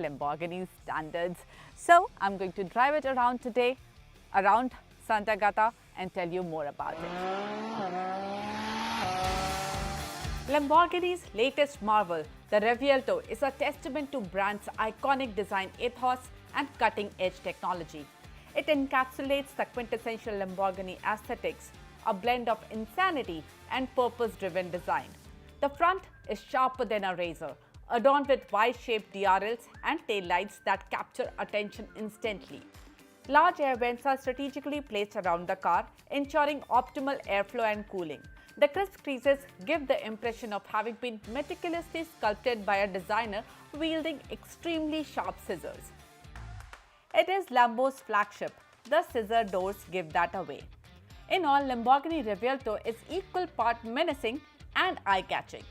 Lamborghini standards. So I'm going to drive it around today, around Santa Gata, and tell you more about it. Lamborghini's latest marvel, the Revuelto, is a testament to brand's iconic design ethos and cutting-edge technology. It encapsulates the quintessential Lamborghini aesthetics, a blend of insanity and purpose-driven design. The front is sharper than a razor, adorned with Y-shaped DRLs and taillights that capture attention instantly. Large air vents are strategically placed around the car, ensuring optimal airflow and cooling. The crisp creases give the impression of having been meticulously sculpted by a designer wielding extremely sharp scissors. It is Lambo's flagship. The scissor doors give that away. In all, Lamborghini Revuelto is equal part menacing and eye-catching.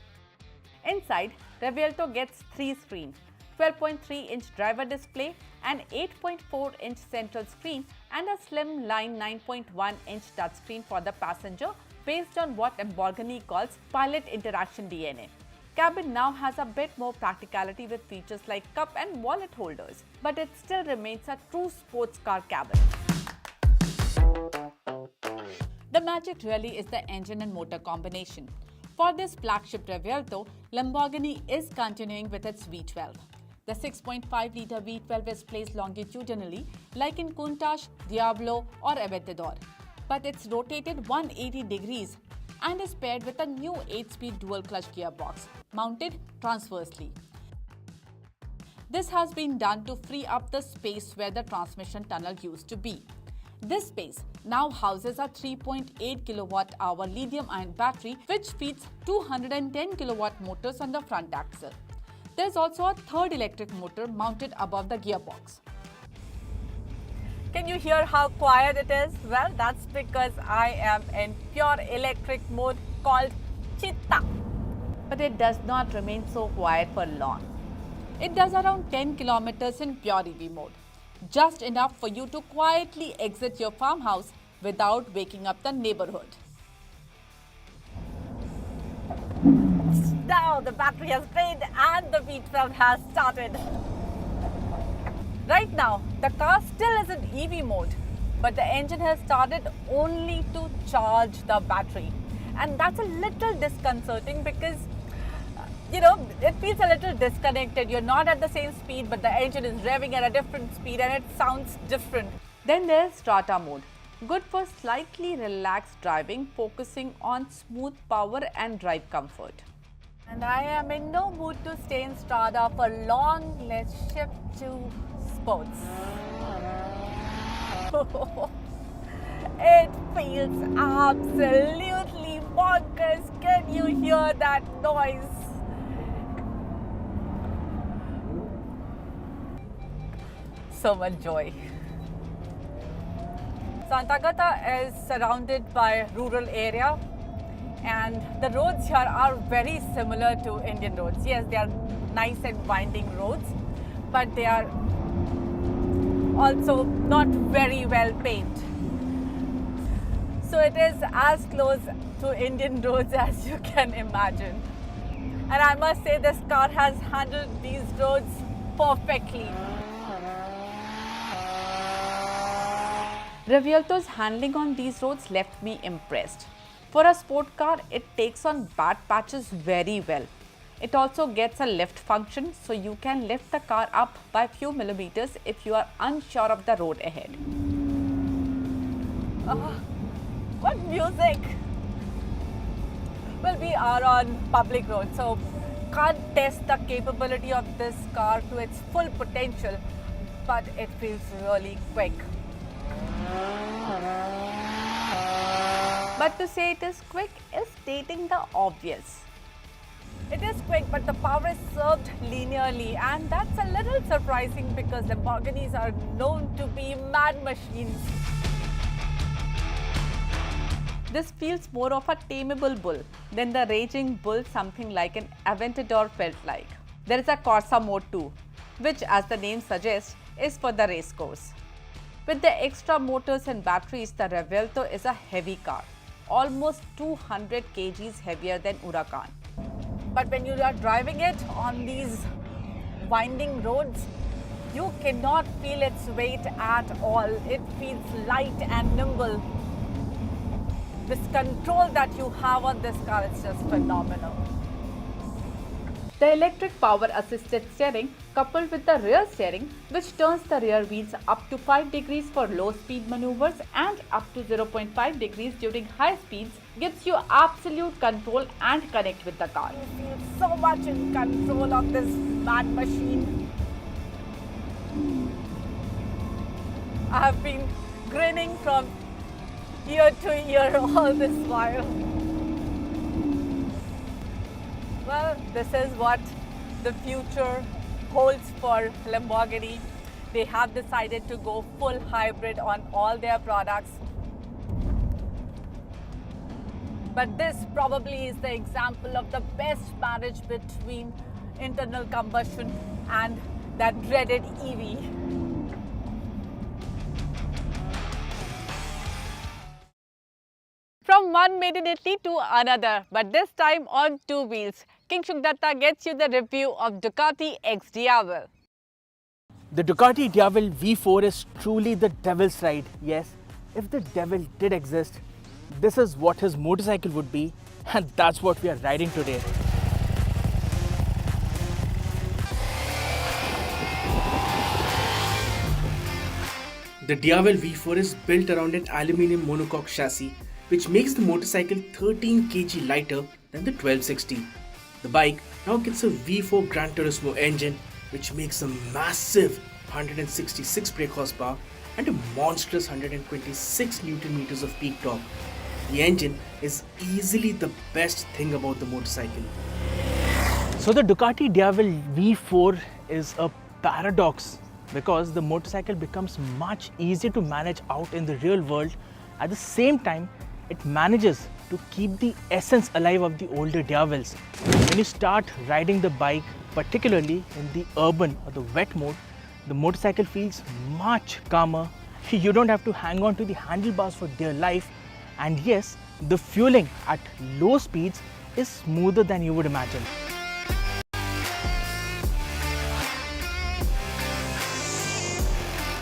Inside, Revuelto gets 3 screens, 12.3-inch driver display, an 8.4-inch central screen and a slim-line 9.1-inch touchscreen for the passenger based on what Lamborghini calls pilot interaction DNA. Cabin now has a bit more practicality with features like cup and wallet holders, but it still remains a true sports car cabin. The magic really is the engine and motor combination. For this flagship Revuelto, Lamborghini is continuing with its V12. The 6.5-litre V12 is placed longitudinally like in Countach, Diablo or Aventador, but it's rotated 180 degrees and is paired with a new 8-speed dual-clutch gearbox, mounted transversely. This has been done to free up the space where the transmission tunnel used to be. This space now houses a 3.8 kilowatt-hour lithium-ion battery which feeds 210 kilowatt motors on the front axle. There is also a third electric motor mounted above the gearbox. Can you hear how quiet it is? Well, that's because I am in pure electric mode called Chitta. But it does not remain so quiet for long. It does around 10 kilometers in pure EV mode, just enough for you to quietly exit your farmhouse without waking up the neighborhood. Now the battery has drained and the V12 has started. Right now, the car still is in EV mode, but the engine has started only to charge the battery. And that's a little disconcerting because, it feels a little disconnected. You're not at the same speed, but the engine is revving at a different speed and it sounds different. Then there's Strata mode, good for slightly relaxed driving, focusing on smooth power and drive comfort. And I am in no mood to stay in Strata for long. Let's shift to sports. It feels absolutely bonkers. Can you hear that noise? So much joy. Santa Gata is surrounded by rural area and the roads here are very similar to Indian roads. Yes, they are nice and winding roads, but they are also not very well paved. So it is as close to Indian roads as you can imagine. And I must say this car has handled these roads perfectly. Revuelto's handling on these roads left me impressed. For a sport car, it takes on bad patches very well. It also gets a lift function, so you can lift the car up by a few millimeters if you are unsure of the road ahead. What music! Well, we are on public road, so can't test the capability of this car to its full potential, but it feels really quick. But to say it is quick is stating the obvious. It is quick, but the power is served linearly, and that's a little surprising because Lamborghinis are known to be mad machines. This feels more of a tameable bull than the raging bull something like an Aventador felt like. There is a Corsa mode too, which, as the name suggests, is for the race course. With the extra motors and batteries, the Revuelto is a heavy car, almost 200 kgs heavier than Huracan. But when you are driving it on these winding roads, you cannot feel its weight at all. It feels light and nimble. This control that you have on this car is just phenomenal. The electric power assisted steering coupled with the rear steering, which turns the rear wheels up to 5 degrees for low speed maneuvers and up to 0.5 degrees during high speeds, gives you absolute control and connect with the car. You feel so much in control of this mad machine. I have been grinning from ear to ear all this while. Well, this is what the future holds for Lamborghini. They have decided to go full hybrid on all their products. But this probably is the example of the best marriage between internal combustion and that dreaded EV. From one made in Italy to another, but this time on two wheels, King Shukdatta gets you the review of Ducati X Diavel. The Ducati DL V4 is truly the devil's ride. Yes, if the devil did exist, this is what his motorcycle would be, and that's what we are riding today. The DL V4 is built around an aluminium monocoque chassis, which makes the motorcycle 13 kg lighter than the 1260. The bike now gets a V4 Gran Turismo engine, which makes a massive 166 brake horsepower and a monstrous 126 Newton meters of peak torque. The engine is easily the best thing about the motorcycle. So the Ducati DL V4 is a paradox because the motorcycle becomes much easier to manage out in the real world. At the same time, it manages to keep the essence alive of the older Diavels. When you start riding the bike, particularly in the urban or the wet mode, the motorcycle feels much calmer. You don't have to hang on to the handlebars for dear life. And yes, the fueling at low speeds is smoother than you would imagine.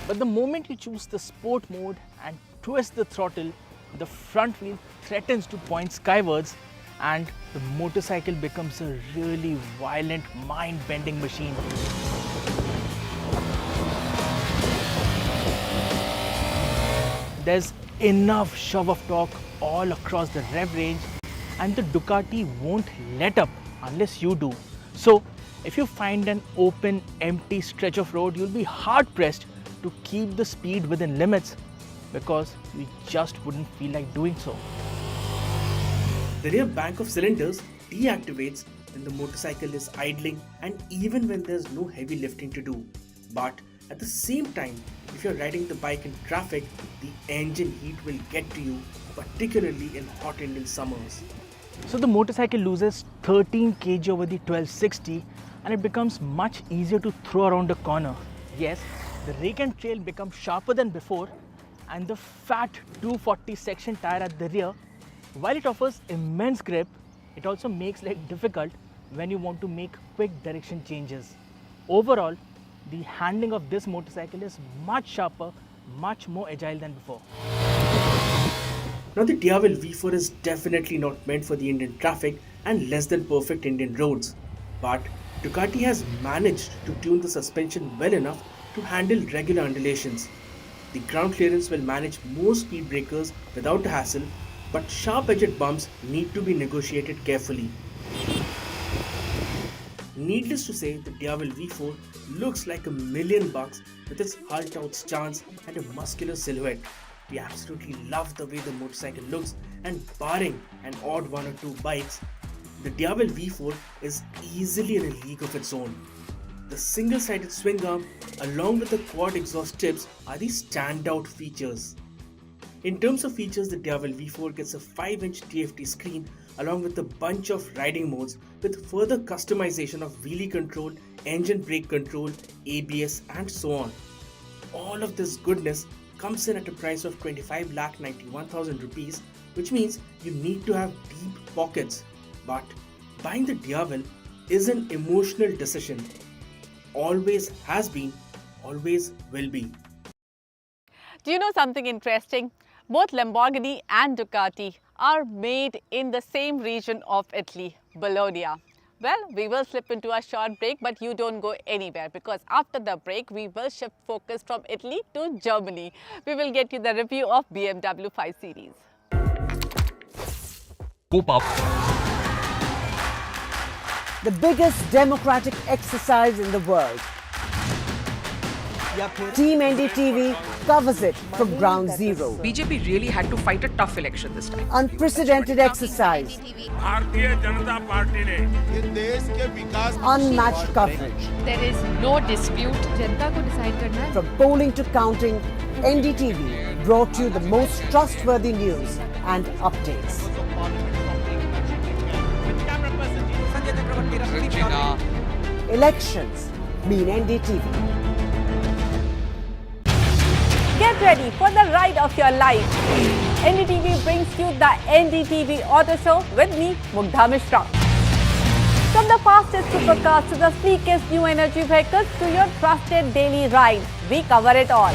But the moment you choose the sport mode and twist the throttle, the front wheel threatens to point skywards and the motorcycle becomes a really violent, mind-bending machine. There's enough shove of torque all across the rev range and the Ducati won't let up unless you do. So if you find an open, empty stretch of road, you'll be hard-pressed to keep the speed within limits because you just wouldn't feel like doing so. The rear bank of cylinders deactivates when the motorcycle is idling and even when there's no heavy lifting to do. But at the same time, if you're riding the bike in traffic, the engine heat will get to you, particularly in hot Indian summers. So the motorcycle loses 13 kg over the 1260 and it becomes much easier to throw around a corner. Yes, the rake and trail becomes sharper than before, and the fat 240 section tire at the rear, while it offers immense grip, it also makes life difficult when you want to make quick direction changes. Overall, the handling of this motorcycle is much sharper, much more agile than before. Now the DL V4 is definitely not meant for the Indian traffic and less than perfect Indian roads. But Ducati has managed to tune the suspension well enough to handle regular undulations. The ground clearance will manage most speed breakers without a hassle, but sharp-edged bumps need to be negotiated carefully. Needless to say, the DL V4 looks like $1,000,000 with its hulled-out stance and a muscular silhouette. We absolutely love the way the motorcycle looks, and barring an odd one or two bikes, the DL V4 is easily in a league of its own. The single-sided swing arm along with the quad exhaust tips are the standout features. In terms of features, the DL V4 gets a 5-inch TFT screen along with a bunch of riding modes with further customization of wheelie control, engine brake control, ABS and so on. All of this goodness comes in at a price of 25,91,000 rupees, which means you need to have deep pockets. But buying the DL is an emotional decision. always has been, always will be. Do you know something interesting? Both Lamborghini and Ducati are made in the same region of Italy, Bologna. Well, we will slip into a short break, but you don't go anywhere, because after the break, we will shift focus from Italy to Germany. We will get you the review of BMW 5 Series. Scoop up. The biggest democratic exercise in the world. Team NDTV covers it from ground zero. BJP really had to fight a tough election this time. Unprecedented exercise. Unmatched coverage. There is no dispute. जनता को decide करना है. From polling to counting, NDTV brought you the most trustworthy news and updates. Elections mean NDTV. Get ready for the ride of your life. NDTV brings you the NDTV Auto Show with me, Mugdha Mishra. From the fastest supercars to the sleekest new energy vehicles to your trusted daily ride, we cover it all.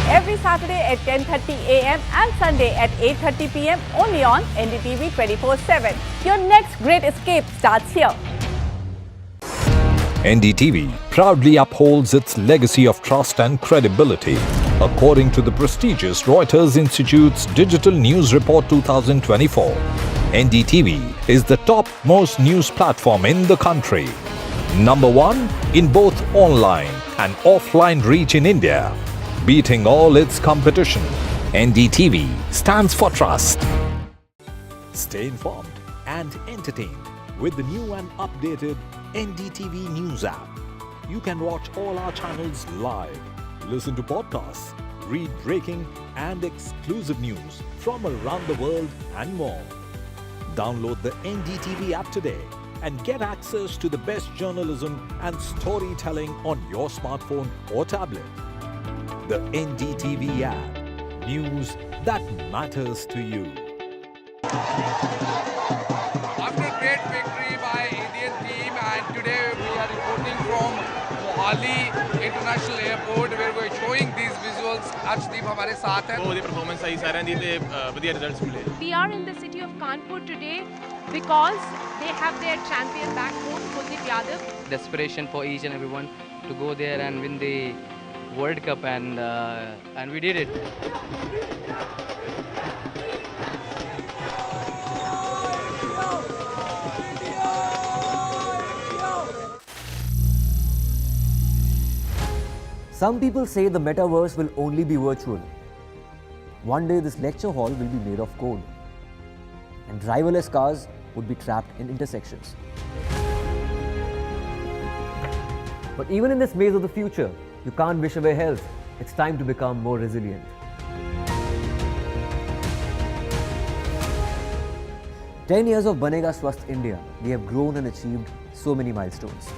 Every Saturday at 10:30 a.m. and Sunday at 8:30 p.m. only on NDTV 24/7. Your next great escape starts here. NDTV proudly upholds its legacy of trust and credibility. According to the prestigious Reuters Institute's Digital News Report 2024, NDTV is the topmost news platform in the country. Number one in both online and offline reach in India. Beating all its competition, NDTV stands for trust. Stay informed and entertained with the new and updated NDTV News app. You can watch all our channels live, listen to podcasts, read breaking and exclusive news from around the world and more. Download the NDTV app today and get access to the best journalism and storytelling on your smartphone or tablet. The NDTV app. News that matters to you. After a great victory by Indian team, and today we are reporting from Mohali International Airport where we are showing these visuals. Arshdeep हमारे साथ हैं. बहुत ही performance सही सारे दी थे बढ़िया results मिले. We are in the city of Kanpur today because they have their champion back home, Kuldeep Yadav. Desperation for each and everyone to go there and win the World Cup, and we did it. Some people say the metaverse will only be virtual. One day this lecture hall will be made of code, and driverless cars would be trapped in intersections. But even in this maze of the future, you can't wish away health. It's time to become more resilient. "10 years of Banega Swasth India, we have grown and achieved so many milestones.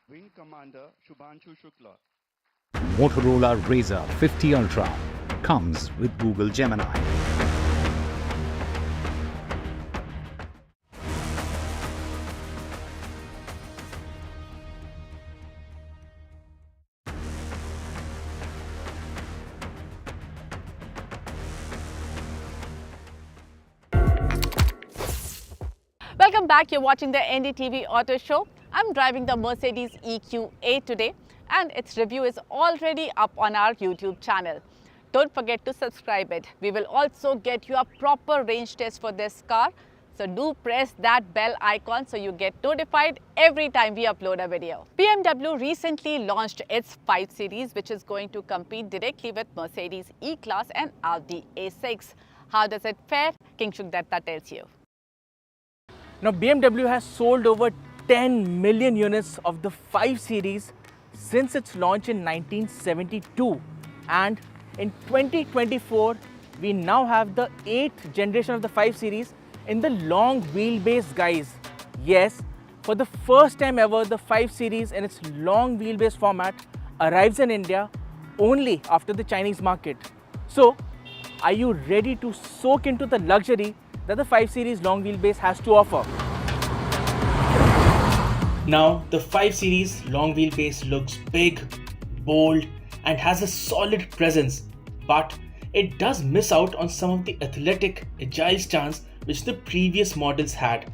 Wing Commander Fuad Shukr. Motorola Razr 50 Ultra comes with Google Gemini. Welcome back. You're watching the NDTV Auto Show. I'm driving the Mercedes EQA today, and its review is already up on our YouTube channel. Don't forget to subscribe it. We will also get you a proper range test for this car. So do press that bell icon so you get notified every time we upload a video. BMW recently launched its 5 Series, which is going to compete directly with Mercedes E-Class and Audi A6. How does it fare? King Shukdatta tells you. Now, BMW has sold over 10 million units of the 5 Series since its launch in 1972, and in 2024 we now have the 8th generation of the 5 Series in the long wheelbase, guys. Yes, for the first time ever, the 5 Series in its long wheelbase format arrives in India only after the Chinese market. So Are you ready to soak into the luxury that the 5 Series long wheelbase has to offer? Now, the 5 Series long wheelbase looks big, bold, and has a solid presence, but it does miss out on some of the athletic, agile stance which the previous models had.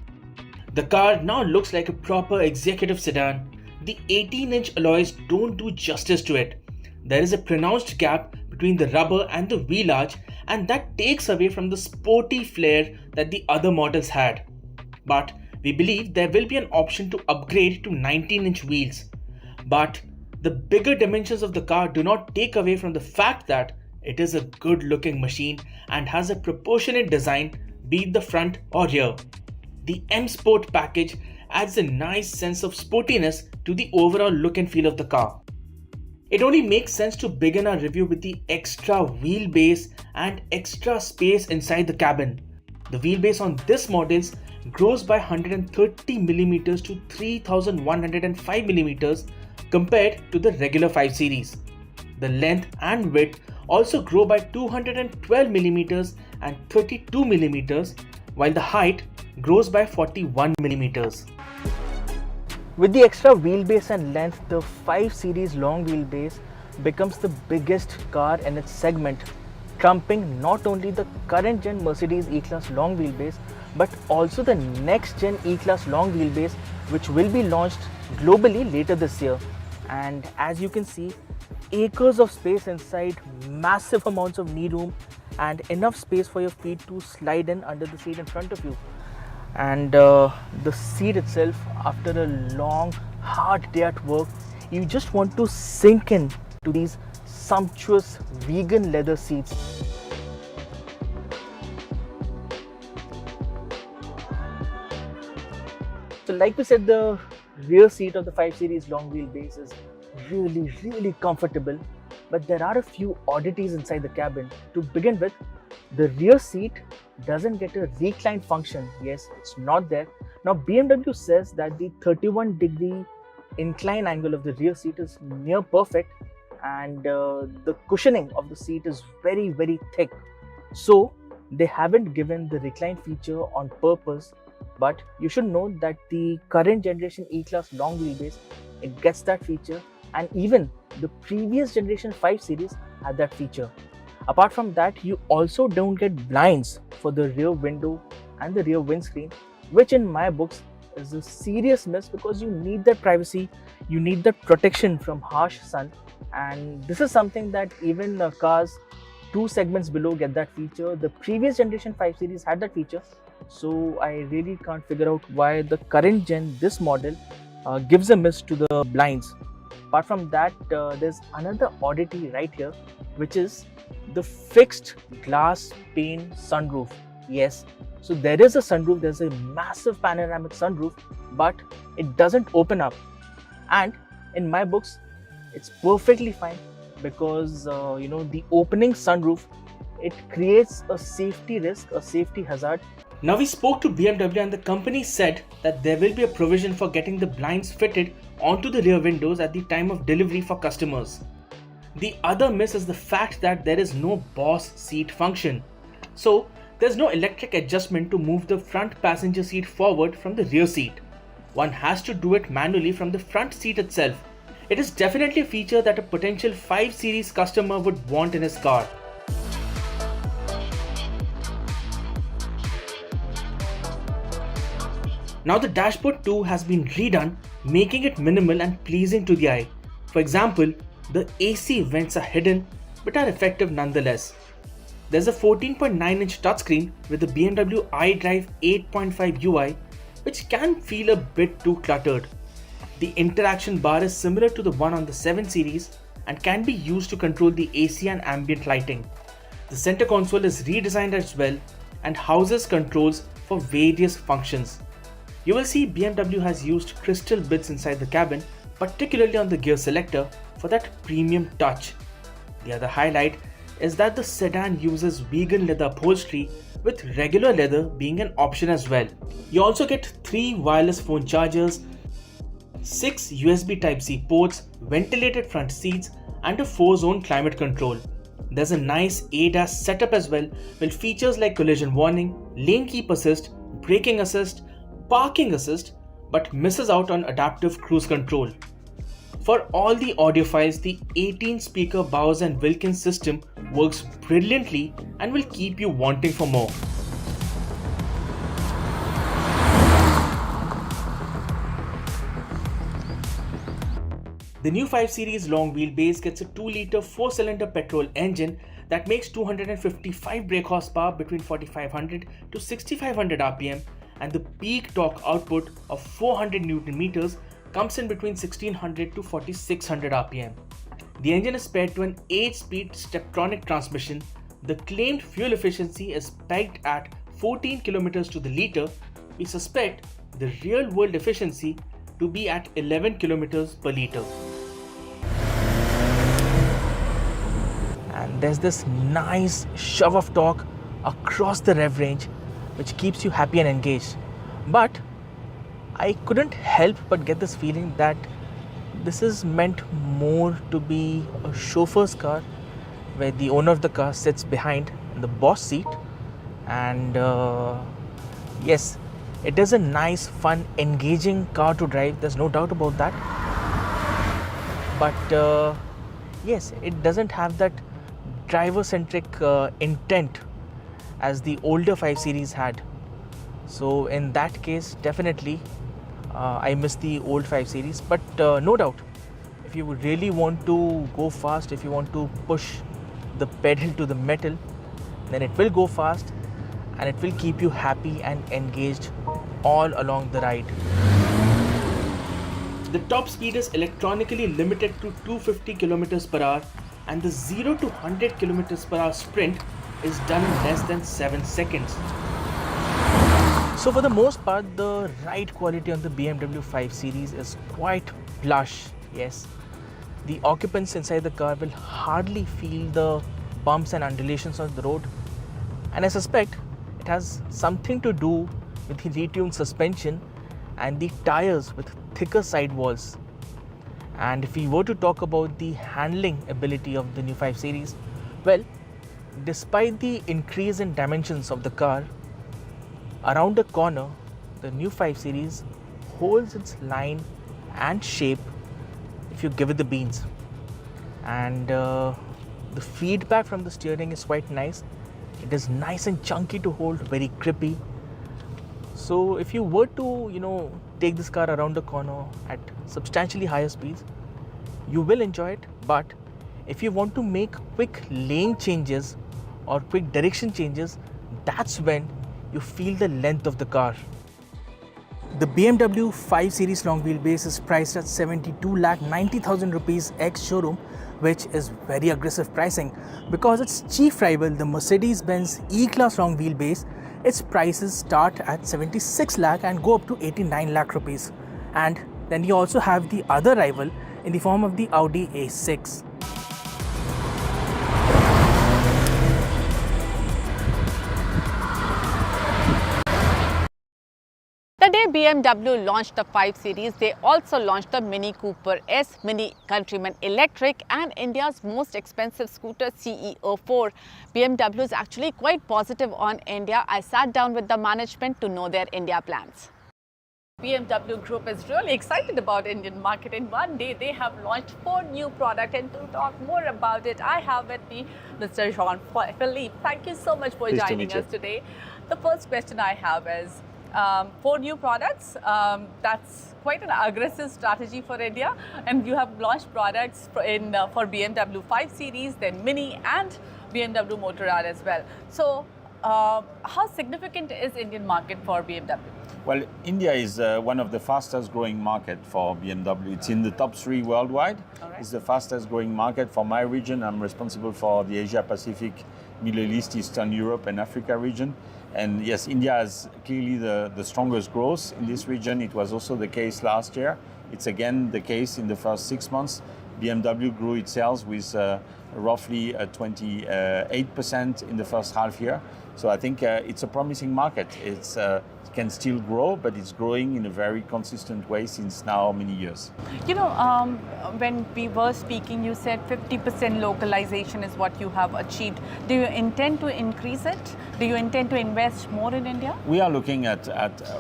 The car now looks like a proper executive sedan. The 18-inch alloys don't do justice to it. There is a pronounced gap between the rubber and the wheel arch, and that takes away from the sporty flair that the other models had. But we believe there will be an option to upgrade to 19-inch wheels. But the bigger dimensions of the car do not take away from the fact that it is a good-looking machine and has a proportionate design, be it the front or rear. The M Sport package adds a nice sense of sportiness to the overall look and feel of the car. It only makes sense to begin our review with the extra wheelbase and extra space inside the cabin. The wheelbase on this model grows by 130mm to 3105mm compared to the regular 5 Series. The length and width also grow by 212mm and 32mm, while the height grows by 41mm. With the extra wheelbase and length, the 5 Series long wheelbase becomes the biggest car in its segment, trumping not only the current gen Mercedes E-Class long wheelbase but also the next gen E-Class long wheelbase, which will be launched globally later this year. And as you can see, acres of space inside, massive amounts of knee room, and enough space for your feet to slide in under the seat in front of you. And the seat itself, after a long hard day at work, you just want to sink in to these sumptuous vegan leather seats. So like we said, the rear seat of the 5 Series long wheelbase is really comfortable, but there are a few oddities inside the cabin. To begin with, the rear seat doesn't get a recline function. Yes, it's not there. Now BMW says that the 31-degree incline angle of the rear seat is near perfect, and the cushioning of the seat is very thick. So they haven't given the recline feature on purpose, but you should know that the current generation E-Class long wheelbase, it gets that feature, and even the previous generation 5 Series had that feature. Apart from that, you also don't get blinds for the rear window and the rear windscreen, which in my books is a serious miss because you need that privacy, you need that protection from harsh sun, and this is something that even cars 2 segments below get that feature. The previous generation 5 Series had that feature, so I really can't figure out why the current gen, this model, gives a miss to the blinds. Apart from that, there's another oddity right here, which is the fixed glass pane sunroof. Yes, so there is a sunroof, there's a massive panoramic sunroof, but it doesn't open up. And in my books, it's perfectly fine because the opening sunroof, it creates a safety risk, a safety hazard. Now we spoke to BMW and the company said that there will be a provision for getting the blinds fitted onto the rear windows at the time of delivery for customers. The other miss is the fact that there is no boss seat function. So there's no electric adjustment to move the front passenger seat forward from the rear seat. One has to do it manually from the front seat itself. It is definitely a feature that a potential 5 Series customer would want in his car. Now the dashboard too has been redone, making it minimal and pleasing to the eye. For example, the AC vents are hidden but are effective nonetheless. There's a 14.9-inch touchscreen with the BMW iDrive 8.5 UI, which can feel a bit too cluttered. The interaction bar is similar to the one on the 7 Series and can be used to control the AC and ambient lighting. The center console is redesigned as well and houses controls for various functions. You will see BMW has used crystal bits inside the cabin, particularly on the gear selector, for that premium touch. The other highlight is that the sedan uses vegan leather upholstery, with regular leather being an option as well. You also get 3 wireless phone chargers, 6 USB Type-C ports, ventilated front seats, and a 4-zone climate control. there's a nice ADAS setup as well, with features like collision warning, lane keep assist, braking assist, parking assist, but misses out on adaptive cruise control. For all the audiophiles, the 18-speaker Bowers & Wilkins system works brilliantly and will keep you wanting for more. The new 5 Series long wheelbase gets a 2-litre 4-cylinder petrol engine that makes 255 brake horsepower between 4500 to 6500 RPM, and the peak torque output of 400 Newton meters comes in between 1600 to 4600 RPM. The engine is paired to an 8-speed Steptronic transmission. The claimed fuel efficiency is pegged at 14 kilometers to the litre. We suspect the real world efficiency to be at 11 kilometers per litre. And there's this nice shove of torque across the rev range which keeps you happy and engaged. But I couldn't help but get this feeling that this is meant more to be a chauffeur's car where the owner of the car sits behind in the boss seat, and yes, it is a nice, fun, engaging car to drive, there's no doubt about that. But yes, it doesn't have that driver-centric intent as the older 5 Series had. So in that case, definitely I miss the old 5 Series. But no doubt, if you really want to go fast, if you want to push the pedal to the metal, then it will go fast and it will keep you happy and engaged all along the ride. The top speed is electronically limited to 250 km per hour, and the 0 to 100 km per hour sprint is done in less than 7 seconds. So for the most part, the ride quality on the BMW 5 Series is quite plush, yes. The occupants inside the car will hardly feel the bumps and undulations on the road, and I suspect it has something to do with the retuned suspension and the tires with thicker sidewalls. And if we were to talk about the handling ability of the new 5 Series, well, despite the increase in dimensions of the car, around the corner, the new 5 Series holds its line and shape if you give it the beans. And the feedback from the steering is quite nice. It is nice and chunky to hold, very grippy. So if you were to, take this car around the corner at substantially higher speeds, you will enjoy it. But if you want to make quick lane changes or quick direction changes, that's when you feel the length of the car. The BMW 5 Series long wheelbase is priced at 72,90,000 rupees ex-showroom, which is very aggressive pricing because its chief rival, the Mercedes-Benz E-Class long wheelbase, its prices start at 76 lakh and go up to 89 lakh rupees. And then you also have the other rival in the form of the Audi A6. The day BMW launched the 5 Series, they also launched the Mini Cooper S, Mini Countryman Electric and India's most expensive scooter CEO4. BMW is actually quite positive on India. I sat down with the management to know their India plans. BMW Group is really excited about Indian market. In one day, they have launched 4 new products, and to talk more about it, I have with me Mr. Jean-Philippe. Thank you so much for joining us today. The first question I have is, 4 new products, that's quite an aggressive strategy for India, and you have launched products for BMW 5 Series, then Mini and BMW Motor R as well. So how significant is Indian market for BMW? Well, India is one of the fastest growing market for BMW. It's in the top 3 worldwide. Right. It's the fastest growing market for my region. I'm responsible for the Asia Pacific, Middle East, Eastern Europe and Africa region. And yes, India has clearly the strongest growth in this region. It was also the case last year. It's again the case in the first 6 months. BMW grew its sales with roughly 28% in the first half year. So I think it's a promising market. It can still grow, but it's growing in a very consistent way since now many years. You know, when we were speaking, you said 50% localization is what you have achieved. Do you intend to increase it? Do you intend to invest more in India? We are looking at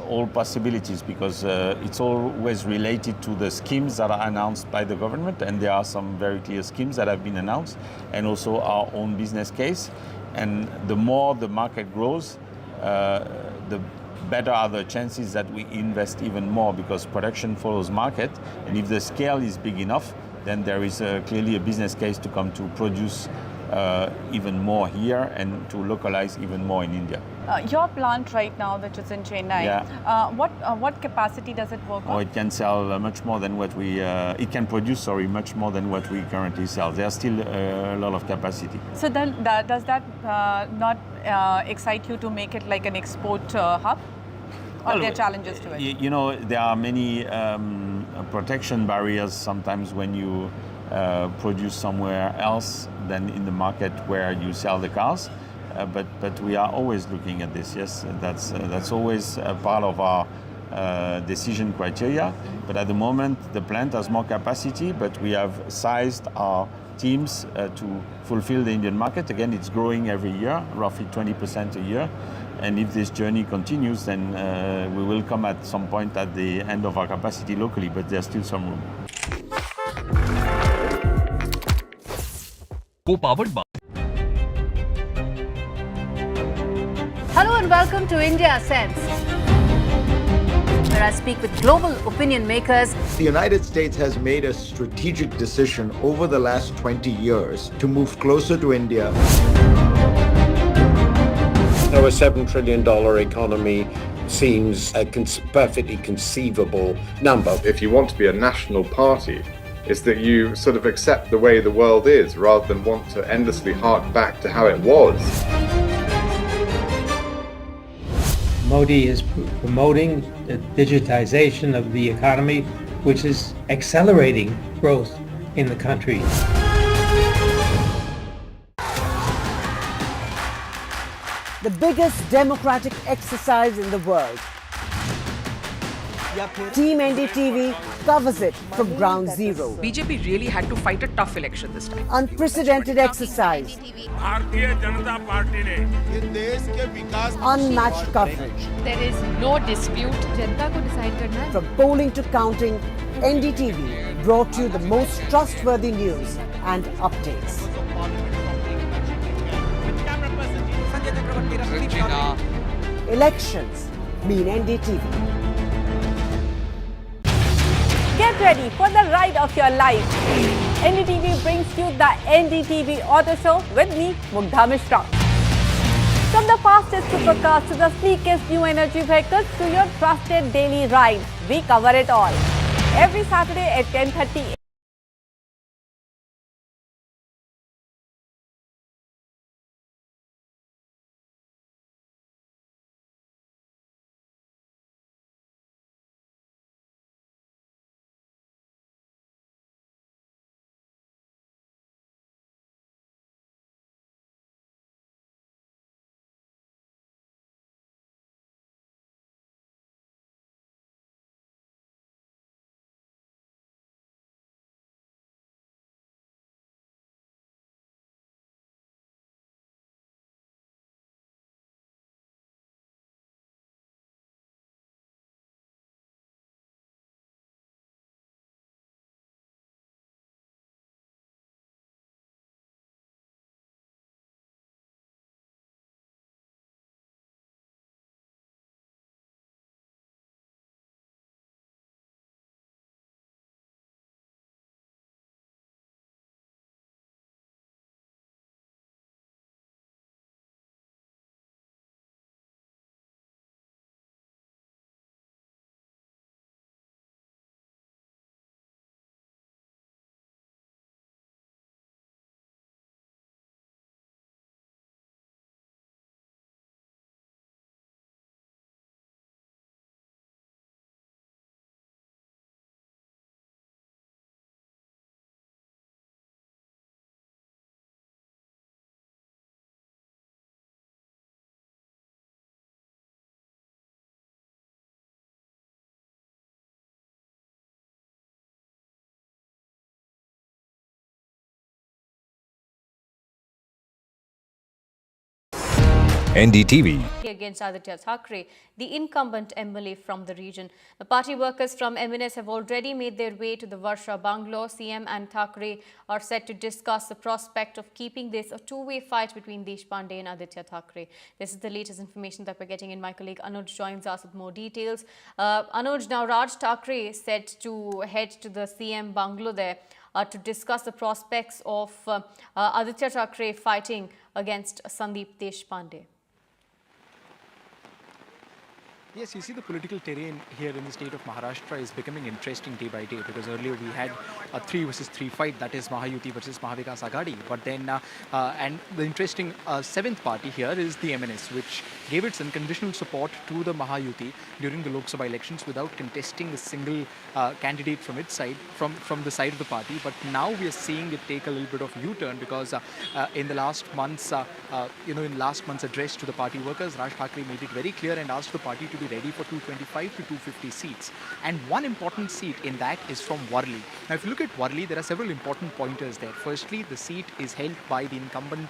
all possibilities because it's always related to the schemes that are announced by the government, and there are some very clear schemes that have been announced, and also our own business case. And the more the market grows, the better are the chances that we invest even more, because production follows market, and if the scale is big enough, then there is clearly a business case to come to produce even more here and to localize even more in India. Your plant right now, which is in Chennai, Yeah. What capacity does it work on? Or it can sell much more than what we, it can produce, much more than what we currently sell. There's still a lot of capacity. So then, does that not excite you to make it like an export hub? Or are there challenges to it? You know, there are many protection barriers sometimes when you produce somewhere else than in the market where you sell the cars. But we are always looking at this. Yes, that's always a part of our decision criteria. But at the moment, the plant has more capacity, but we have sized our teams to fulfill the Indian market. Again, it's growing every year, roughly 20% a year. And if this journey continues, then we will come at some point at the end of our capacity locally, but there's still some room. Co-powered by Hello and welcome to India Sense, where I speak with global opinion makers. The United States has made a strategic decision over the last 20 years to move closer to India. So a $7 trillion economy seems a perfectly conceivable number. If you want to be a national party, it's that you sort of accept the way the world is rather than want to endlessly hark back to how it was. Modi is promoting the digitization of the economy, which is accelerating growth in the country. The biggest democratic exercise in the world. Team NDTV covers it from ground zero. BJP really had to fight a tough election this time. Unprecedented exercise. Unmatched coverage. There is no dispute. जनता को decide करना है. From polling to counting, NDTV brought you the most trustworthy news and updates. Elections mean NDTV. Get ready for the ride of your life. NDTV brings you the NDTV Auto Show with me, Mugdha Mishra. From the fastest supercars to the sleekest new energy vehicles to your trusted daily ride, we cover it all. Every Saturday at 10:30. NDTV. Against Aditya Thackeray, the incumbent MLA from the region. The party workers from MNS have already made their way to the Wardha bungalow. CM and Thackeray are set to discuss the prospect of keeping this a two-way fight between Deshpande and Aditya Thackeray. This is the latest information that we're getting in. My colleague Anuj joins us with more details. Anuj, now Raj Thackeray is set to head to the CM bungalow there to discuss the prospects of Aditya Thackeray fighting against Sandeep Deshpande. Yes, you see the political terrain here in the state of Maharashtra is becoming interesting day by day, because earlier we had a 3 versus 3 fight, that is Mahayuti versus Mahavikas Aghadi. But then, and the interesting seventh party here is the MNS, which gave its unconditional support to the Mahayuti during the Lok Sabha elections without contesting a single candidate from its side, from the side of the party. But now we are seeing it take a little bit of U-turn, because in the last month's, in last month's address to the party workers, Raj Thackeray made it very clear and asked the party to be ready for 225 to 250 seats. And one important seat in that is from Worli. Now, if you look at Worli, there are several important pointers there. Firstly, the seat is held by the incumbent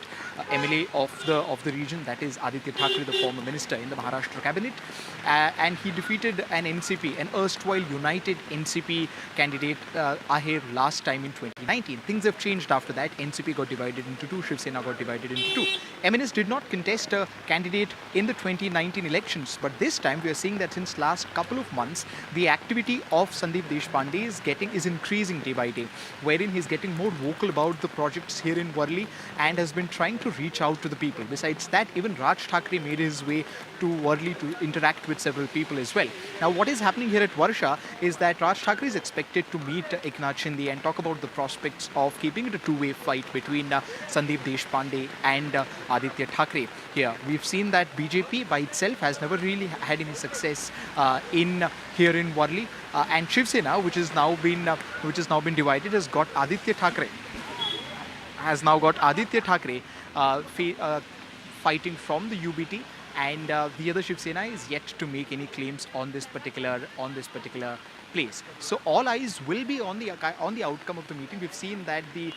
MLA of the region, that is Aditya Thackeray, the former minister in the Maharashtra cabinet. And he defeated an NCP, an erstwhile united NCP candidate, Ahir, last time in 2019. Things have changed after that. NCP got divided into two, Shiv Sena got divided into two. MNS did not contest a candidate in the 2019 elections, but this time we are seeing that since last couple of months, the activity of Sandeep Deshpande is increasing day by day, wherein he's getting more vocal about the projects here in Worli and has been trying to reach out to the people. Besides that, even Raj Thackeray made his way to Worli to interact with several people as well. Now, what is happening here at Wardha is that Raj Thackeray is expected to meet Eknath Shinde and talk about the prospects of keeping it a two-way fight between Sandeep Deshpande and Aditya Thackeray. Here, we've seen that BJP by itself has never really had any success here in Worli, and Shiv Sena, which has now been divided, has got Aditya Thackeray. Fighting from the UBT, and the other Shiv Sena is yet to make any claims on this particular place. So all eyes will be on the outcome of the meeting. We've seen that the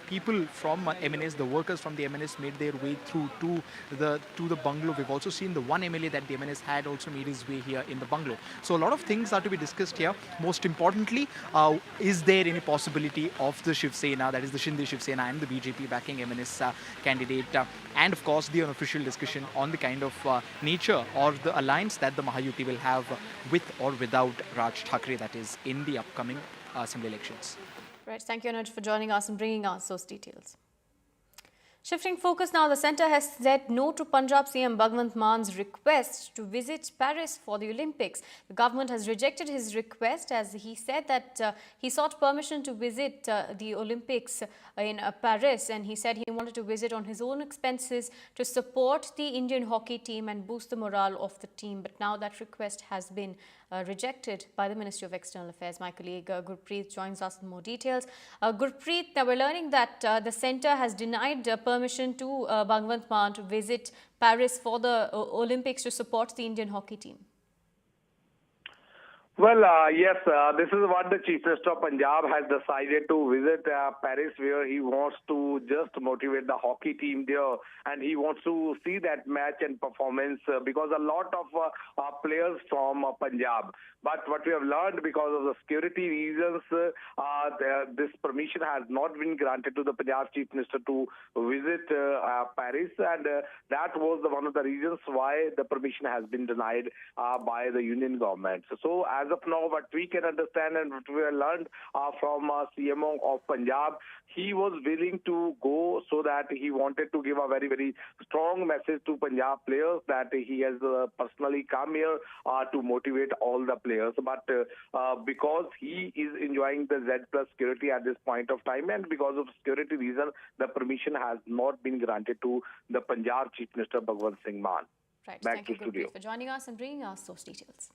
people from MNS, the workers from the MNS, made their way through to the bungalow. We've also seen the one MLA that the MNS had also made his way here in the bungalow. So a lot of things are to be discussed here. Most importantly, is there any possibility of the Shiv Sena, that is the Shinde Shiv Sena and the BJP backing MNS candidate, and of course the unofficial discussion on the kind of nature or the alliance that the Mahayuti will have with or without Raj Thackeray, that is in the upcoming assembly elections. Right, thank you Anuj for joining us and bringing us those details. Shifting focus now, the centre has said no to Punjab CM Bhagwant Man's request to visit Paris for the Olympics. The government has rejected his request, as he said that he sought permission to visit the Olympics in Paris, and he said he wanted to visit on his own expenses to support the Indian hockey team and boost the morale of the team. But now that request has been rejected by the Ministry of External Affairs. My colleague Gurpreet joins us with more details. Gurpreet, now we're learning that the centre has denied permission to Bhagwant Mann to visit Paris for the Olympics to support the Indian hockey team. Well, yes, this is what the Chief Minister of Punjab has decided to visit Paris, where he wants to just motivate the hockey team there, and he wants to see that match and performance because a lot of players from Punjab. But what we have learned, because of the security reasons, this permission has not been granted to the Punjab Chief Minister to visit Paris, and that was one of the reasons why the permission has been denied by the Union government. So as of now, what we can understand and what we have learned from CMO of Punjab, he was willing to go so that he wanted to give a very, very strong message to Punjab players that he has personally come here to motivate all the players. But because he is enjoying the Z+ security at this point of time, and because of security reason, the permission has not been granted to the Punjab Chief Minister Bhagwant Singh Mann. Right. Back Thank to you studio for joining us and bringing us those details.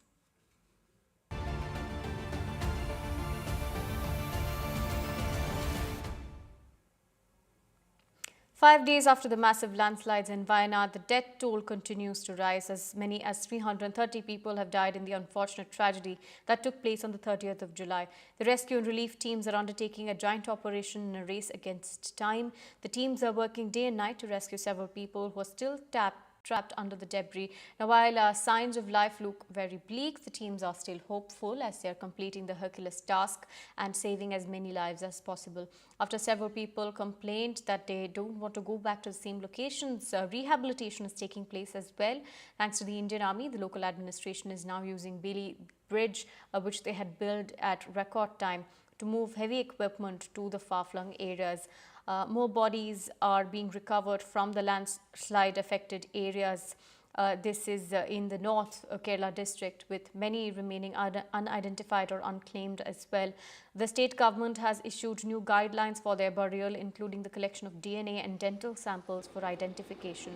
5 days after the massive landslides in Wayanad, the death toll continues to rise. As many as 330 people have died in the unfortunate tragedy that took place on the 30th of July. The rescue and relief teams are undertaking a joint operation in a race against time. The teams are working day and night to rescue several people who are still trapped under the debris. Now, while signs of life look very bleak, the teams are still hopeful as they are completing the Herculean task and saving as many lives as possible. After several people complained that they don't want to go back to the same locations, rehabilitation is taking place as well. Thanks to the Indian Army, the local administration is now using Bailey Bridge, which they had built at record time, to move heavy equipment to the far-flung areas. More bodies are being recovered from the landslide affected areas. This is in the North Kerala district, with many remaining unidentified or unclaimed as well. The state government has issued new guidelines for their burial, including the collection of DNA and dental samples for identification.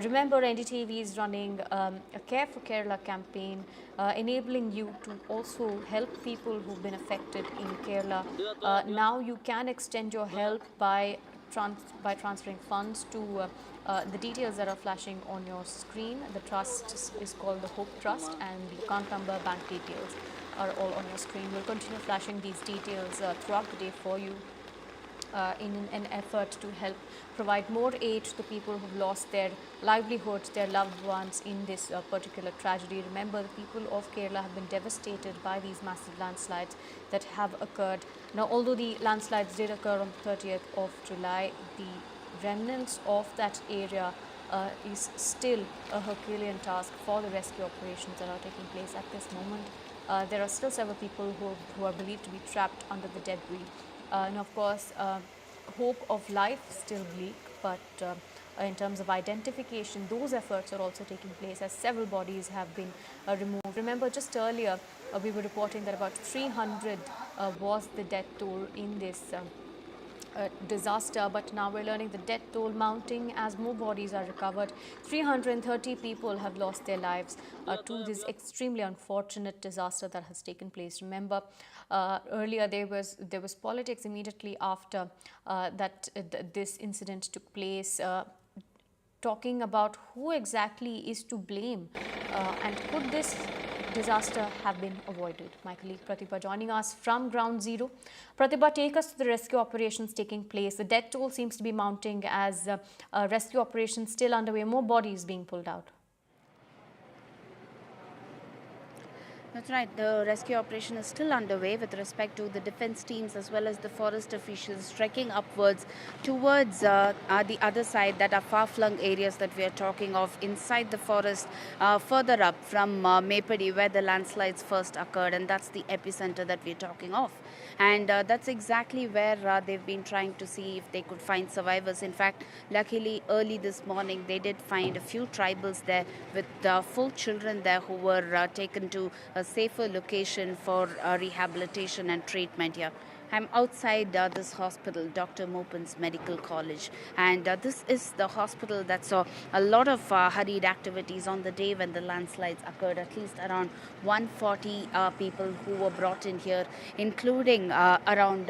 Remember, NDTV is running a Care for Kerala campaign, enabling you to also help people who've been affected in Kerala. Now you can extend your help by transferring funds to the details that are flashing on your screen. The trust is called the Hope Trust, and the account number, bank details are all on your screen. We'll continue flashing these details throughout the day for you in an effort to help provide more aid to the people who've lost their livelihoods, their loved ones in this particular tragedy. Remember, the people of Kerala have been devastated by these massive landslides that have occurred. Now, although the landslides did occur on the 30th of July, the remnants of that area is still a Herculean task for the rescue operations that are taking place at this moment. There are still several people who are believed to be trapped under the debris. And of course, hope of life still bleak, but in terms of identification, those efforts are also taking place as several bodies have been removed. Remember, just earlier we were reporting that about 300 was the death toll in this disaster, but now we're learning the death toll mounting as more bodies are recovered. 330 people have lost their lives to this extremely unfortunate disaster that has taken place. Remember, earlier there was politics immediately after this incident took place, talking about who exactly is to blame and could this disaster have been avoided. My colleague Pratibha joining us from ground zero. Pratibha, take us to the rescue operations taking place. The death toll seems to be mounting as rescue operations still underway, more bodies being pulled out. That's right. The rescue operation is still underway with respect to the defense teams as well as the forest officials trekking upwards towards the other side, that are far-flung areas that we are talking of inside the forest, further up from Mepadi, where the landslides first occurred, and that's the epicenter that we're talking of. And that's exactly where they've been trying to see if they could find survivors. In fact, luckily early this morning they did find a few tribals there with full children there who were taken to a safer location for rehabilitation and treatment here. I'm outside this hospital, Dr. Mopin's Medical College, and this is the hospital that saw a lot of hurried activities on the day when the landslides occurred. At least around 140 people who were brought in here, including around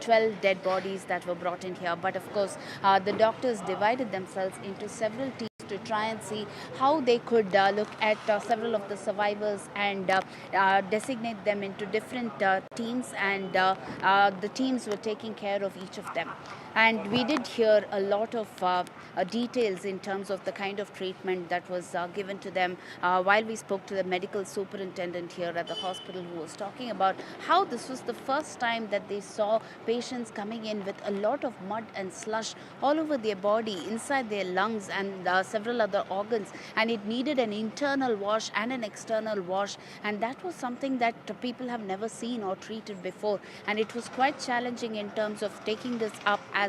12 dead bodies that were brought in here. But of course, the doctors divided themselves into several teams to try and see how they could look at several of the survivors and designate them into different teams, and the teams were taking care of each of them. And we did hear a lot of details in terms of the kind of treatment that was given to them while we spoke to the medical superintendent here at the hospital, who was talking about how this was the first time that they saw patients coming in with a lot of mud and slush all over their body, inside their lungs and several other organs, and it needed an internal wash and an external wash, and that was something that people have never seen or treated before, and it was quite challenging in terms of taking this up as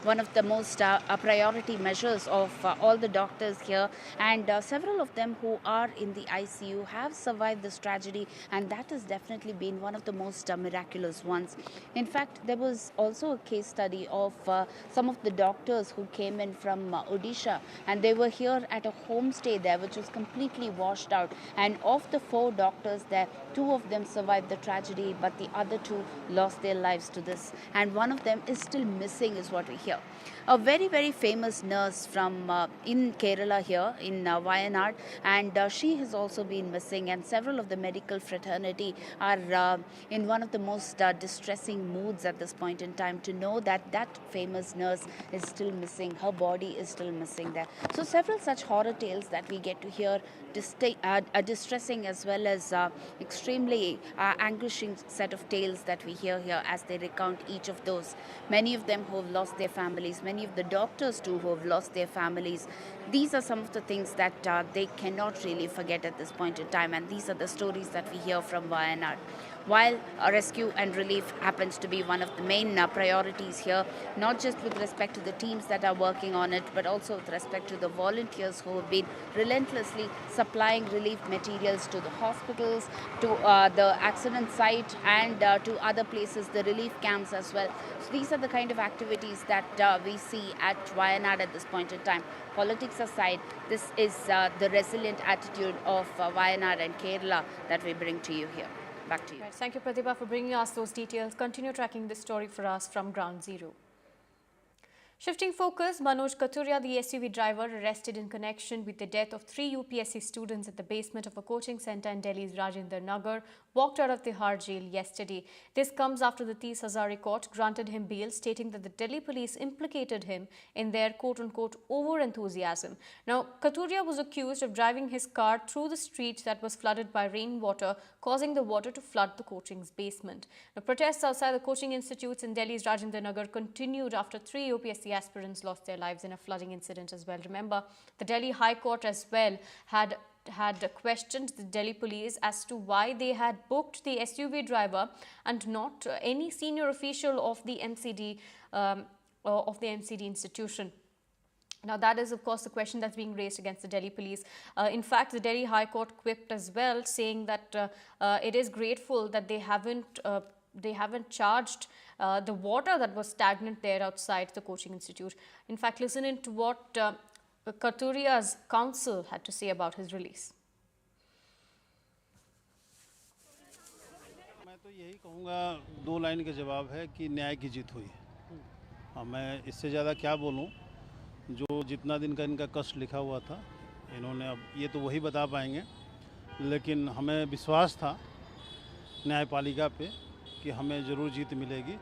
one of the most priority measures of all the doctors here. And several of them who are in the ICU have survived this tragedy, and that has definitely been one of the most miraculous ones. In fact, there was also a case study of some of the doctors who came in from Odisha, and they were here at a homestay there which was completely washed out, and of the 4 doctors there, 2 of them survived the tragedy, but the other 2 lost their lives to this, and one of them is still missing missing is what we hear. A very, very famous nurse from in Kerala here, in Wayanad, and she has also been missing, and several of the medical fraternity are in one of the most distressing moods at this point in time to know that that famous nurse is still missing, her body is still missing there. So several such horror tales that we get to hear, distressing as well as extremely anguishing set of tales that we hear here as they recount each of those. Many of them who have lost their families, many of the doctors too who have lost their families. These are some of the things that they cannot really forget at this point in time, and these are the stories that we hear from Wayanad. While rescue and relief happens to be one of the main priorities here, not just with respect to the teams that are working on it, but also with respect to the volunteers who have been relentlessly supplying relief materials to the hospitals, to the accident site, and to other places, the relief camps as well. So these are the kind of activities that we see at Wayanad at this point in time. Politics aside, this is the resilient attitude of Wayanad and Kerala that we bring to you here. Back to you. Right. Thank you, Pratibha, for bringing us those details. Continue tracking this story for us from Ground Zero. Shifting focus, Manoj Katuria, the SUV driver arrested in connection with the death of 3 UPSC students at the basement of a coaching centre in Delhi's Rajinder Nagar, walked out of the Har jail yesterday. This comes after the 30 Hazari court granted him bail, stating that the Delhi police implicated him in their quote-unquote over-enthusiasm. Now, Katuria was accused of driving his car through the street that was flooded by rainwater, causing the water to flood the coaching's basement. Now, protests outside the coaching institutes in Delhi's Rajinder Nagar continued after 3 UPSC aspirants lost their lives in a flooding incident as well. Remember, the Delhi High Court as well had questioned the Delhi police as to why they had booked the SUV driver and not any senior official of the MCD institution. Now, that is, of course, the question that's being raised against the Delhi police. In fact, the Delhi High Court quipped as well, saying that it is grateful that they haven't charged the water that was stagnant there outside the coaching institute. In fact, listen in to what Katuria's counsel had to say about his release. मैं तो यही कहूँगा, 2 line का जवाब है कि न्याय की जीत हुई। हाँ, मैं इससे ज़्यादा क्या बोलूँ, जो जितना दिन का इनका कष्ट लिखा हुआ था, इन्होंने अब ये तो वही बता पाएंगे, लेकिन हमें विश्वास था न्यायपालिका पे कि हमें ज़रूर जीत मिलेगी,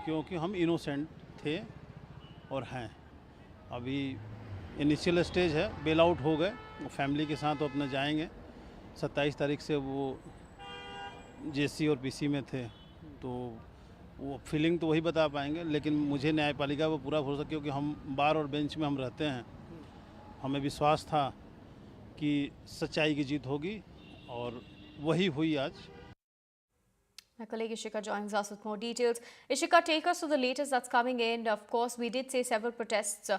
क्योंकि हम इनोसेंट थे और हैं। अभी इनिशियल स्टेज है, बेल आउट हो गए, फैमिली के साथ अपने जाएंगे। 27 तारीख से वो जेसी और पीसी में थे, तो वो फीलिंग तो वही बता पाएंगे, लेकिन मुझे न्यायपालिका पर पूरा भरोसा, क्योंकि हम बार और बेंच में हम रहते हैं। हमें विश्वास था कि सच्चाई की जीत होगी और वही हुई आज। My colleague Ishika joins us with more details. Ishika, take us to the latest that's coming in. Of course, we did say several protests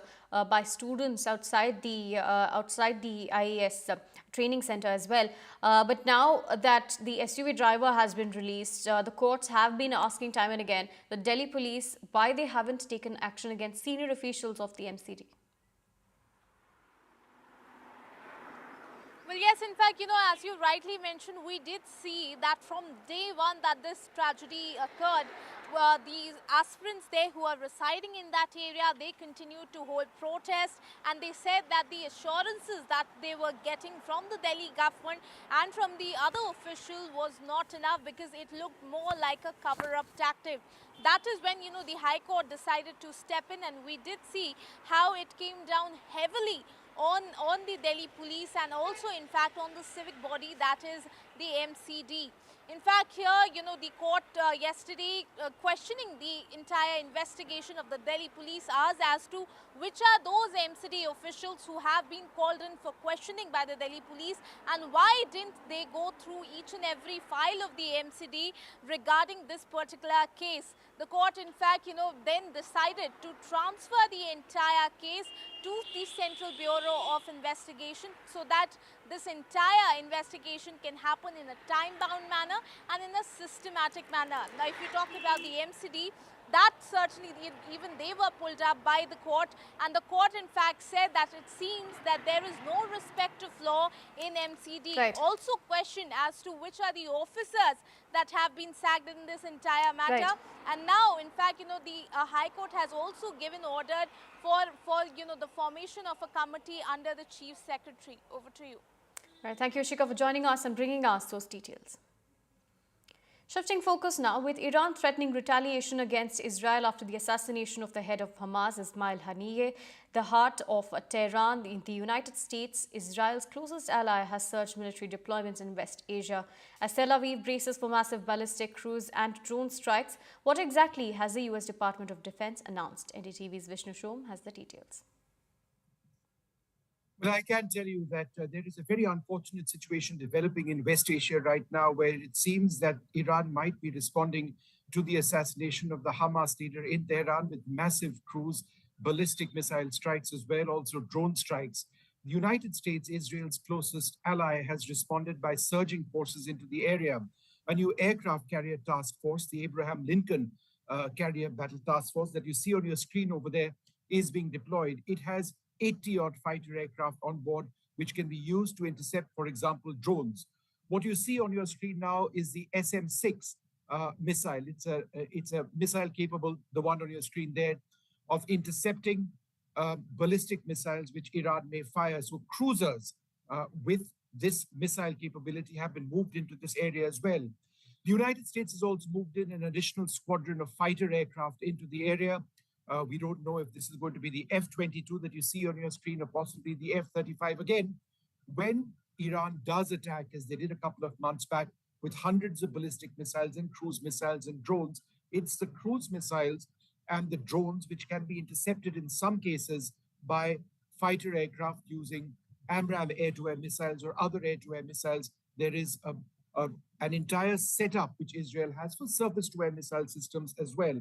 by students outside the IAS training center as well. But now that the SUV driver has been released, the courts have been asking time and again the Delhi police why they haven't taken action against senior officials of the MCD. Well, yes, in fact, as you rightly mentioned, we did see that from day one that this tragedy occurred, these aspirants there who are residing in that area, they continued to hold protests, and they said that the assurances that they were getting from the Delhi government and from the other official was not enough, because it looked more like a cover-up tactic. That is when, the High Court decided to step in, and we did see how it came down heavily on the Delhi police and also, in fact, on the civic body, that is the MCD. In fact, here, the court yesterday questioning the entire investigation of the Delhi police asked as to which are those MCD officials who have been called in for questioning by the Delhi police, and why didn't they go through each and every file of the MCD regarding this particular case. The court, in fact, then decided to transfer the entire case to the Central Bureau of Investigation so that this entire investigation can happen in a time-bound manner and in a systematic manner. Now, if you talk about the MCD, that certainly, even they were pulled up by the court, and the court in fact said that it seems that there is no respect of law in MCD. Right. Also questioned as to which are the officers that have been sacked in this entire matter. Right. And now, in fact, the High Court has also given order for the formation of a committee under the Chief Secretary. Over to you. Right, thank you, Ashika, for joining us and bringing us those details. Shifting focus now, with Iran threatening retaliation against Israel after the assassination of the head of Hamas, Ismail Haniyeh, the heart of Tehran in the United States, Israel's closest ally, has surged military deployments in West Asia. As Tel Aviv braces for massive ballistic cruise and drone strikes, what exactly has the US Department of Defense announced? NDTV's Vishnu Shom has the details. Well, I can tell you that there is a very unfortunate situation developing in West Asia right now, where it seems that Iran might be responding to the assassination of the Hamas leader in Tehran with massive cruise, ballistic missile strikes as well, also drone strikes. The United States, Israel's closest ally, has responded by surging forces into the area. A new aircraft carrier task force, the Abraham Lincoln carrier battle task force that you see on your screen over there, is being deployed. It has 80-odd fighter aircraft on board, which can be used to intercept, for example, drones. What you see on your screen now is the SM-6 missile. It's a missile capable, the one on your screen there, of intercepting ballistic missiles which Iran may fire. So cruisers with this missile capability have been moved into this area as well. The United States has also moved in an additional squadron of fighter aircraft into the area. We don't know if this is going to be the F-22 that you see on your screen or possibly the F-35 again. When Iran does attack, as they did a couple of months back, with hundreds of ballistic missiles and cruise missiles and drones, it's the cruise missiles and the drones which can be intercepted in some cases by fighter aircraft using AMRAAM air-to-air missiles or other air-to-air missiles. There is an entire setup which Israel has for surface-to-air missile systems as well.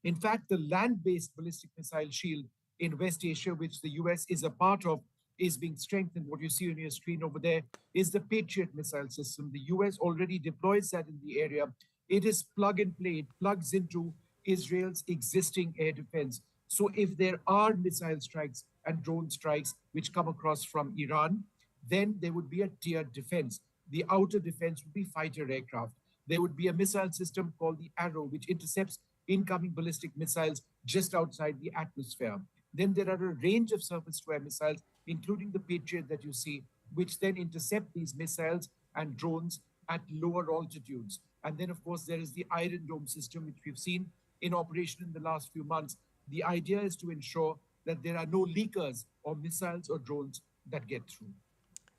In fact, the land-based ballistic missile shield in West Asia, which the US is a part of, is being strengthened. What you see on your screen over there is the Patriot missile system. The US already deploys that in the area. It is plug and play. It plugs into Israel's existing air defense. So if there are missile strikes and drone strikes which come across from Iran, then there would be a tiered defense. The outer defense would be fighter aircraft. There would be a missile system called the Arrow, which intercepts incoming ballistic missiles just outside the atmosphere. Then there are a range of surface-to-air missiles, including the Patriot that you see, which then intercept these missiles and drones at lower altitudes. And then, of course, there is the Iron Dome system, which we've seen in operation in the last few months. The idea is to ensure that there are no leakers or missiles or drones that get through.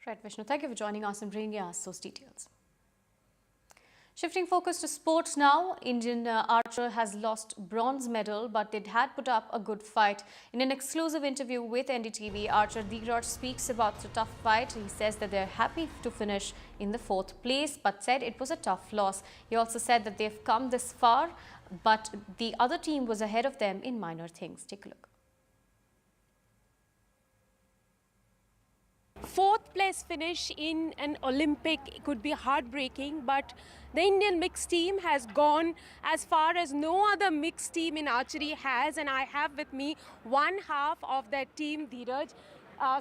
Right, Vishnu, thank you for joining us and bringing us those details. Shifting focus to sports now, Indian archer has lost bronze medal, but they had put up a good fight. In an exclusive interview with NDTV, archer Dhruv speaks about the tough fight. He says that they're happy to finish in the 4th place, but said it was a tough loss. He also said that they've come this far, but the other team was ahead of them in minor things. Take a look. 4th place finish in an Olympic could be heartbreaking, but the Indian mixed team has gone as far as no other mixed team in archery has, and I have with me one half of that team, Dhruv.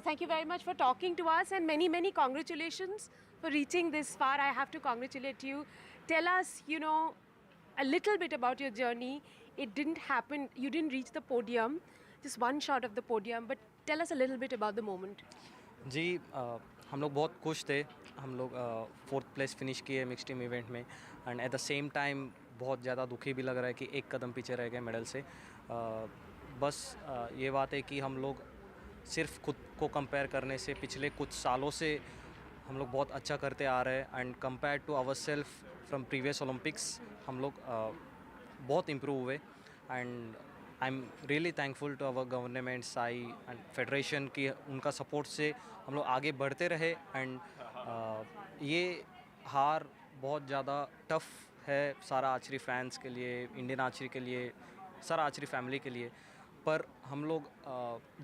Thank you very much for talking to us, and many, many congratulations for reaching this far. I have to congratulate you. Tell us, a little bit about your journey. It didn't happen, you didn't reach the podium, just one shot of the podium, but tell us a little bit about the moment. जी हम लोग बहुत खुश थे. हम लोग 4th place finish किए mix team event में, and at the same time बहुत ज़्यादा दुखी भी लग रहा है कि एक कदम पीछे रह गए मेडल से. बस ये बात है कि हम लोग सिर्फ खुद को कंपेयर करने से पिछले कुछ सालों से हम लोग बहुत अच्छा करते आ रहे हैं, and compare to our self from previous Olympics हम लोग बहुत इम्प्रूव हुए. And I am really thankful to our government, SAI and federation की उनका सपोर्ट से हम लोग आगे बढ़ते रहे. एंड ये हार बहुत ज़्यादा टफ है सारा आर्चरी फैंस के लिए, इंडियन आर्चरी के लिए, सारा आर्चरी फैमिली के लिए. पर हम लोग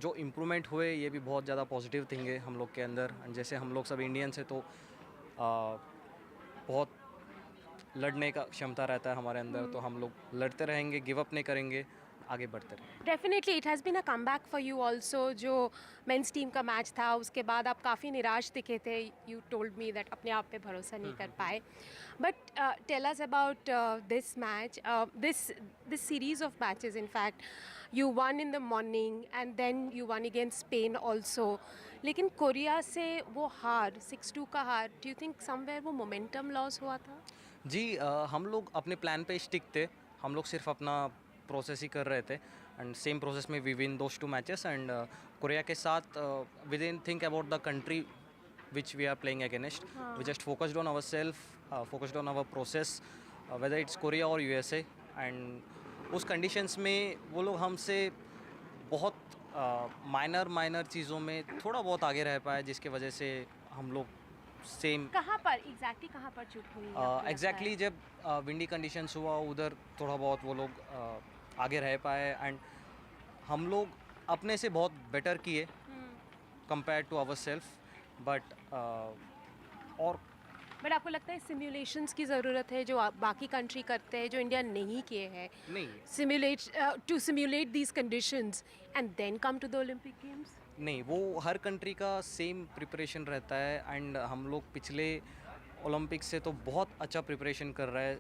जो इम्प्रूवमेंट हुए ये भी बहुत ज़्यादा पॉजिटिव थिंग है हम लोग के अंदर। जैसे हम लोग सब इंडियंस हैं तो बहुत लड़ने का क्षमता रहता है हमारे अंदर, तो हम लोग लड़ते रहेंगे, गिव अप नहीं करेंगे, आगे बढ़ते रहेंगे। Definitely it has been a come back for you also. जो मेंस टीम का मैच था उसके बाद आप काफ़ी निराश दिखे थे। यू टोल्ड मी दैट अपने आप पे भरोसा नहीं कर पाए। But tell us about this match, this series of matches. In fact you won in the morning and then you won against Spain also, लेकिन कोरिया से वो हार 6-2 का हार, डू यू थिंक समवेयर वो मोमेंटम लॉस हुआ था? जी, हम लोग अपने प्लान पे स्टिक थे, हम लोग सिर्फ अपना प्रोसेस ही कर रहे थे एंड सेम प्रोसेस में we win those 2 matches and Korea के साथ we didn't think about the country which we are playing against. We just focused on our self, focused on our process, whether it's Korea और USA. And उस conditions में वो लोग हमसे बहुत minor चीज़ों में थोड़ा बहुत आगे रह पाए, जिसके वजह से हम लोग सेम कहाँ पर एग्जैक्टली कहाँ पर चूक हुई? एग्जैक्टली जब विंडी कंडीशंस हुआ उधर थोड़ा बहुत वो लोग आगे रह पाए एंड हम लोग अपने से बहुत बेटर किए compare to our self. But आपको लगता है सिमुलेशंस की ज़रूरत है जो बाकी कंट्री करते हैं जो इंडिया नहीं किए हैं? नहीं, to simulate these conditions and then come to the Olympic games? नहीं, वो हर कंट्री का सेम प्रिपरेशन रहता है एंड हम लोग पिछले ओलंपिक्स से तो बहुत अच्छा प्रिपरेशन कर रहे हैं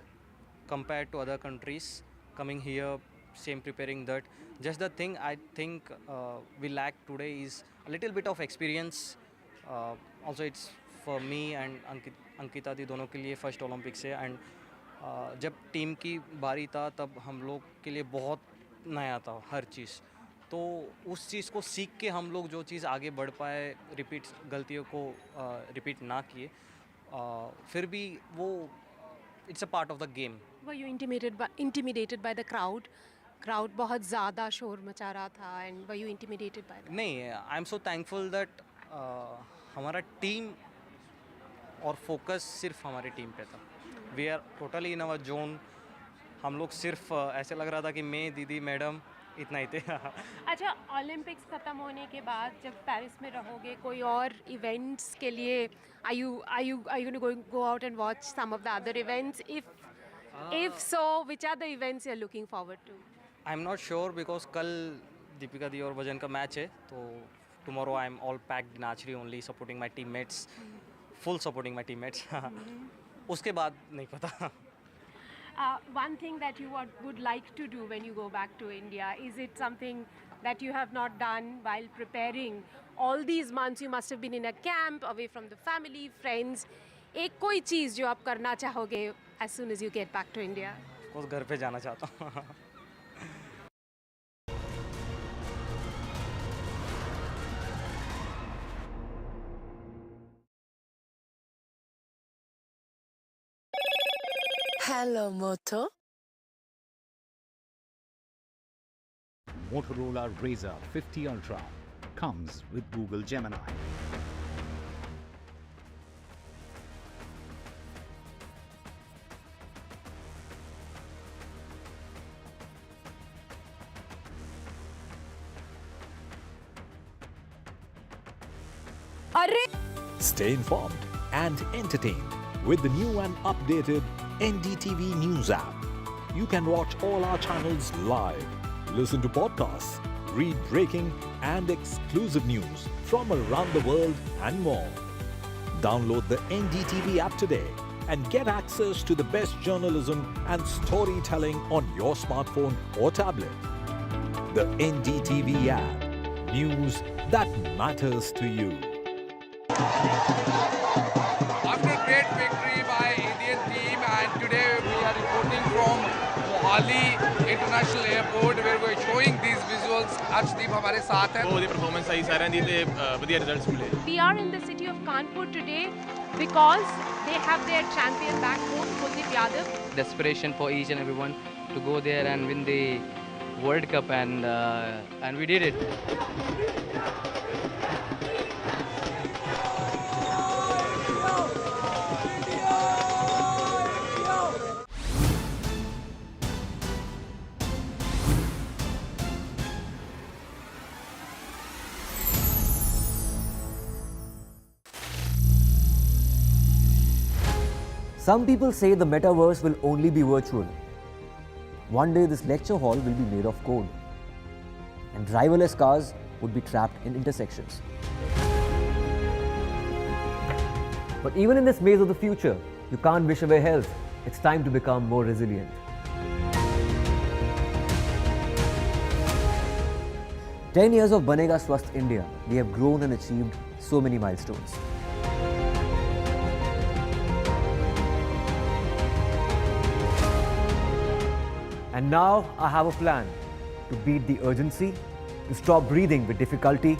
compare to other countries coming here, same preparing that. Just the thing I think we lack today is a little bit of experience. Also it's for me and Ankita di, दोनों के लिए फर्स्ट ओलंपिक्स है and जब team की बारी था तब हम लोग के लिए बहुत नया था हर चीज़, तो उस चीज़ को सीख के हम लोग जो चीज़ आगे बढ़ पाए, रिपीट गलतियों को रिपीट ना किए, फिर भी वो it's a part of the game. Were you intimidated by the crowd? Crowd बहुत ज़्यादा शोर मचा रहा था and were you intimidated by? नहीं, I am so thankful that हमारा टीम और फोकस सिर्फ हमारी टीम पे था। We are totally in our zone. हम लोग सिर्फ ऐसे लग रहा था कि मैं, दीदी, मैडम, इतना ही थे। अच्छा, ओलंपिक्स ख़त्म होने के बाद जब पेरिस में रहोगे, कोई और इवेंट्स के लिए are you going to go out and watch some of the other events? If so, which are the events you're looking forward to? I'm not sure because कल दीपिका दी और वजन का मैच है, तो tomorrow I'm all packed in archery only, supporting my teammates, full supporting my teammates. उसके बाद नहीं पता। One thing that you would like to do when you go back to India, is it something that you have not done while preparing? All these months you must have been in a camp, away from the family, friends. एक कोई चीज़ जो आप करना चाहोगे as soon as you get back to India? उस घर पे जाना चाहता हूँ। Hello, Moto. Motorola Razr 50 Ultra comes with Google Gemini. Stay informed and entertained with the new and updated NDTV News app. You can watch all our channels live, listen to podcasts, read breaking and exclusive news from around the world and more. Download the NDTV app today and get access to the best journalism and storytelling on your smartphone or tablet. The NDTV app. News that matters to you. After a great victory by Indian team, and today we are reporting from Mohali International Airport where we are showing these visuals. Arshdeep हमारे साथ हैं। बहुत ही performance सही सारे दी थे, बढ़िया results मिले। We are in the city of Kanpur today because they have their champion back home, Kuldeep Yadav. Desperation for each and everyone to go there and win the World Cup, and we did it. Some people say the metaverse will only be virtual. One day this lecture hall will be made of code, and driverless cars would be trapped in intersections. But even in this maze of the future, you can't wish away health. It's time to become more resilient. "10 years of Banega Swasth India, we have grown and achieved so many milestones. And now I have a plan to beat the urgency, to stop breathing with difficulty,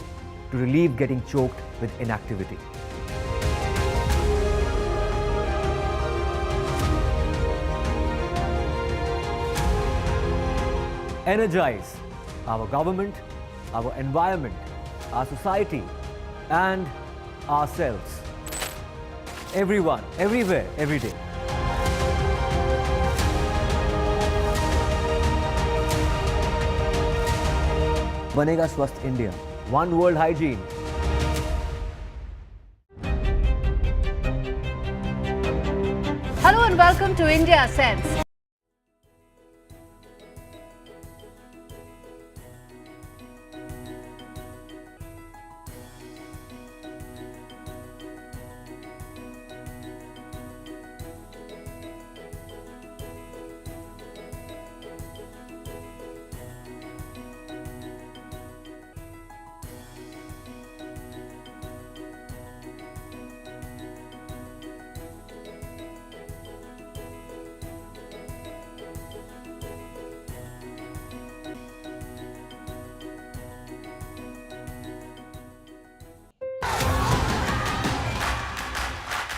to relieve getting choked with inactivity. Energize our government, our environment, our society, and ourselves. Everyone, everywhere, every day. Banega Swasth India. One world hygiene. Hello and welcome to India Sense.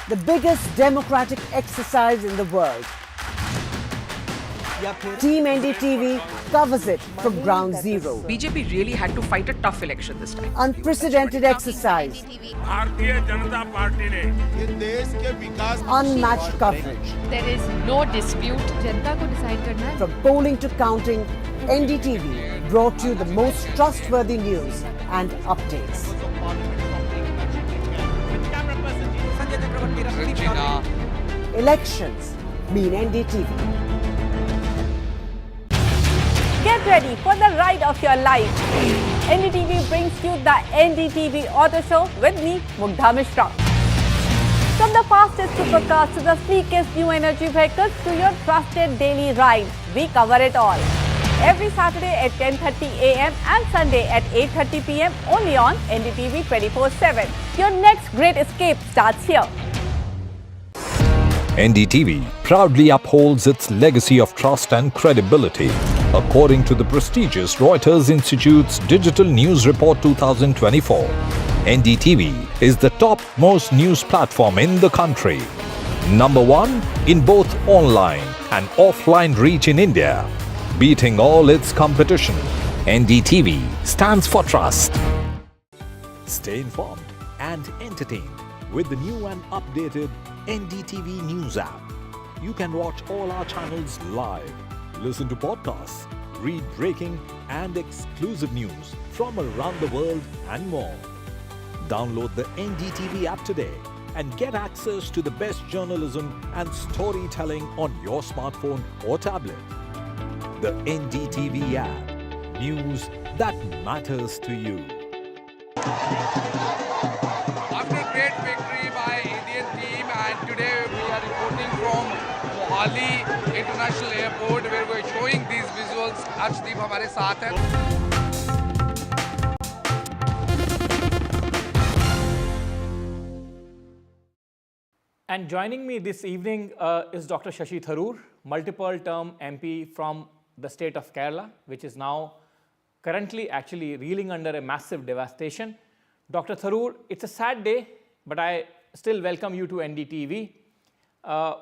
The biggest democratic exercise in the world. Team NDTV covers it from ground zero. BJP really had to fight a tough election this time. Unprecedented exercise. Unmatched coverage. There is no dispute. जनता को decide करना है. From polling to counting, NDTV brought you the most trustworthy news and updates. Elections mean NDTV. Get ready for the ride of your life. NDTV brings you the NDTV Auto Show with me, Mugdha Mishra. From the fastest supercars to the sleekest new energy vehicles to your trusted daily ride, we cover it all. Every Saturday at 10:30 a.m. and Sunday at 8:30 p.m. only on NDTV 24/7. Your next great escape starts here. NDTV proudly upholds its legacy of trust and credibility. According to the prestigious Reuters Institute's Digital News Report 2024, NDTV is the top-most news platform in the country. Number one in both online and offline reach in India. Beating all its competition, NDTV stands for trust. Stay informed and entertained with the new and updated NDTV News app. You can watch all our channels live, listen to podcasts, read breaking and exclusive news from around the world and more. Download the NDTV app today and get access to the best journalism and storytelling on your smartphone or tablet. The NDTV app. News that matters to you. After great victory by Indian team, and today we are reporting from Mohali International Airport where we are showing these visuals. Arshdeep हमारे साथ हैं. And joining me this evening is Dr. Shashi Tharoor, multiple term MP from the state of Kerala, which is now currently actually reeling under a massive devastation. Dr. Tharoor, it's a sad day, but I still welcome you to NDTV.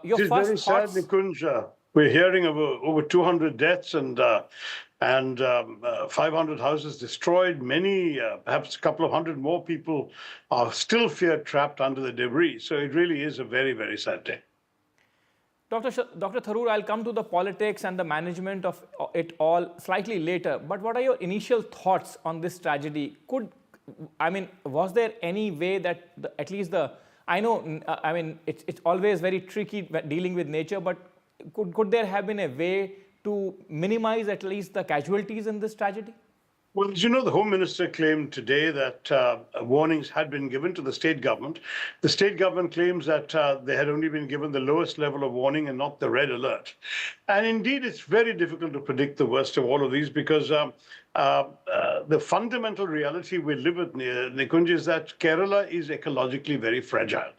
It is very sad, Nikunj. We're hearing of over 200 deaths and 500 houses destroyed. Many, perhaps a couple of hundred more people are still feared trapped under the debris. So it really is a very, very sad day. Dr. Tharoor, I'll come to the politics and the management of it all slightly later. But what are your initial thoughts on this tragedy? Was there any way that at least the I know, I mean, it's always very tricky dealing with nature, but could there have been a way to minimize at least the casualties in this tragedy? Well, as you know, the Home Minister claimed today that warnings had been given to the state government. The state government claims that they had only been given the lowest level of warning and not the red alert. And indeed, it's very difficult to predict the worst of all of these because the fundamental reality we live with, Nikunj, is that Kerala is ecologically very fragile.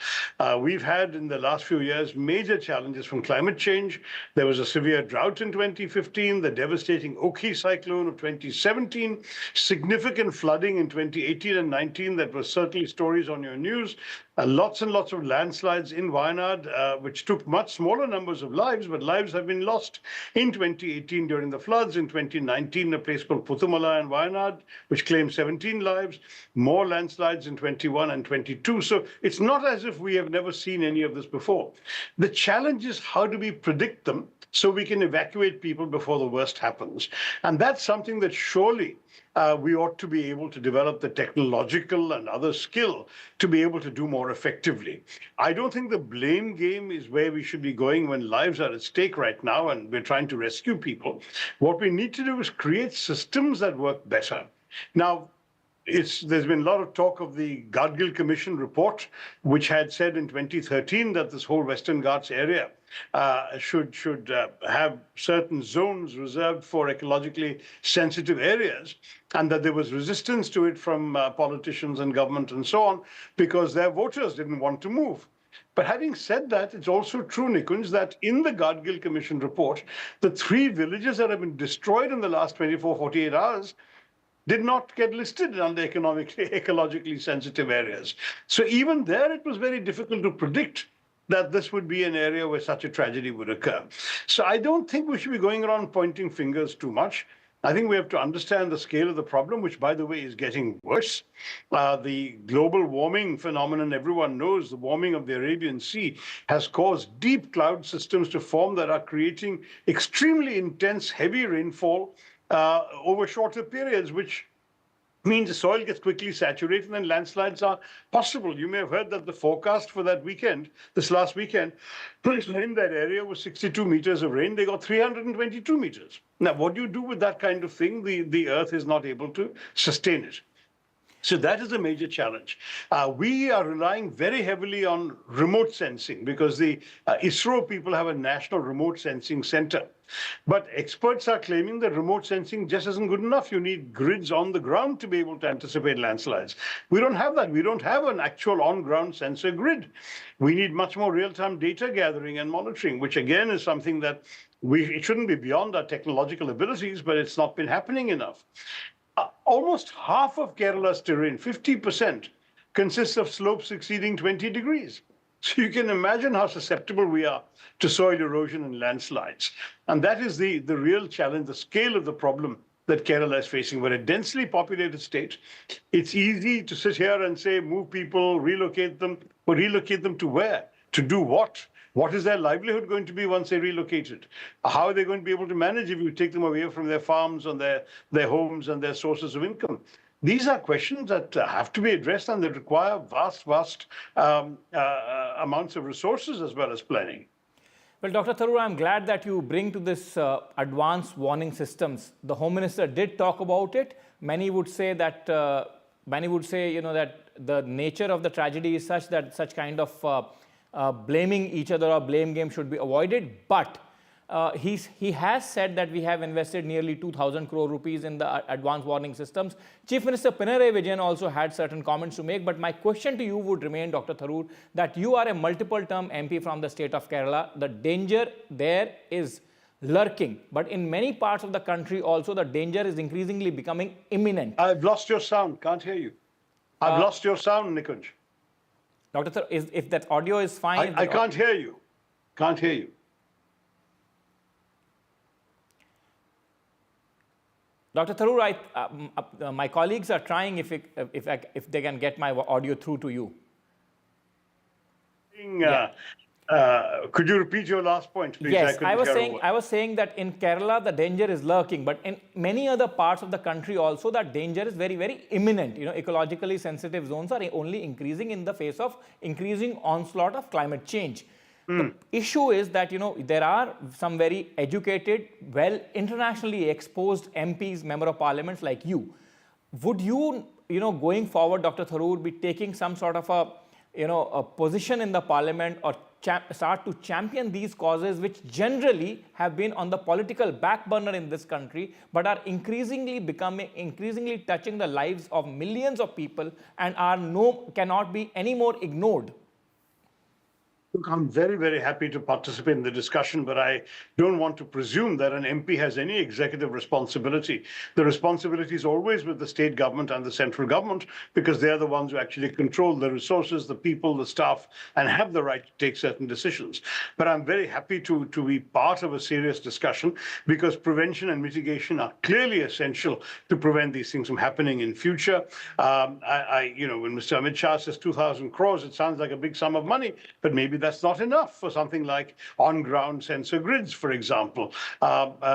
We've had in the last few years major challenges from climate change. There was a severe drought in 2015, the devastating Oki cyclone of 2017, significant flooding in 2018 and 19 that was certainly stories on your news. Lots and lots of landslides in Wayanad, which took much smaller numbers of lives, but lives have been lost in 2018 during the floods. In 2019, a place called Puthumala in Wayanad, which claimed 17 lives. More landslides in 21 and 22. So it's not as if we have never seen any of this before. The challenge is how do we predict them so we can evacuate people before the worst happens. And that's something that surely we ought to be able to develop the technological and other skill to be able to do more effectively. I don't think the blame game is where we should be going when lives are at stake right now and we're trying to rescue people. What we need to do is create systems that work better. Now, there's been a lot of talk of the Gadgil Commission report, which had said in 2013 that this whole Western Ghats area should have certain zones reserved for ecologically sensitive areas, and that there was resistance to it from politicians and government and so on, because their voters didn't want to move. But having said that, it's also true, Nikunj, that in the Gadgil Commission report, the 3 villages that have been destroyed in the last 24, 48 hours did not get listed under ecologically sensitive areas. So even there, it was very difficult to predict that this would be an area where such a tragedy would occur. So I don't think we should be going around pointing fingers too much. I think we have to understand the scale of the problem, which, by the way, is getting worse. The global warming phenomenon, everyone knows, the warming of the Arabian Sea has caused deep cloud systems to form that are creating extremely intense, heavy rainfall over shorter periods, which means the soil gets quickly saturated and landslides are possible. You may have heard that the forecast for that weekend, this last weekend, in that area was 62 meters of rain. They got 322 meters. Now, what do you do with that kind of thing? The earth is not able to sustain it. So that is a major challenge. We are relying very heavily on remote sensing because the ISRO people have a national remote sensing center. But experts are claiming that remote sensing just isn't good enough. You need grids on the ground to be able to anticipate landslides. We don't have that. We don't have an actual on-ground sensor grid. We need much more real-time data gathering and monitoring, which again is something that it shouldn't be beyond our technological abilities, but it's not been happening enough. Almost half of Kerala's terrain, 50%, consists of slopes exceeding 20 degrees. So you can imagine how susceptible we are to soil erosion and landslides. And that is the real challenge, the scale of the problem that Kerala is facing. We're a densely populated state. It's easy to sit here and say, move people, relocate them. But relocate them to where? To do what? What is their livelihood going to be once they're relocated? How are they going to be able to manage if you take them away from their farms and their homes and their sources of income? These are questions that have to be addressed and that require vast amounts of resources as well as planning. Well, Dr. Tharoor, I'm glad that you bring to this advanced warning systems. The Home Minister did talk about it. Many would say that, that the nature of the tragedy is such that such kind of blaming each other or blame game should be avoided. But he has said that we have invested nearly 2,000 crore rupees in the advanced warning systems. Chief Minister Pinarayi Vijayan also had certain comments to make. But my question to you would remain, Dr. Tharoor, that you are a multiple-term MP from the state of Kerala. The danger there is lurking. But in many parts of the country also, the danger is increasingly becoming imminent. I've lost your sound. Can't hear you. I've lost your sound, Nikunj. Dr. Tharoor, if that audio is fine... I can't hear you. Can't hear you. Dr. Tharoor, my colleagues are trying if they can get my audio through to you. Could you repeat your last point, please? Yes, I was saying that in Kerala the danger is lurking, but in many other parts of the country also that danger is very, very imminent. You know, ecologically sensitive zones are only increasing in the face of increasing onslaught of climate change. The issue is that, you know, there are some very educated, well, internationally exposed MPs, member of parliaments like you. Would you, you know, going forward, Dr. Tharoor, be taking some sort of a, you know, a position in the parliament or start to champion these causes which generally have been on the political back burner in this country, but are increasingly touching the lives of millions of people and cannot be any more ignored? Look, I'm very, very happy to participate in the discussion, but I don't want to presume that an MP has any executive responsibility. The responsibility is always with the state government and the central government, because they're the ones who actually control the resources, the people, the staff, and have the right to take certain decisions. But I'm very happy to be part of a serious discussion, because prevention and mitigation are clearly essential to prevent these things from happening in future. You know, when Mr. Amit Shah says 2,000 crores, it sounds like a big sum of money, but maybe that's not enough for something like on-ground sensor grids, for example.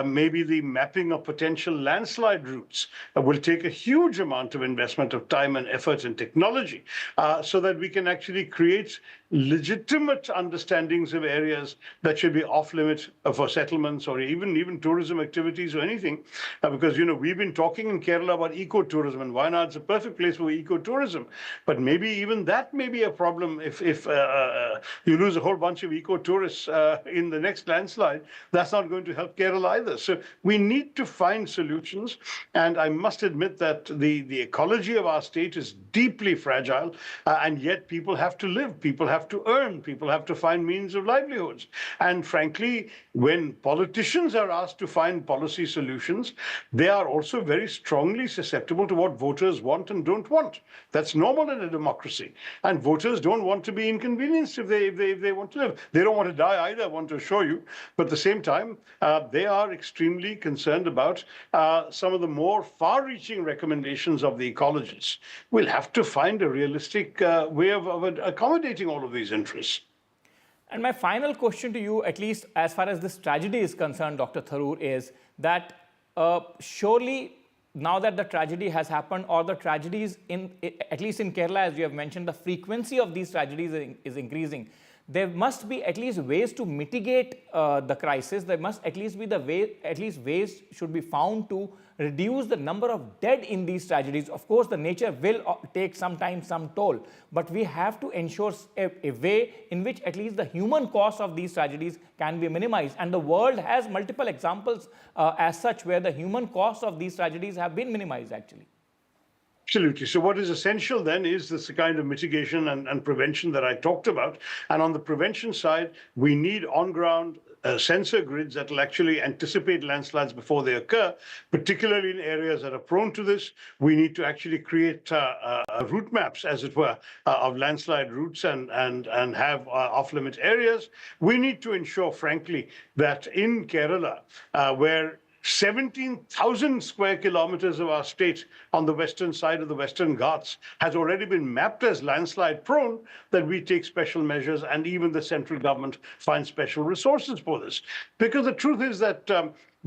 Maybe the mapping of potential landslide routes will take a huge amount of investment of time and effort and technology, so that we can actually create legitimate understandings of areas that should be off-limit for settlements or even tourism activities or anything. Because, you know, we've been talking in Kerala about eco-tourism, and Wayanad's a perfect place for eco-tourism. But maybe even that may be a problem if you lose a whole bunch of eco-tourists in the next landslide. That's not going to help Kerala either. So we need to find solutions. And I must admit that the ecology of our state is deeply fragile, and yet people have to live, people have to earn, people have to find means of livelihoods. And frankly, when politicians are asked to find policy solutions, they are also very strongly susceptible to what voters want and don't want. That's normal in a democracy. And voters don't want to be inconvenienced if they want to live. They don't want to die either, I want to assure you. But at the same time, they are extremely concerned about some of the more far-reaching recommendations of the ecologists. We'll have to find a realistic way of accommodating all of these interests. And my final question to you, at least as far as this tragedy is concerned, Dr. Tharoor, is that surely now that the tragedy has happened, or the tragedies, at least in Kerala, as you have mentioned, the frequency of these tragedies is increasing. There must be at least ways to mitigate the crisis. There must at least be ways should be found to reduce the number of dead in these tragedies. Of course, the nature will take some time, some toll, but we have to ensure a way in which at least the human cost of these tragedies can be minimized. And the world has multiple examples as such where the human cost of these tragedies have been minimized actually. Absolutely. So what is essential then is this kind of mitigation and prevention that I talked about. And on the prevention side, we need on-ground sensor grids that will actually anticipate landslides before they occur, particularly in areas that are prone to this. We need to actually create route maps, as it were, of landslide routes and have off-limit areas. We need to ensure, frankly, that in Kerala, where 17,000 square kilometers of our state on the western side of the Western Ghats has already been mapped as landslide prone, that we take special measures, and even the central government finds special resources for this. Because the truth is that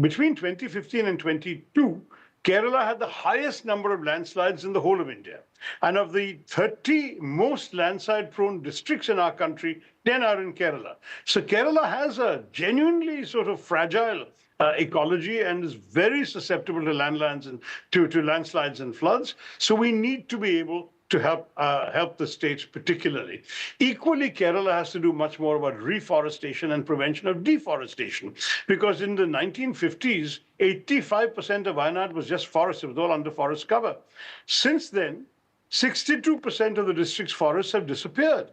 between 2015 and 22, Kerala had the highest number of landslides in the whole of India. And of the 30 most landslide-prone districts in our country, 10 are in Kerala. So Kerala has a genuinely sort of fragile ecology and is very susceptible to landslides and floods. So we need to be able to help the states particularly. Equally, Kerala has to do much more about reforestation and prevention of deforestation, because in the 1950s, 85% of Wayanad was just forest. It was all under forest cover. Since then, 62% of the district's forests have disappeared.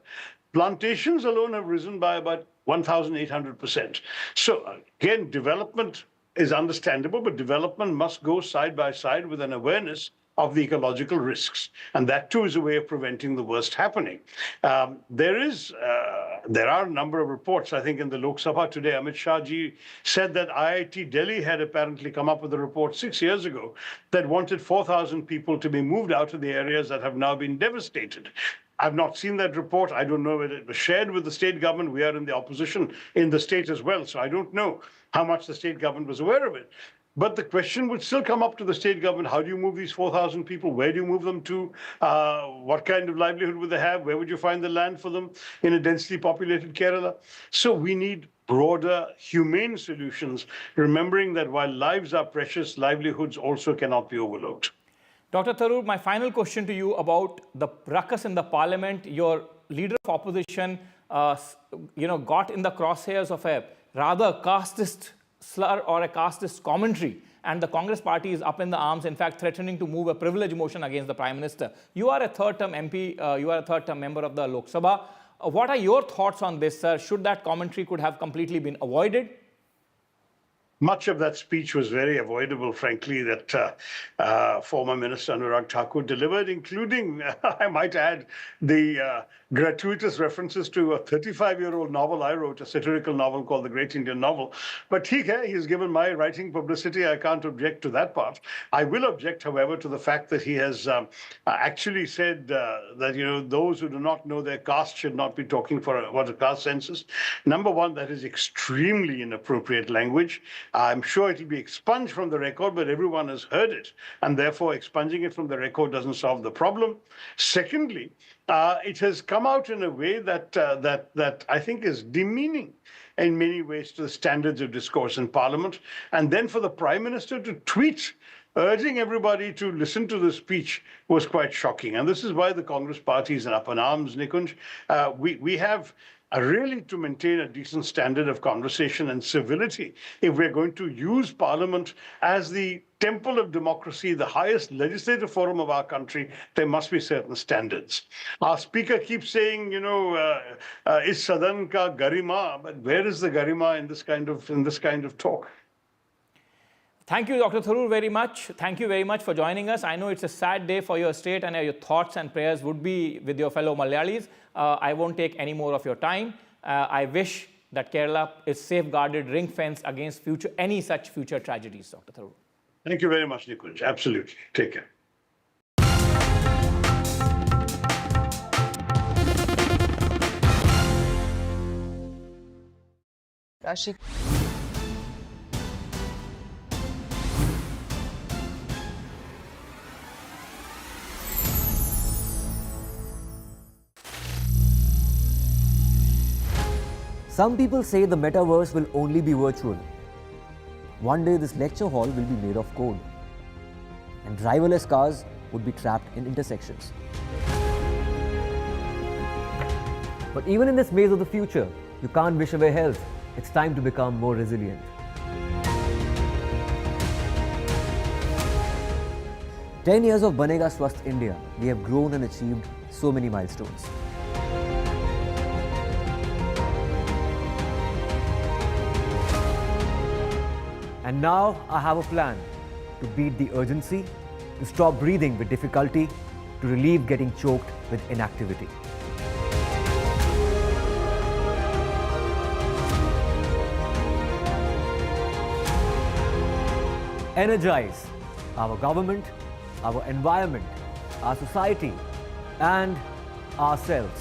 Plantations alone have risen by about 1,800%. So again, development is understandable, but development must go side by side with an awareness of the ecological risks. And that too is a way of preventing the worst happening. There are a number of reports. I think in the Lok Sabha today, Amit Shah ji said that IIT Delhi had apparently come up with a report 6 years ago that wanted 4,000 people to be moved out of the areas that have now been devastated. I've not seen that report. I don't know whether it was shared with the state government. We are in the opposition in the state as well, so I don't know how much the state government was aware of it. But the question would still come up to the state government. How do you move these 4,000 people? Where do you move them to? What kind of livelihood would they have? Where would you find the land for them in a densely populated Kerala? So we need broader, humane solutions, remembering that while lives are precious, livelihoods also cannot be overlooked. Dr. Tharoor, my final question to you about the ruckus in the parliament. Your leader of opposition, got in the crosshairs of a rather casteist slur or a casteist commentary, and the Congress party is up in the arms, in fact threatening to move a privilege motion against the Prime Minister. You are a third-term MP, you are a third-term member of the Lok Sabha. What are your thoughts on this, sir? Should that commentary could have completely been avoided? Much of that speech was very avoidable, frankly, that former Minister Anurag Thakur delivered, including, I might add, the gratuitous references to a 35-year-old novel I wrote, a satirical novel called The Great Indian Novel. But he's given my writing publicity. I can't object to that part. I will object, however, to the fact that he has actually said that, those who do not know their caste should not be talking about a caste census. Number one, that is extremely inappropriate language. I'm sure it will be expunged from the record, but everyone has heard it, and therefore expunging it from the record doesn't solve the problem. Secondly, it has come out in a way that I think is demeaning in many ways to the standards of discourse in Parliament. And then for the Prime Minister to tweet urging everybody to listen to the speech was quite shocking. And this is why the Congress party is up in arms, Nikunj. We have really to maintain a decent standard of conversation and civility. If we're going to use Parliament as the temple of democracy, the highest legislative forum of our country, there must be certain standards. Our speaker keeps saying, is Sadan ka garima, but where is the garima in this kind of talk? Thank you, Dr. Tharoor, very much. Thank you very much for joining us. I know it's a sad day for your state, and your thoughts and prayers would be with your fellow Malayalis. I won't take any more of your time. I wish that Kerala is safeguarded, ring-fenced against any such future tragedies, Dr. Tharoor. Thank you very much, Nikunj. Absolutely. Take care. Rashik. Some people say the metaverse will only be virtual. One day this lecture hall will be made of code, and driverless cars would be trapped in intersections. But even in this maze of the future, you can't wish away health. It's time to become more resilient. "10 years of Banega Swasth India, we have grown and achieved so many milestones. And now I have a plan to beat the urgency, to stop breathing with difficulty, to relieve getting choked with inactivity. Energize our government, our environment, our society, and ourselves.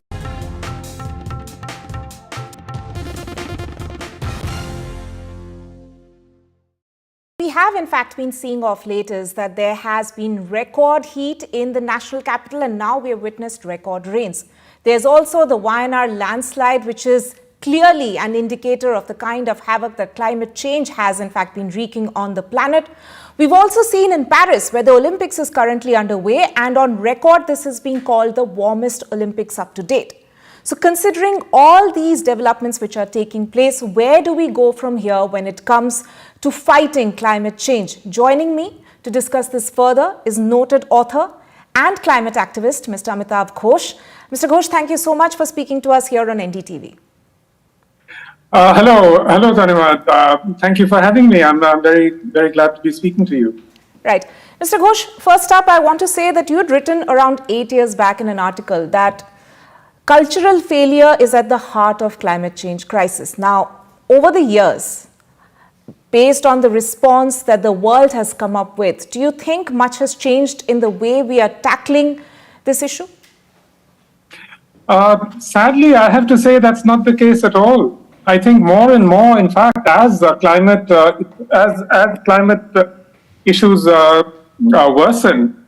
We have in fact been seeing of late is that there has been record heat in the national capital, and now we have witnessed record rains. There's also the Wayanad landslide, which is clearly an indicator of the kind of havoc that climate change has in fact been wreaking on the planet. We've also seen in Paris, where the Olympics is currently underway, and on record this has been called the warmest Olympics up to date. So considering all these developments which are taking place, where do we go from here when it comes to fighting climate change? Joining me to discuss this further is noted author and climate activist, Mr. Amitav Ghosh. Mr. Ghosh, thank you so much for speaking to us here on NDTV. Hello, Tanima. Thank you for having me. I'm very, very glad to be speaking to you. Right. Mr. Ghosh, first up, I want to say that you had written around 8 years back in an article that cultural failure is at the heart of climate change crisis. Now, over the years, based on the response that the world has come up with, do you think much has changed in the way we are tackling this issue? Sadly, I have to say that's not the case at all. I think more and more, in fact, as climate issues worsen,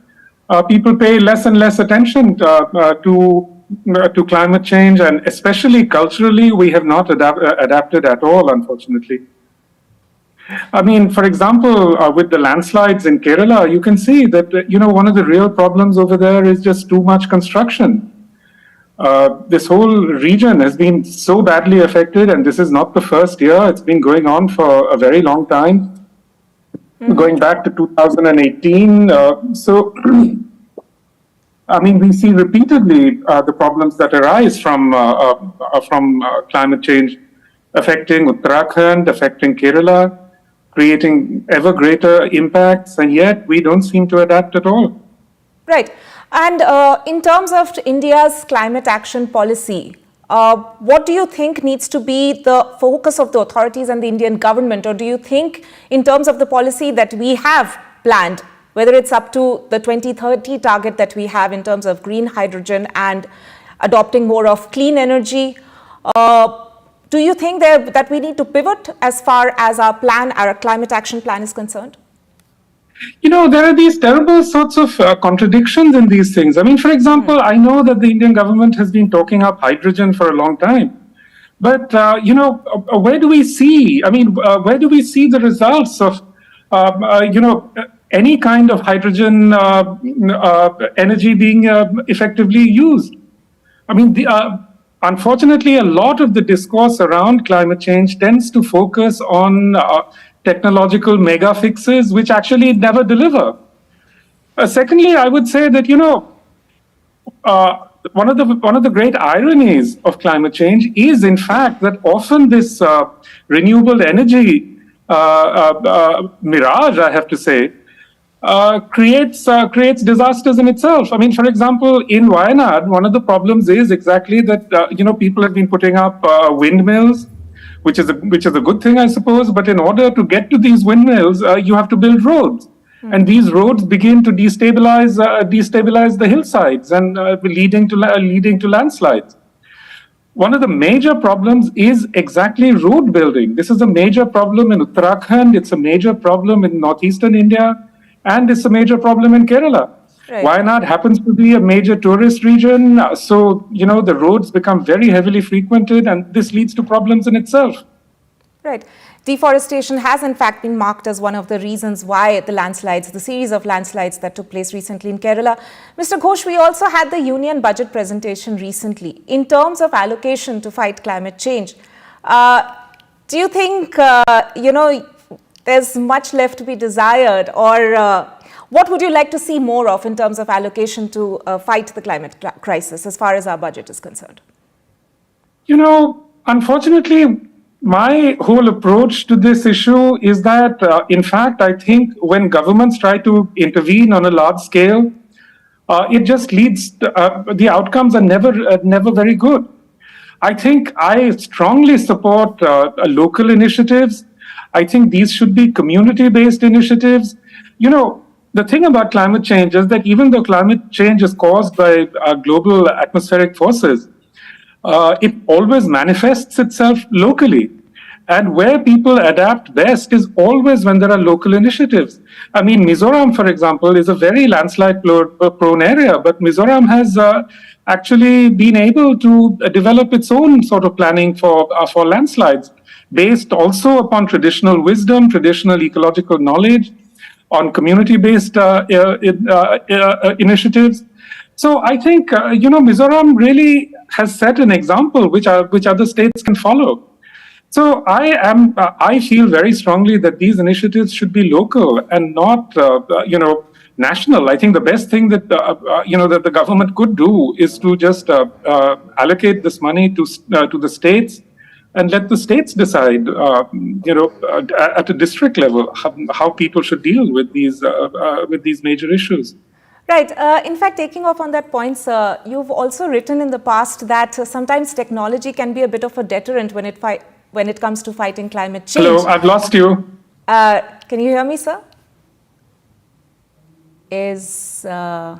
people pay less and less attention to climate change, and especially culturally, we have not adapted at all, unfortunately. I mean, for example, with the landslides in Kerala, you can see that, one of the real problems over there is just too much construction. This whole region has been so badly affected, and this is not the first year. It's been going on for a very long time, going back to 2018. So, I mean, we see repeatedly the problems that arise from climate change affecting Uttarakhand, affecting Kerala, creating ever greater impacts, and yet we don't seem to adapt at all. Right. And in terms of India's climate action policy, what do you think needs to be the focus of the authorities and the Indian government? Or do you think in terms of the policy that we have planned, whether it's up to the 2030 target that we have in terms of green hydrogen and adopting more of clean energy, do you think that we need to pivot as far as our climate action plan is concerned? There are these terrible sorts of contradictions in these things. I mean, for example, I know that the Indian government has been talking up hydrogen for a long time. But, where do we see, where do we see the results of, any kind of hydrogen energy being effectively used? I mean, unfortunately, a lot of the discourse around climate change tends to focus on technological mega fixes, which actually never deliver. Secondly, I would say that, one of the great ironies of climate change is, in fact, that often this renewable energy mirage, I have to say, creates disasters in itself. I mean, for example, in Wayanad, one of the problems is exactly that, people have been putting up windmills, which is a good thing, I suppose. But in order to get to these windmills, you have to build roads, and these roads begin to destabilize the hillsides and leading to landslides. One of the major problems is exactly road building. This is a major problem in Uttarakhand. It's a major problem in northeastern India, and it's a major problem in Kerala. Right. Wayanad happens to be a major tourist region, so, the roads become very heavily frequented, and this leads to problems in itself. Right. Deforestation has, in fact, been marked as one of the reasons why the series of landslides that took place recently in Kerala. Mr. Ghosh, we also had the union budget presentation recently. In terms of allocation to fight climate change, do you think, there's much left to be desired, or what would you like to see more of in terms of allocation to fight the climate crisis as far as our budget is concerned? Unfortunately, my whole approach to this issue is that, in fact, I think when governments try to intervene on a large scale, it just leads to, the outcomes are never very good. I think I strongly support local initiatives. I think these should be community-based initiatives. The thing about climate change is that even though climate change is caused by global atmospheric forces, it always manifests itself locally. And where people adapt best is always when there are local initiatives. I mean, Mizoram, for example, is a very landslide-prone area, but Mizoram has actually been able to develop its own sort of planning for landslides, based also upon traditional wisdom, traditional ecological knowledge, on community-based initiatives. So I think, Mizoram really has set an example which other states can follow. So I feel very strongly that these initiatives should be local and not, national. I think the best thing that, that the government could do is to just allocate this money to the states, and let the states decide, at a district level, how people should deal with these major issues. Right. In fact, taking off on that point, sir, you've also written in the past that sometimes technology can be a bit of a deterrent when it comes to fighting climate change. Hello, I've lost you. Can you hear me, sir? Is the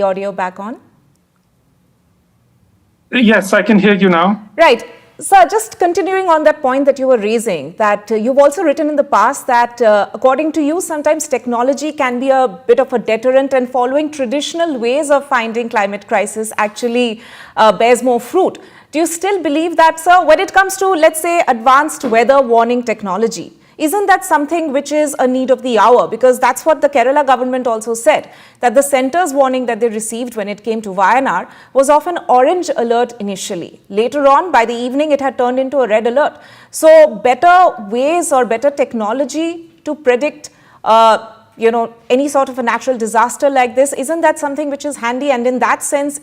audio back on? Yes, I can hear you now. Right. Sir, just continuing on that point that you were raising, that you've also written in the past that according to you, sometimes technology can be a bit of a deterrent, and following traditional ways of finding climate crisis actually bears more fruit. Do you still believe that, sir, when it comes to, let's say, advanced weather warning technology? Isn't that something which is a need of the hour? Because that's what the Kerala government also said, that the centre's warning that they received when it came to Wayanad was of an orange alert initially. Later on, by the evening, it had turned into a red alert. So better ways or better technology to predict any sort of a natural disaster like this, isn't that something which is handy? And in that sense,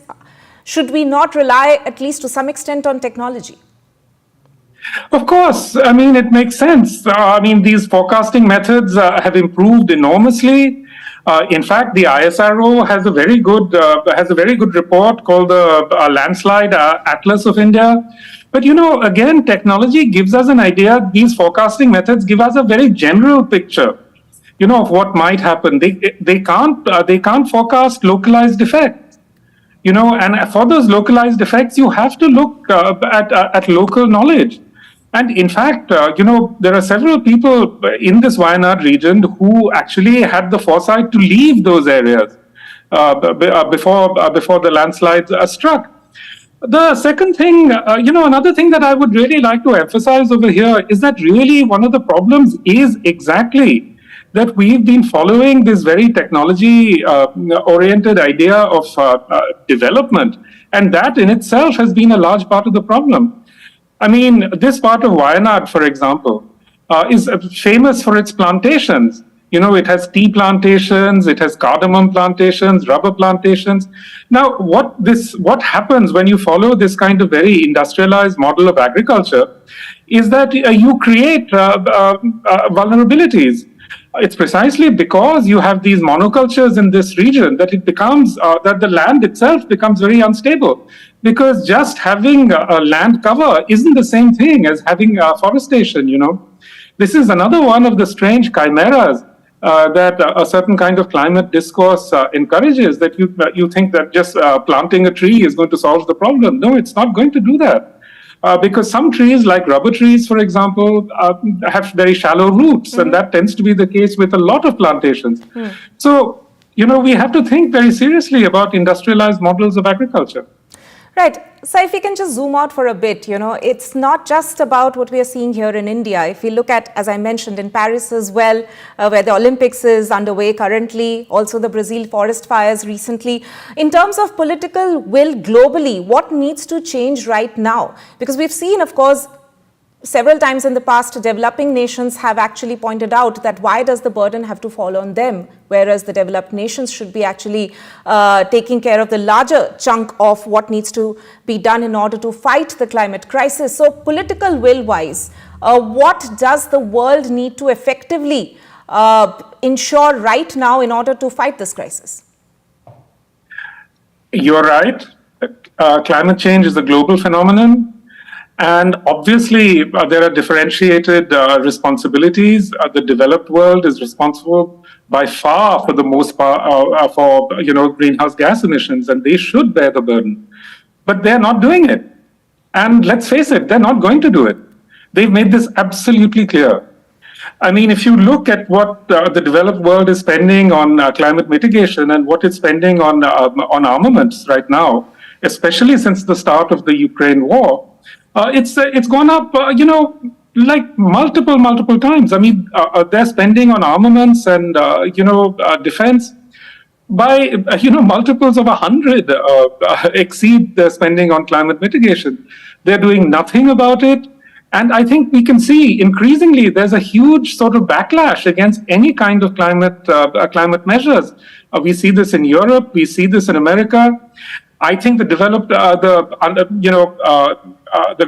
should we not rely at least to some extent on technology? Of course. I mean, it makes sense. These forecasting methods have improved enormously. In fact, the ISRO has a very good report called the Landslide Atlas of India. But again, technology gives us an idea. These forecasting methods give us a very general picture, of what might happen. They can't forecast localized effects. And for those localized effects, you have to look at local knowledge. And in fact, there are several people in this Wayanad region who actually had the foresight to leave those areas before the landslides struck. The second thing, another thing that I would really like to emphasize over here is that really one of the problems is exactly that we've been following this very technology-oriented idea of development. And that in itself has been a large part of the problem. I mean, this part of Wayanad, for example, is famous for its plantations. It has tea plantations, it has cardamom plantations, rubber plantations. Now, what happens when you follow this kind of very industrialized model of agriculture is that you create vulnerabilities. It's precisely because you have these monocultures in this region that it becomes, that the land itself becomes very unstable. Because just having a land cover isn't the same thing as having forestation, This is another one of the strange chimeras that a certain kind of climate discourse encourages, that you think that just planting a tree is going to solve the problem. No, it's not going to do that. Because some trees, like rubber trees, for example, have very shallow roots, and that tends to be the case with a lot of plantations. So, we have to think very seriously about industrialized models of agriculture. Right. So if we can just zoom out for a bit, it's not just about what we are seeing here in India. If we look at, as I mentioned, in Paris as well, where the Olympics is underway currently, also the Brazil forest fires recently. In terms of political will globally, what needs to change right now? Because we've seen, of course, several times in the past, developing nations have actually pointed out that why does the burden have to fall on them, whereas the developed nations should be actually taking care of the larger chunk of what needs to be done in order to fight the climate crisis. So political will-wise, what does the world need to effectively ensure right now in order to fight this crisis? You're right. Climate change is a global phenomenon. And obviously, there are differentiated responsibilities. The developed world is responsible by far for the most part for greenhouse gas emissions, and they should bear the burden. But they're not doing it. And let's face it, they're not going to do it. They've made this absolutely clear. I mean, if you look at what the developed world is spending on climate mitigation and what it's spending on armaments right now, especially since the start of the Ukraine war, it's gone up, like multiple times. I mean, they're spending on armaments and, defense by, multiples of 100 exceed their spending on climate mitigation. They're doing nothing about it. And I think we can see increasingly there's a huge sort of backlash against any kind of climate measures. We see this in Europe. We see this in America. I think the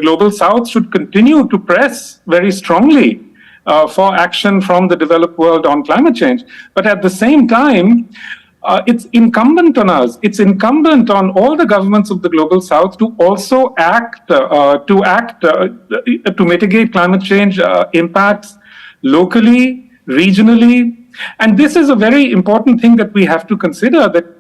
global South should continue to press very strongly for action from the developed world on climate change. But at the same time, it's incumbent on us. It's incumbent on all the governments of the global South to also act to mitigate climate change impacts locally, regionally. And this is a very important thing that we have to consider, that,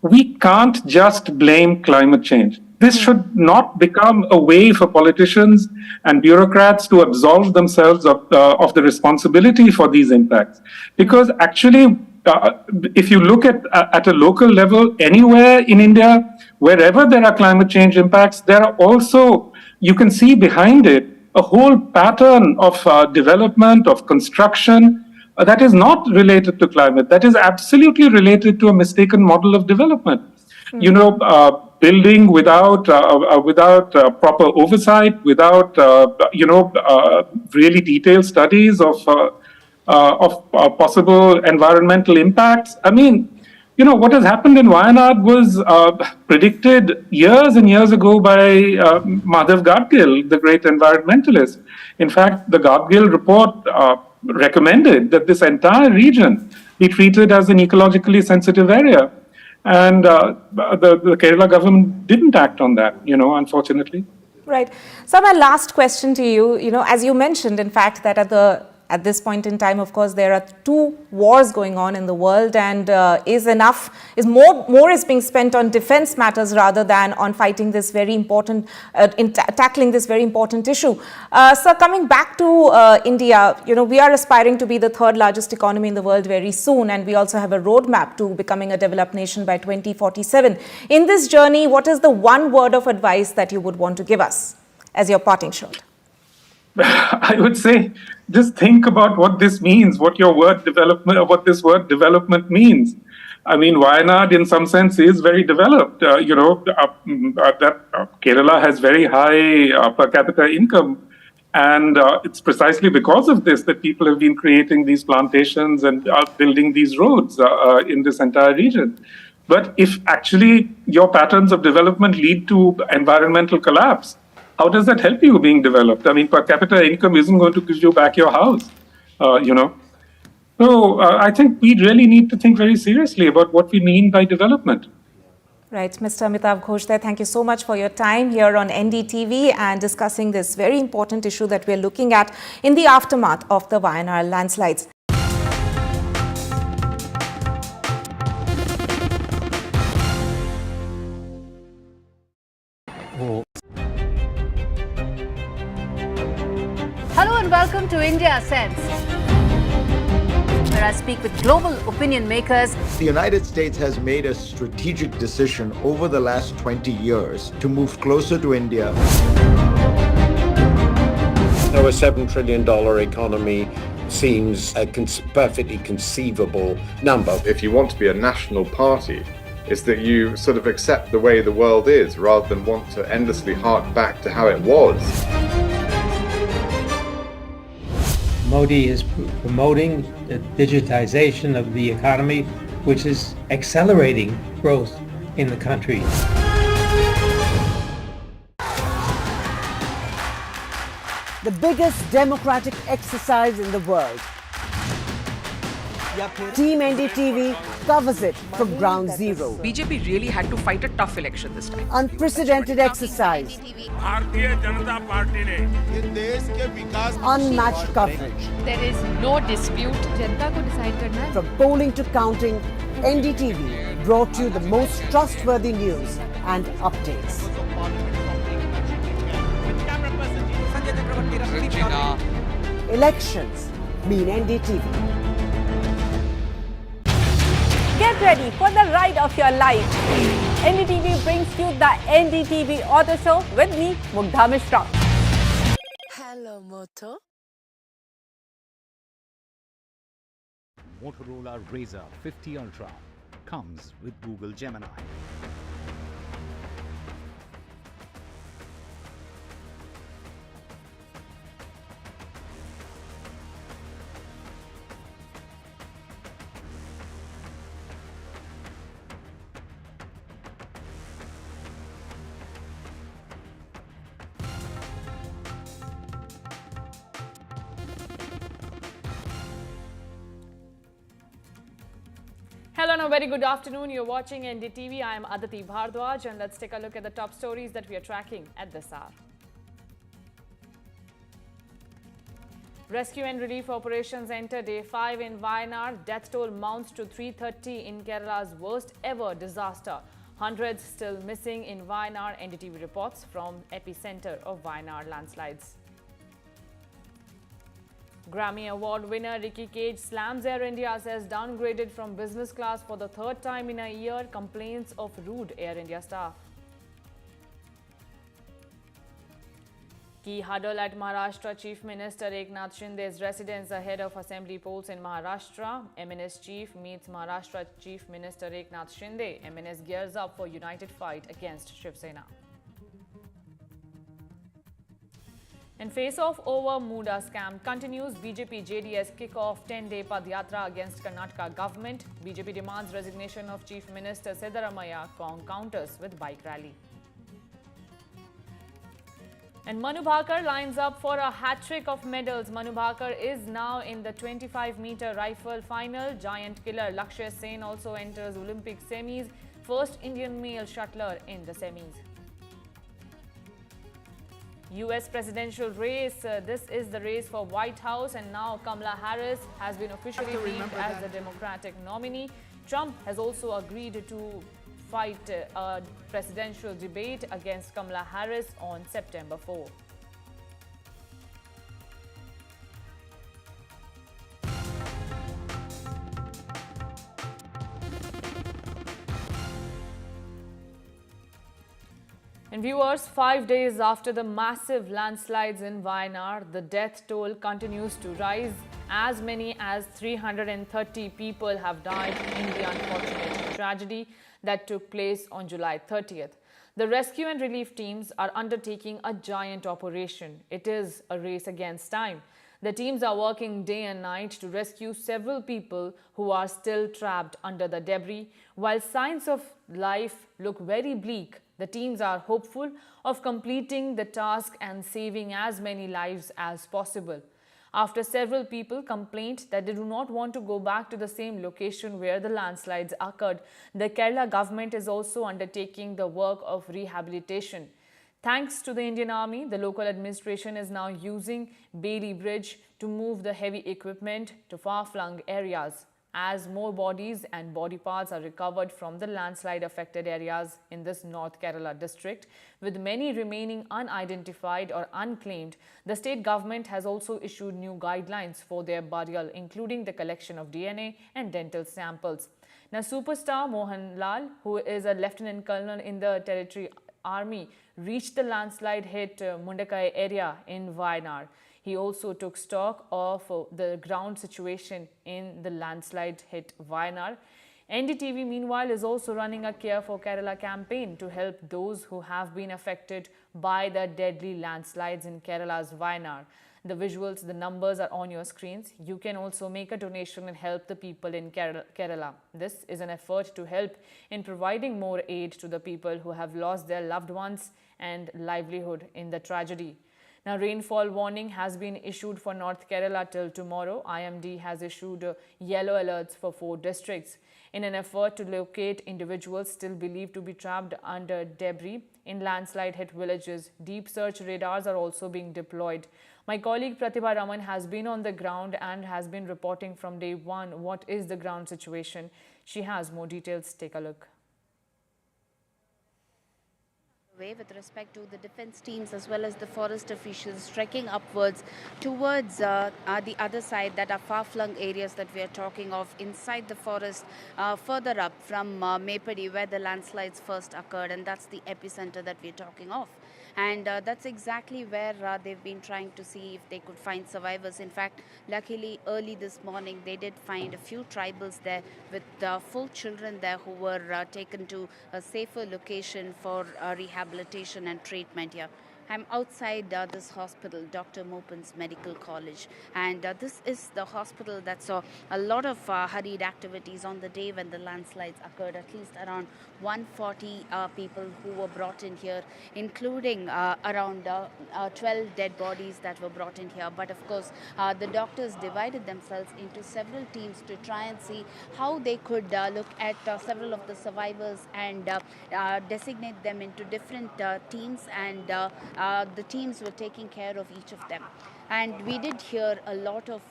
we can't just blame climate change. This should not become a way for politicians and bureaucrats to absolve themselves of the responsibility for these impacts. Because actually, if you look at a local level, anywhere in India, wherever there are climate change impacts, there are also, you can see behind it, a whole pattern of development, of construction that is not related to climate, that is absolutely related to a mistaken model of development. You know, building without proper oversight, without really detailed studies of possible environmental impacts. I mean, you know, what has happened in Wayanad was predicted years and years ago by Madhav Gadgil, the great environmentalist. In fact, the Gadgil report recommended that this entire region be treated as an ecologically sensitive area. And the Kerala government didn't act on that, you know, unfortunately. Right. So my last question to you, you know, as you mentioned, in fact, that at this point in time, of course, there are 2 wars going on in the world, and more is being spent on defense matters rather than on fighting this very important, tackling this very important issue. So coming back to India, you know, we are aspiring to be the 3rd largest economy in the world very soon, and we also have a roadmap to becoming a developed nation by 2047. In this journey, what is the one word of advice that you would want to give us as your parting shot? I would say, just think about what this means, what this word development means. I mean, Wayanad, in some sense, is very developed. Kerala has very high per capita income, and it's precisely because of this that people have been creating these plantations and building these roads in this entire region. But if actually your patterns of development lead to environmental collapse, how does that help you being developed? I mean, per capita income isn't going to give you back your house, you know. So I think we really need to think very seriously about what we mean by development. Right. Mr. Amitav Ghosh there, thank you so much for your time here on NDTV and discussing this very important issue that we're looking at in the aftermath of the Wayanad landslides. Hello and welcome to India Sense, where I speak with global opinion makers. The United States has made a strategic decision over the last 20 years to move closer to India. Our $7 trillion economy seems a perfectly conceivable number. If you want to be a national party, it's that you sort of accept the way the world is rather than want to endlessly hark back to how it was. Modi is promoting the digitization of the economy, which is accelerating growth in the country. The biggest democratic exercise in the world. Team NDTV covers it from ground zero. BJP really had to fight a tough election this time. Unprecedented exercise. Unmatched coverage. There is no dispute. जनता को decide करना है. From polling to counting, NDTV brought you the most trustworthy news and updates. Elections mean NDTV. Get ready for the ride of your life. NDTV brings you the NDTV Auto Show with me, Mugdha Mishra. Hello, Moto. Motorola Razr 50 Ultra comes with Google Gemini. Hello and a very good afternoon. You're watching NDTV. I am Aditi Bhardwaj and let's take a look at the top stories that we are tracking at this hour. Rescue and relief operations enter day 5 in Wayanad. Death toll mounts to 330 in Kerala's worst ever disaster. Hundreds still missing in Wayanad, NDTV reports from epicenter of Wayanad landslides. Grammy Award winner Ricky Cage slams Air India, says downgraded from business class for the third time in a year, complaints of rude Air India staff. Key huddle at Maharashtra Chief Minister Eknath Shinde's residence ahead of assembly polls in Maharashtra. MNS Chief meets Maharashtra Chief Minister Eknath Shinde. MNS gears up for united fight against Shiv Sena. And face-off over Muda scam continues. BJP JDS kick-off 10-day Padyatra against Karnataka government. BJP demands resignation of Chief Minister Siddaramaiah. Kong counters with bike rally. And Manu Bhakar lines up for a hat-trick of medals. Manu Bhakar is now in the 25-meter rifle final. Giant killer Lakshya Sen also enters Olympic semis. First Indian male shuttler in the semis. US presidential race. This is the race for White House, and now Kamala Harris has been officially named as the Democratic nominee. Trump has also agreed to fight a presidential debate against Kamala Harris on September 4. And viewers, 5 days after the massive landslides in Wayanad, the death toll continues to rise. As many as 330 people have died in the unfortunate tragedy that took place on July 30th. The rescue and relief teams are undertaking a giant operation. It is a race against time. The teams are working day and night to rescue several people who are still trapped under the debris. While signs of life look very bleak, the teams are hopeful of completing the task and saving as many lives as possible. After several people complained that they do not want to go back to the same location where the landslides occurred, the Kerala government is also undertaking the work of rehabilitation. Thanks to the Indian Army, the local administration is now using Bailey Bridge to move the heavy equipment to far-flung areas. As more bodies and body parts are recovered from the landslide-affected areas in this North Kerala district, with many remaining unidentified or unclaimed, the state government has also issued new guidelines for their burial, including the collection of DNA and dental samples. Now, superstar Mohanlal, who is a lieutenant colonel in the Territory Army, reached the landslide-hit Mundakai area in Wayanad. He also took stock of the ground situation in the landslide-hit Wayanad. NDTV, meanwhile, is also running a Care for Kerala campaign to help those who have been affected by the deadly landslides in Kerala's Wayanad. The visuals, the numbers are on your screens. You can also make a donation and help the people in Kerala. This is an effort to help in providing more aid to the people who have lost their loved ones and livelihood in the tragedy. Now, rainfall warning has been issued for North Kerala till tomorrow. IMD has issued yellow alerts for 4 districts. In an effort to locate individuals still believed to be trapped under debris in landslide-hit villages, deep search radars are also being deployed. My colleague Pratibha Raman has been on the ground and has been reporting from day one what is the ground situation. She has more details. Take a look. With respect to the defense teams as well as the forest officials trekking upwards towards the other side, that are far-flung areas that we are talking of inside the forest, further up from Mepadi, where the landslides first occurred, and that's the epicenter that we're talking of. And that's exactly where they've been trying to see if they could find survivors. In fact, luckily early this morning they did find a few tribals there with full children there who were taken to a safer location for rehabilitation and treatment here. I'm outside this hospital, Dr. Mopin's Medical College, and this is the hospital that saw a lot of hurried activities on the day when the landslides occurred. At least around 140 people who were brought in here, including around 12 dead bodies that were brought in here. But of course, the doctors divided themselves into several teams to try and see how they could look at several of the survivors and designate them into different teams, and the teams were taking care of each of them. And we did hear a lot of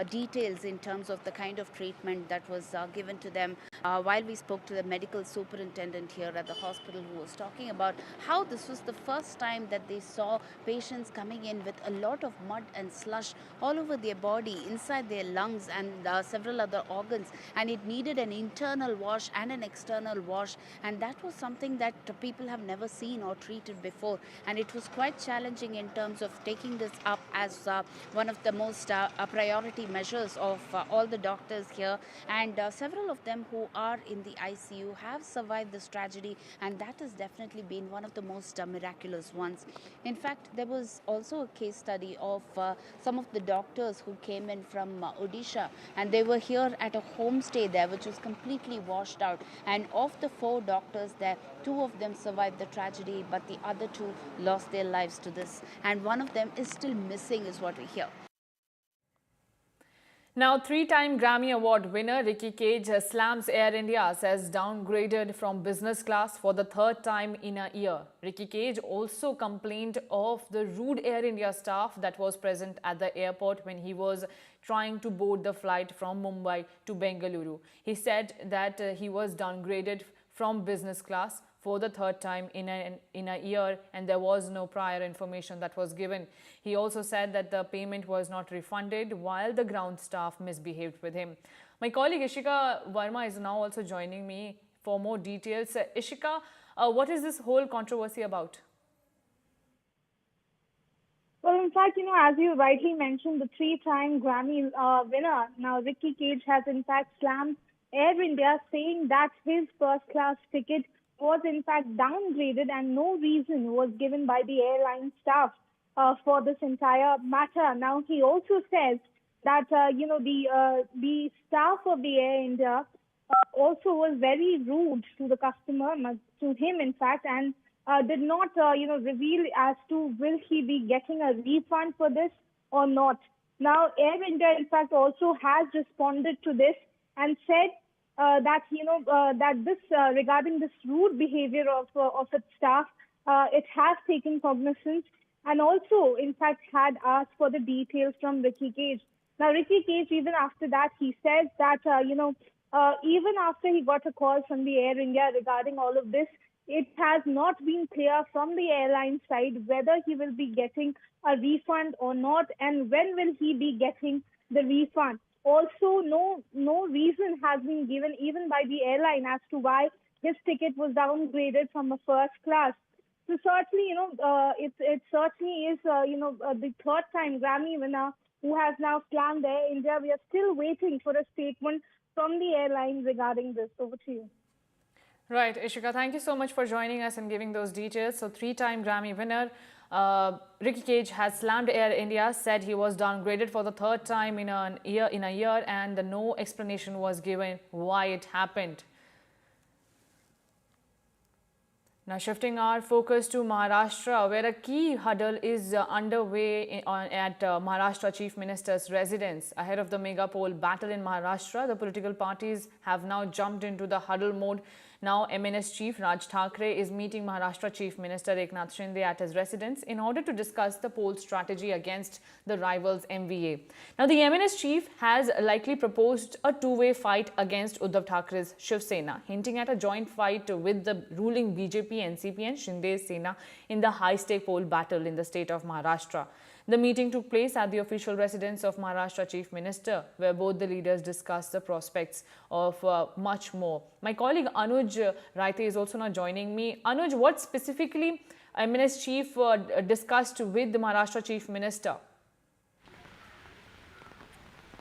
details in terms of the kind of treatment that was given to them. while we spoke to the medical superintendent here at the hospital, who was talking about how this was the first time that they saw patients coming in with a lot of mud and slush all over their body, inside their lungs and several other organs, and it needed an internal wash and an external wash, and that was something that people have never seen or treated before, and it was quite challenging in terms of taking this up as one of the most priority measures of all the doctors here, and several of them who are in the ICU have survived this tragedy, and that has definitely been one of the most miraculous ones. In fact, there was also a case study of some of the doctors who came in from Odisha, and they were here at a homestay there which was completely washed out, and of the 4 doctors there, 2 of them survived the tragedy, but the other 2 lost their lives to this, and one of them is still missing is what we hear. Now, 3-time Grammy Award winner Ricky Cage slams Air India, says downgraded from business class for the 3rd time in a year. Ricky Cage also complained of the rude Air India staff that was present at the airport when he was trying to board the flight from Mumbai to Bengaluru. He said that he was downgraded from business class for the 3rd time in a year, and there was no prior information that was given. He also said that the payment was not refunded while the ground staff misbehaved with him. My colleague Ishika Verma is now also joining me for more details. Ishika, what is this whole controversy about? Well, in fact, as you rightly mentioned, the 3-time Grammy winner, now Ricky Cage, has in fact slammed Air India, saying that his first-class ticket was in fact downgraded and no reason was given by the airline staff for this entire matter. Now, he also says that, the staff of the Air India also was very rude to the customer, to him in fact, and did not, reveal as to will he be getting a refund for this or not. Now, Air India in fact also has responded to this and said that this regarding this rude behavior of its staff, it has taken cognizance, and also in fact had asked for the details from Ricky Cage. Now, Ricky Cage, even after that, he says that even after he got a call from the Air India regarding all of this, it has not been clear from the airline side whether he will be getting a refund or not, and when will he be getting the refund. Also, no reason has been given even by the airline as to why his ticket was downgraded from a first class. So certainly, it certainly is, the 3rd-time Grammy winner who has now slammed Air India. We are still waiting for a statement from the airline regarding this. Over to you. Right, Ishika, thank you so much for joining us and giving those details. So, 3-time Grammy winner Ricky Cage has slammed Air India, said he was downgraded for the 3rd time in a year, and no explanation was given why it happened. Now, shifting our focus to Maharashtra, where a key huddle is underway at Maharashtra Chief Minister's residence. Ahead of the mega poll battle in Maharashtra, the political parties have now jumped into the huddle mode. Now, MNS Chief Raj Thackeray is meeting Maharashtra Chief Minister Eknath Shinde at his residence in order to discuss the poll strategy against the rivals MVA. Now, the MNS Chief has likely proposed a two-way fight against Uddhav Thackre's Shiv Sena, hinting at a joint fight with the ruling BJP, NCP and Shinde's Sena in the high-stake poll battle in the state of Maharashtra. The meeting took place at the official residence of Maharashtra Chief Minister, where both the leaders discussed the prospects of much more. My colleague Anuj Raite is also now joining me. Anuj, what specifically MNS Chief discussed with the Maharashtra Chief Minister?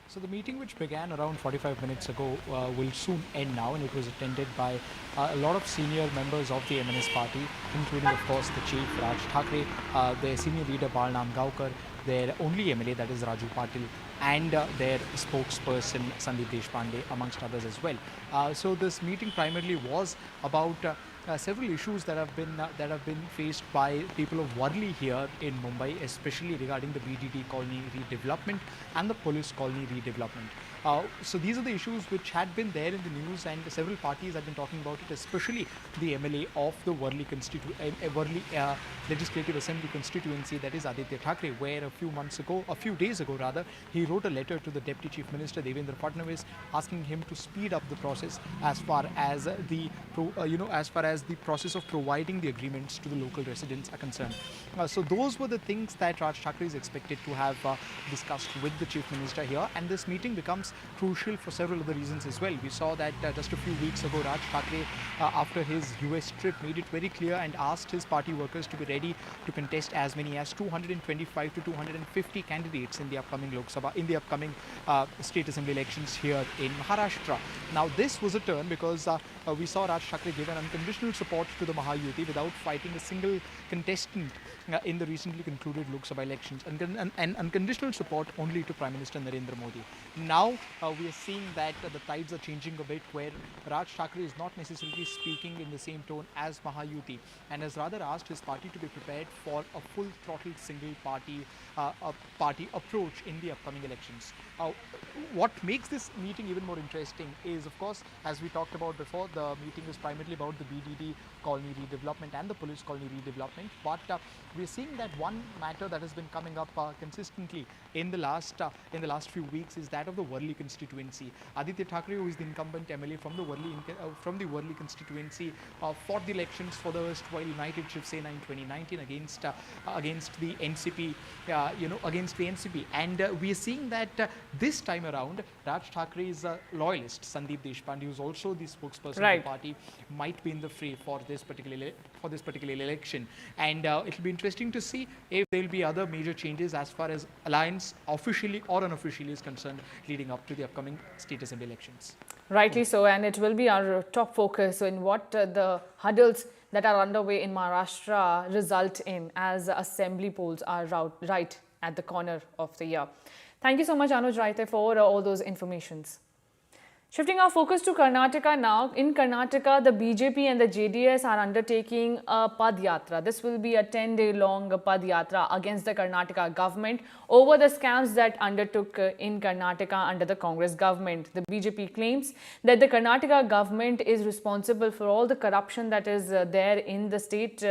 So the meeting, which began around 45 minutes ago, will soon end now, and it was attended by a lot of senior members of the MNS party, including, of course, the chief, Raj Thackeray, their senior leader, Balram Gaonkar, their only MLA, that is Raju Patil, and their spokesperson, Sandeep Deshpande, amongst others as well. So this meeting primarily was about several issues that have been faced by people of Worli here in Mumbai, especially regarding the BDD colony redevelopment and the police colony redevelopment. So these are the issues which had been there in the news, and several parties have been talking about it, especially the MLA of the Worli Legislative Assembly constituency, that is Aditya Thackeray, where a few days ago, he wrote a letter to the Deputy Chief Minister Devendra Fadnavis asking him to speed up the process as far as the process of providing the agreements to the local residents are concerned. So those were the things that Raj Thackeray is expected to have discussed with the Chief Minister here, and this meeting becomes crucial for several other reasons as well. We saw that just a few weeks ago, Raj Thackeray, after his US trip, made it very clear and asked his party workers to be ready to contest as many as 225 to 250 candidates in the upcoming state assembly elections here in Maharashtra. Now this was a turn because we saw Raj Thackeray give an unconditional support to the Mahayuti without fighting a single contestant in the recently concluded Lok Sabha elections, and unconditional support only to Prime Minister Narendra Modi. Now we are seeing that the tides are changing a bit, where Raj Thackeray is not necessarily speaking in the same tone as Mahayuti, and has rather asked his party to be prepared for a full throttle single party approach in the upcoming elections. What makes this meeting even more interesting is, of course, as we talked about before, the meeting is primarily about the BDD colony redevelopment and the police colony redevelopment, but we are seeing that one matter that has been coming up consistently in the last few weeks is that of the Worli constituency. Aditya Thackeray, who is the incumbent MLA from the Worli constituency, fought the elections for the erstwhile United Shiv Sena in 2019 against the NCP, and we are seeing that this time around, Raj Thackeray's loyalist Sandeep Deshpande, who is also the spokesperson of the party, might be in the fray for this particular election, and it will be interesting to see if there will be other major changes as far as alliance, officially or unofficially, is concerned leading up to the upcoming state assembly elections. Rightly so, and it will be our top focus in what the huddles that are underway in Maharashtra result in, as assembly polls are right at the corner of the year. Thank you so much, Anuj Raite, for all those informations. Shifting our focus to Karnataka now. In Karnataka, the BJP and the JDS are undertaking a Padyatra. This will be a 10-day-long Padyatra against the Karnataka government over the scams that undertook in Karnataka under the Congress government. The BJP claims that the Karnataka government is responsible for all the corruption that is there in the state,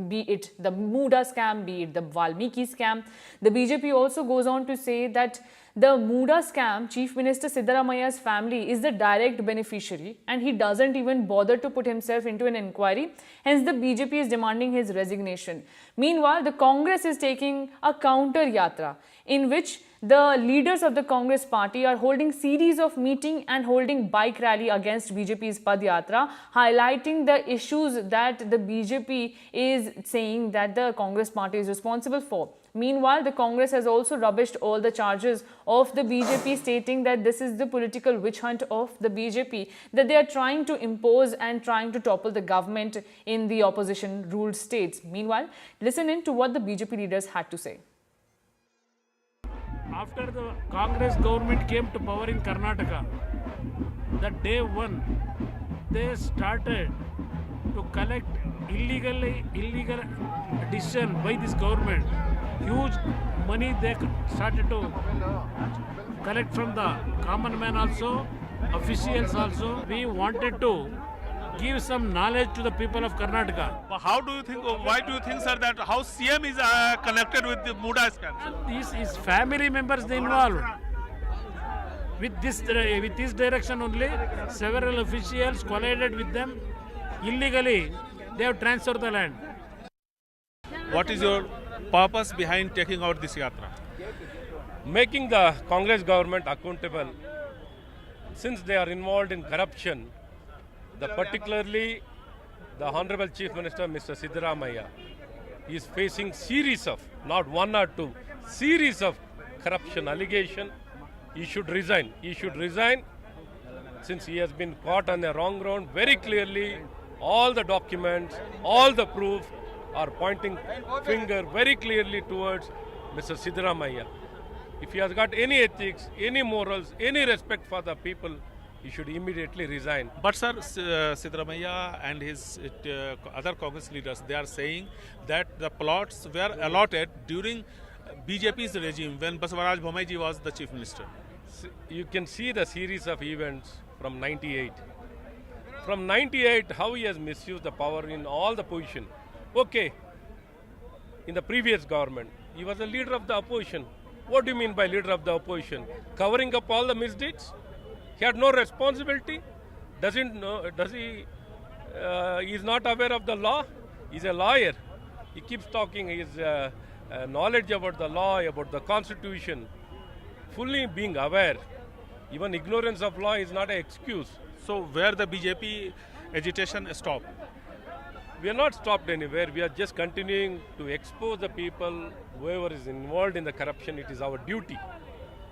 be it the Muda scam, be it the Valmiki scam. The BJP also goes on to say that the Muda scam, Chief Minister Siddaramaia's family is the direct beneficiary, and he doesn't even bother to put himself into an inquiry. Hence, the BJP is demanding his resignation. Meanwhile, the Congress is taking a counter yatra in which the leaders of the Congress party are holding series of meeting and holding bike rally against BJP's Padyatra, highlighting the issues that the BJP is saying that the Congress party is responsible for. Meanwhile, the Congress has also rubbished all the charges of the BJP, stating that this is the political witch hunt of the BJP, that they are trying to impose and trying to topple the government in the opposition-ruled states. Meanwhile, listen in to what the BJP leaders had to say. After the Congress government came to power in Karnataka, the day one, they started to collect illegal decision by this government. Huge money they started to collect from the common man also, officials also. We wanted to give some knowledge to the people of Karnataka. But how do you think, why do you think, sir, that how CM is connected with the Muda scam? This is family members they involved. With this direction only, several officials collided with them. Illegally, they have transferred the land. What is your purpose behind taking out this yatra? Making the Congress government accountable, since they are involved in corruption. Particularly the Honorable Chief Minister, Mr. Siddaramaiah, is facing series of, not one or two, series of corruption allegations. He should resign. He should resign since he has been caught on the wrong ground. Very clearly, all the documents, all the proof are pointing finger very clearly towards Mr. Siddaramaiah. If he has got any ethics, any morals, any respect for the people, he should immediately resign. But sir, Siddaramaiah and his other Congress leaders, they are saying that the plots were allotted during BJP's regime when Basavaraj Bommai ji was the chief minister. You can see the series of events from 98. From 98, how he has misused the power in all the position. Okay, in the previous government, he was a leader of the opposition. What do you mean by leader of the opposition? Covering up all the misdeeds? He had no responsibility? Doesn't know? Does he? He is not aware of the law. He's a lawyer. He keeps talking his knowledge about the law, about the constitution. Fully being aware. Even ignorance of law is not an excuse. So where the BJP agitation stopped? We are not stopped anywhere. We are just continuing to expose the people, whoever is involved in the corruption. It is our duty.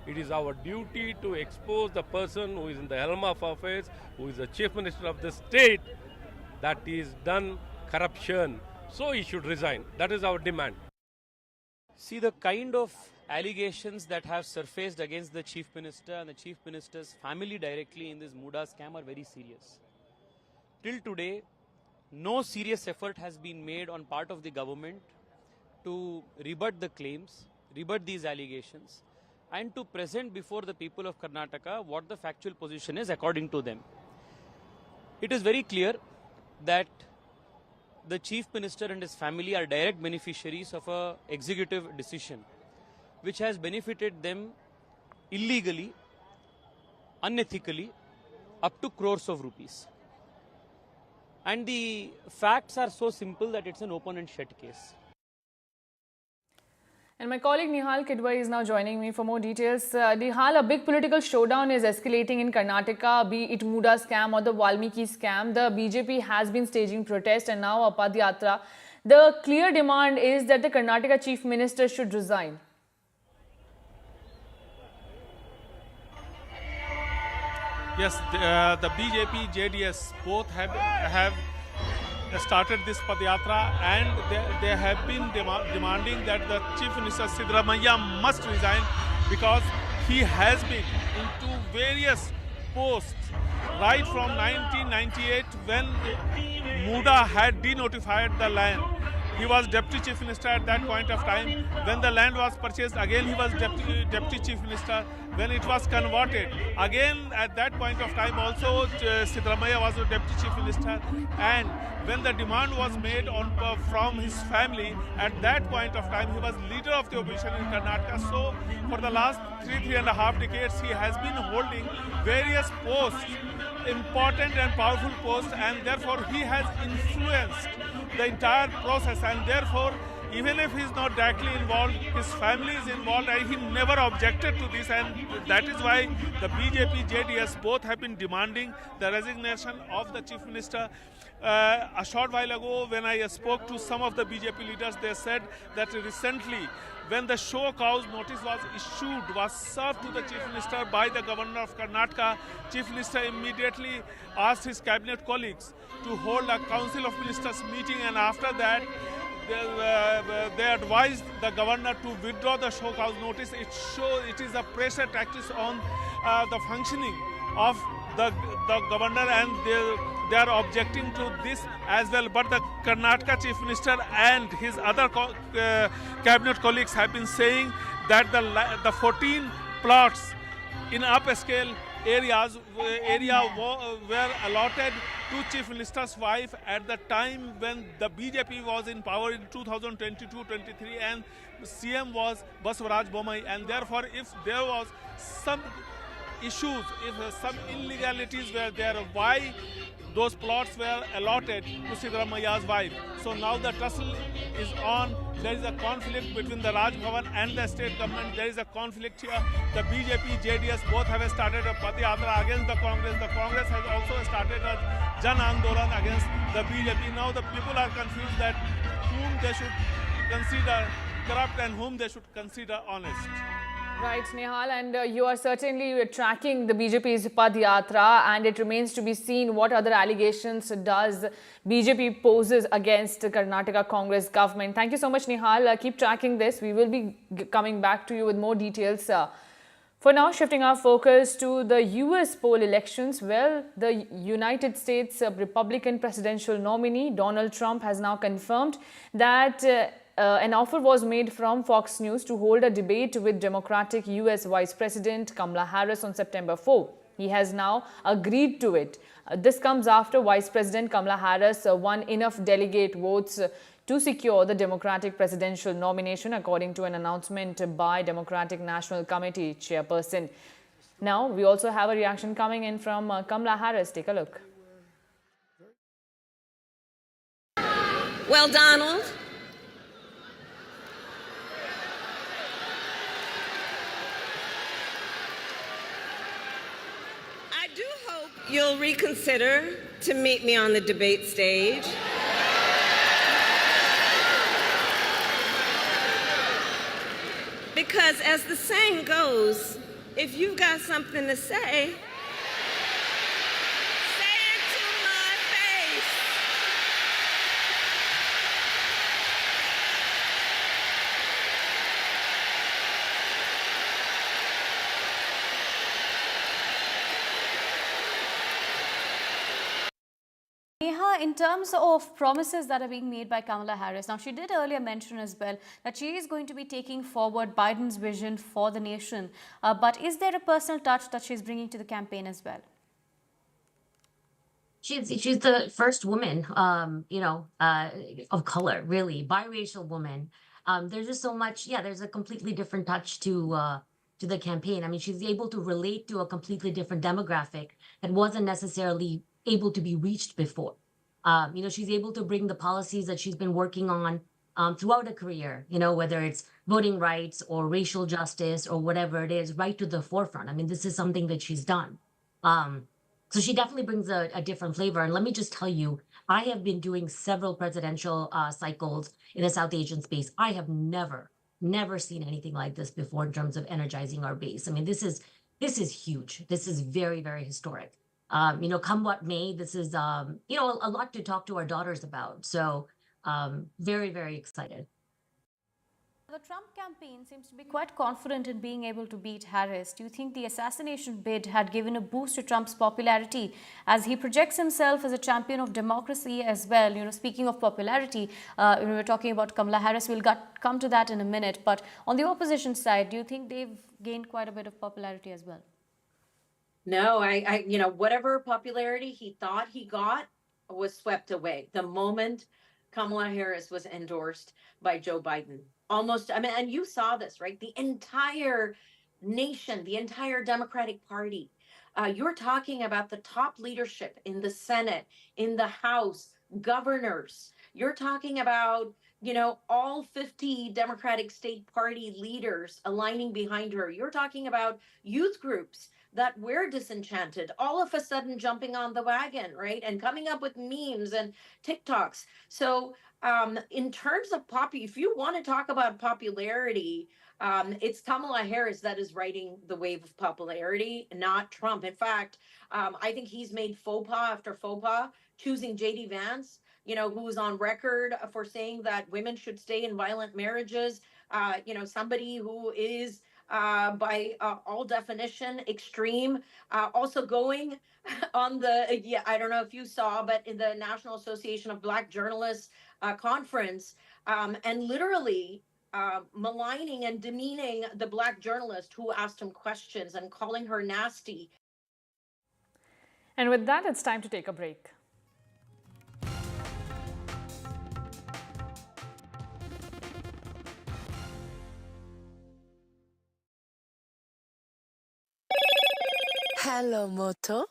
It is our duty to expose the person who is in the helm of affairs, who is the chief minister of the state, that is done corruption. So he should resign. That is our demand. See, the kind of allegations that have surfaced against the chief minister and the chief minister's family directly in this Wardha scam are very serious. Till today, no serious effort has been made on part of the government to rebut the claims, rebut these allegations, and to present before the people of Karnataka what the factual position is according to them. It is very clear that the chief minister and his family are direct beneficiaries of an executive decision which has benefited them illegally, unethically, up to crores of rupees. And the facts are so simple that it's an open and shut case. And my colleague Nihal Kidwai is now joining me for more details. Nihal, a big political showdown is escalating in Karnataka, be it Wardha scam or the Valmiki scam. The BJP has been staging protest and now a Padyatra. The clear demand is that the Karnataka chief minister should resign. Yes, the BJP, JDS both have started this Padyatra and they have been demanding that the Chief Minister Siddaramaiah must resign because he has been into various posts right from 1998 when Wardha had denotified the land. He was Deputy Chief Minister at that point of time. When the land was purchased, again he was Deputy Chief Minister. When it was converted, again at that point of time also Siddaramaiah was the Deputy Chief Minister. And when the demand was made from his family, at that point of time he was leader of the opposition in Karnataka. So for the last three and a half decades he has been holding various posts, important and powerful posts, and therefore he has influenced the entire process, and therefore even if he is not directly involved, his family is involved and he never objected to this, and that is why the BJP, JDS both have been demanding the resignation of the Chief Minister. A short while ago when I spoke to some of the BJP leaders, they said that recently when the show cause notice was served to the Chief Minister by the Governor of Karnataka, Chief Minister immediately asked his cabinet colleagues to hold a Council of Ministers meeting, and after that they advised the governor to withdraw the show cause notice. It is a pressure tactics on the functioning of the governor, and they are objecting to this as well. But the Karnataka Chief Minister and his other cabinet colleagues have been saying that the 14 plots in upscale areas were allotted to Chief Minister's wife at the time when the BJP was in power in 2022-23 and CM was Basavaraj Bommai, and therefore if there was some issues, if some illegalities were there, why those plots were allotted to Siddaramaiah's wife. So now the tussle is on. There is a conflict between the Raj Bhavan and the state government. There is a conflict here. The BJP, JDS both have started a Padyatra against the Congress. The Congress has also started a Jan Andolan against the BJP. Now the people are confused that whom they should consider corrupt and whom they should consider honest. Right, Nehal, and you are certainly tracking the BJP's Padyatra, and it remains to be seen what other allegations does BJP poses against the Karnataka Congress government. Thank you so much, Nehal. Keep tracking this. We will be coming back to you with more details For now, shifting our focus to the US poll elections. Well, the United States Republican presidential nominee Donald Trump has now confirmed that an offer was made from Fox News to hold a debate with Democratic US Vice President Kamala Harris on September 4. He has now agreed to it. This comes after Vice President Kamala Harris won enough delegate votes to secure the Democratic presidential nomination, according to an announcement by Democratic National Committee chairperson. Now, we also have a reaction coming in from Kamala Harris. Take a look. Well, Donald, I do hope you'll reconsider to meet me on the debate stage. Because as the saying goes, if you've got something to say, say it to my face. Neha, in terms of promises that are being made by Kamala Harris, now she did earlier mention as well that she is going to be taking forward Biden's vision for the nation. But is there a personal touch that she's bringing to the campaign as well? She's the first woman, of color, really, biracial woman. There's just so much. Yeah, there's a completely different touch to the campaign. I mean, she's able to relate to a completely different demographic that wasn't necessarily able to be reached before. She's able to bring the policies that she's been working on throughout her career, whether it's voting rights or racial justice or whatever it is, right to the forefront. I mean, this is something that she's done. So she definitely brings a different flavor. And let me just tell you, I have been doing several presidential cycles in the South Asian space. I have never seen anything like this before in terms of energizing our base. I mean, this is huge. This is very, very historic. Come what may, this is, a lot to talk to our daughters about. So very, very excited. The Trump campaign seems to be quite confident in being able to beat Harris. Do you think the assassination bid had given a boost to Trump's popularity as he projects himself as a champion of democracy as well? Speaking of popularity, we're talking about Kamala Harris. We'll come to that in a minute. But on the opposition side, do you think they've gained quite a bit of popularity as well? No, whatever popularity he thought he got was swept away the moment Kamala Harris was endorsed by Joe Biden. And you saw this, right? The entire nation, the entire Democratic Party. You're talking about the top leadership in the Senate, in the House, governors. You're talking about, all 50 Democratic state party leaders aligning behind her. You're talking about youth groups that were disenchanted, all of a sudden jumping on the wagon, right? And coming up with memes and TikToks. So in terms of if you want to talk about popularity, it's Kamala Harris that is riding the wave of popularity, not Trump. In fact, I think he's made faux pas after faux pas, choosing J.D. Vance, who was on record for saying that women should stay in violent marriages, somebody who is by all definition extreme, also going on I don't know if you saw, but in the National Association of Black Journalists conference, and literally maligning and demeaning the Black journalist who asked him questions and calling her nasty. And with that, it's time to take a break. Hello, Moto.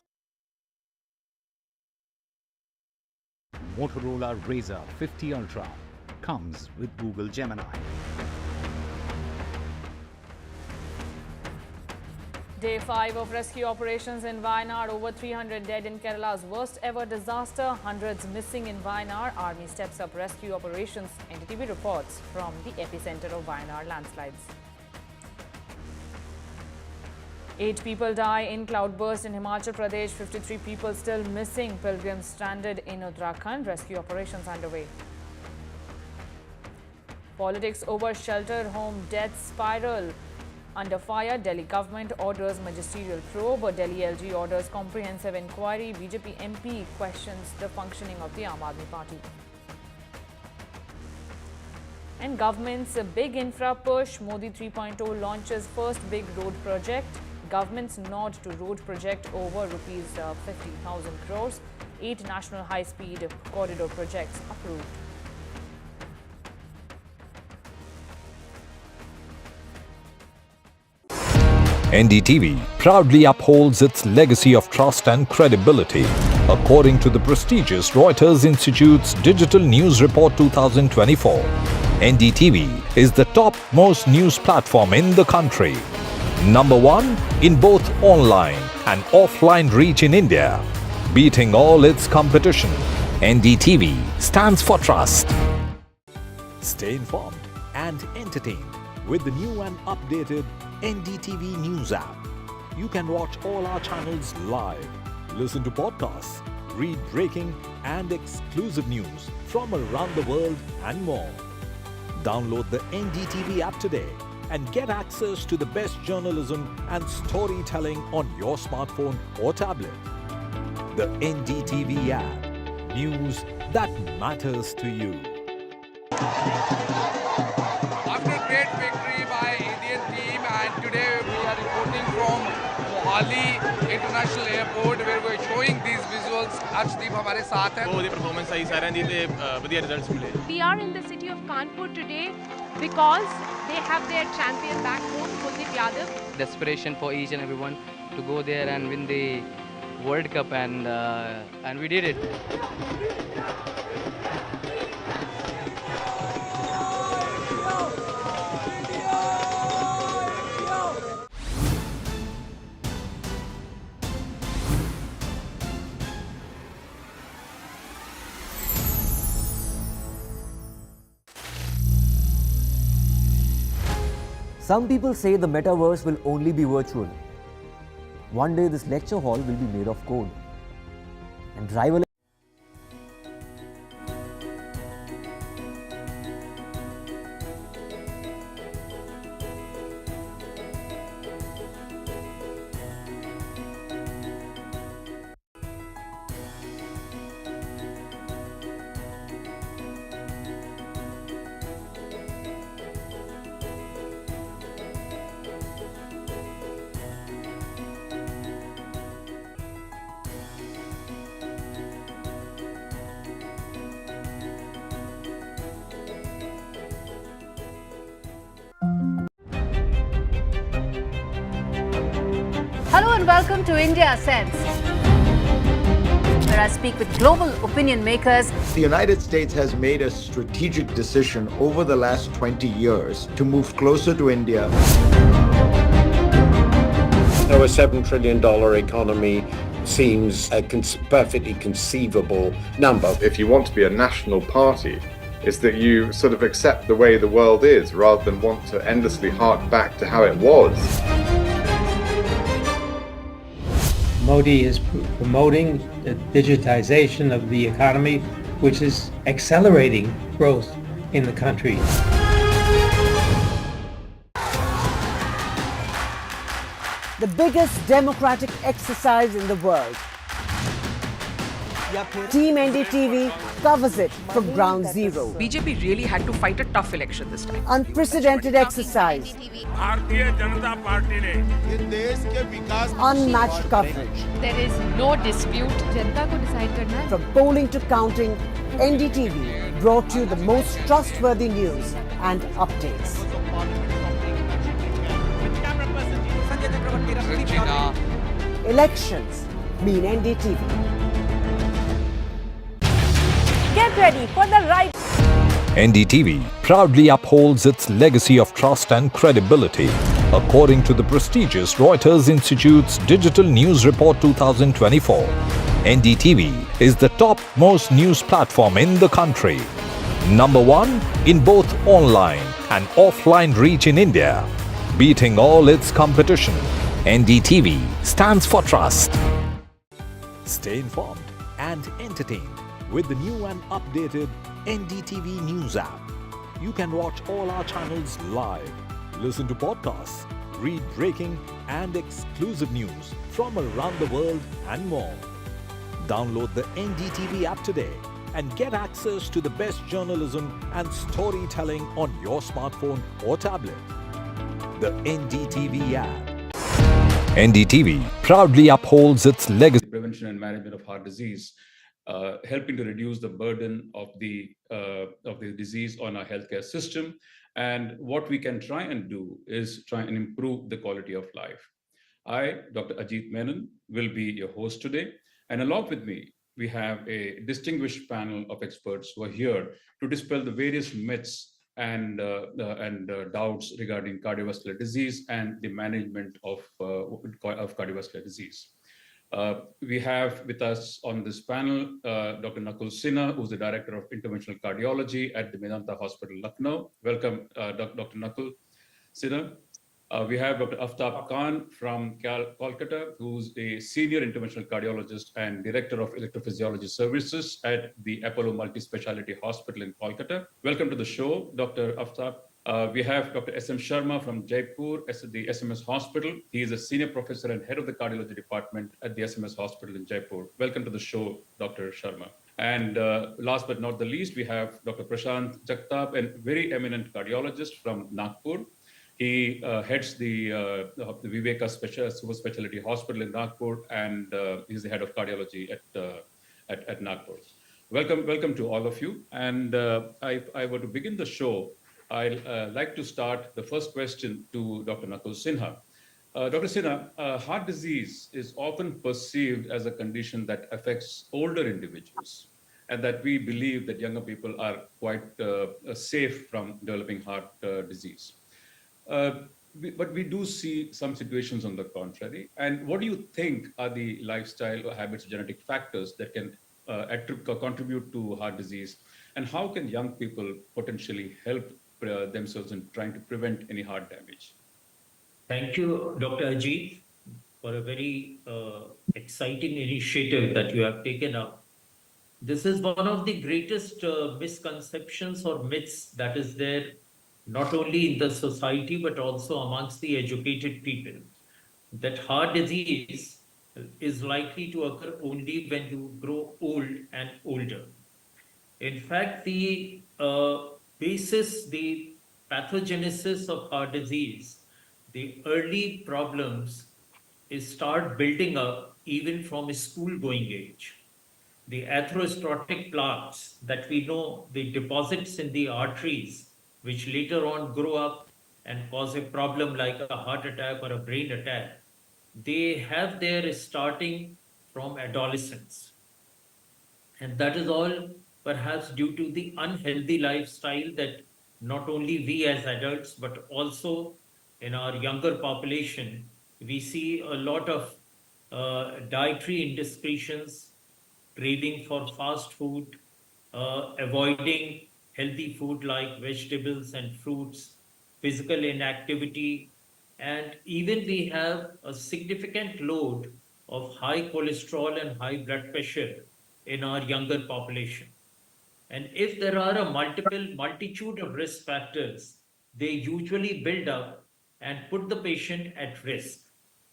Motorola Razr 50 Ultra comes with Google Gemini. Day 5 of rescue operations in Wayanad. Over 300 dead in Kerala's worst ever disaster. Hundreds missing in Wayanad. Army steps up rescue operations. NDTV reports from the epicenter of Wayanad landslides. 8 people die in cloudburst in Himachal Pradesh. 53 people still missing. Pilgrims stranded in Uttarakhand. Rescue operations underway. Politics over shelter home death spiral. Under fire, Delhi government orders magisterial probe. Delhi LG orders comprehensive inquiry. BJP MP questions the functioning of the Aam Aadmi Party. And government's big infra push. Modi 3.0 launches first big road project. Government's nod to road project over rupees 50,000 crores. 8 national high-speed corridor projects approved. NDTV proudly upholds its legacy of trust and credibility. According to the prestigious Reuters Institute's Digital News Report 2024, NDTV is the top-most news platform in the country. Number 1 in both online and offline reach in India. Beating all its competition, NDTV stands for trust. Stay informed and entertained with the new and updated NDTV News app. You can watch all our channels live, listen to podcasts, read breaking and exclusive news from around the world and more. Download the NDTV app today and get access to the best journalism and storytelling on your smartphone or tablet. The NDTV app. News that matters to you. After great victory by Indian team, and today we are reporting from Mohali International Airport where we are showing these visuals. Arshdeep हमारे साथ हैं. बहुत performance सही सारे दी थे बढ़िया results मिले. We are in the city of Kanpur today because they have their champion back home, Kuldeep Yadav. Desperation for each and everyone to go there and win the World Cup, and we did it. Some people say the metaverse will only be virtual. One day this lecture hall will be made of code. And driverless. Hello and welcome to India Sense, where I speak with global opinion makers. The United States has made a strategic decision over the last 20 years to move closer to India. So a $7 trillion economy seems a perfectly conceivable number. If you want to be a national party, it's that you sort of accept the way the world is rather than want to endlessly hark back to how it was. Modi is promoting the digitization of the economy, which is accelerating growth in the country. The biggest democratic exercise in the world. Team NDTV covers it from ground zero. BJP really had to fight a tough election this time. Unprecedented exercise. Unmatched coverage. There is no dispute. जनता को decide करना है. From polling to counting, NDTV brought you the most trustworthy news and updates. Elections mean NDTV. Get ready for the right. NDTV proudly upholds its legacy of trust and credibility. According to the prestigious Reuters Institute's Digital News Report 2024, NDTV is the top-most news platform in the country. Number 1 in both online and offline reach in India. Beating all its competition, NDTV stands for trust. Stay informed and entertained with the new and updated NDTV News app. You can watch all our channels live, listen to podcasts, read breaking and exclusive news from around the world and more. Download the NDTV app today and get access to the best journalism and storytelling on your smartphone or tablet. The NDTV app. NDTV proudly upholds its legacy. Prevention and management of heart disease, helping to reduce the burden of the disease on our healthcare system. And what we can try and do is try and improve the quality of life. I, Dr. Ajit Menon, will be your host today. And along with me, we have a distinguished panel of experts who are here to dispel the various myths and doubts regarding cardiovascular disease and the management of cardiovascular disease. We have with us on this panel Dr. Nakul Sinha, who's the Director of Interventional Cardiology at the Medanta Hospital, Lucknow. Welcome, Dr. Nakul Sinha. We have Dr. Aftab Khan from Kolkata, who's a Senior Interventional Cardiologist and Director of Electrophysiology Services at the Apollo Multi-Speciality Hospital in Kolkata. Welcome to the show, Dr. Aftab. We have Dr. S.M. Sharma from Jaipur, the SMS Hospital. He is a Senior Professor and Head of the Cardiology Department at the SMS Hospital in Jaipur. Welcome to the show, Dr. Sharma. And last but not the least, we have Dr. Prashant Jagtap, a very eminent cardiologist from Nagpur. He heads the Viveka Super Specialty Hospital in Nagpur, and he's the head of cardiology at Nagpur. Welcome to all of you. And I were to begin the show, I'd like to start the first question to Dr. Nakul Sinha. Dr. Sinha, heart disease is often perceived as a condition that affects older individuals, and that we believe that younger people are quite safe from developing heart disease. But we do see some situations on the contrary. And what do you think are the lifestyle or habits, genetic factors that can contribute to heart disease? And how can young people potentially help themselves in trying to prevent any heart damage? Thank you, Dr. Ajit, for a very exciting initiative that you have taken up. This is one of the greatest misconceptions or myths that is there, not only in the society, but also amongst the educated people, that heart disease is likely to occur only when you grow old and older. In fact, the pathogenesis of heart disease, the early problems start building up even from a school-going age. The atherosclerotic plaques that we know, the deposits in the arteries, which later on grow up and cause a problem like a heart attack or a brain attack, they have their starting from adolescence. And that is all perhaps due to the unhealthy lifestyle that not only we as adults, but also in our younger population, we see a lot of dietary indiscretions, craving for fast food, avoiding healthy food like vegetables and fruits, physical inactivity, and even we have a significant load of high cholesterol and high blood pressure in our younger population. And if there are a multitude of risk factors, they usually build up and put the patient at risk.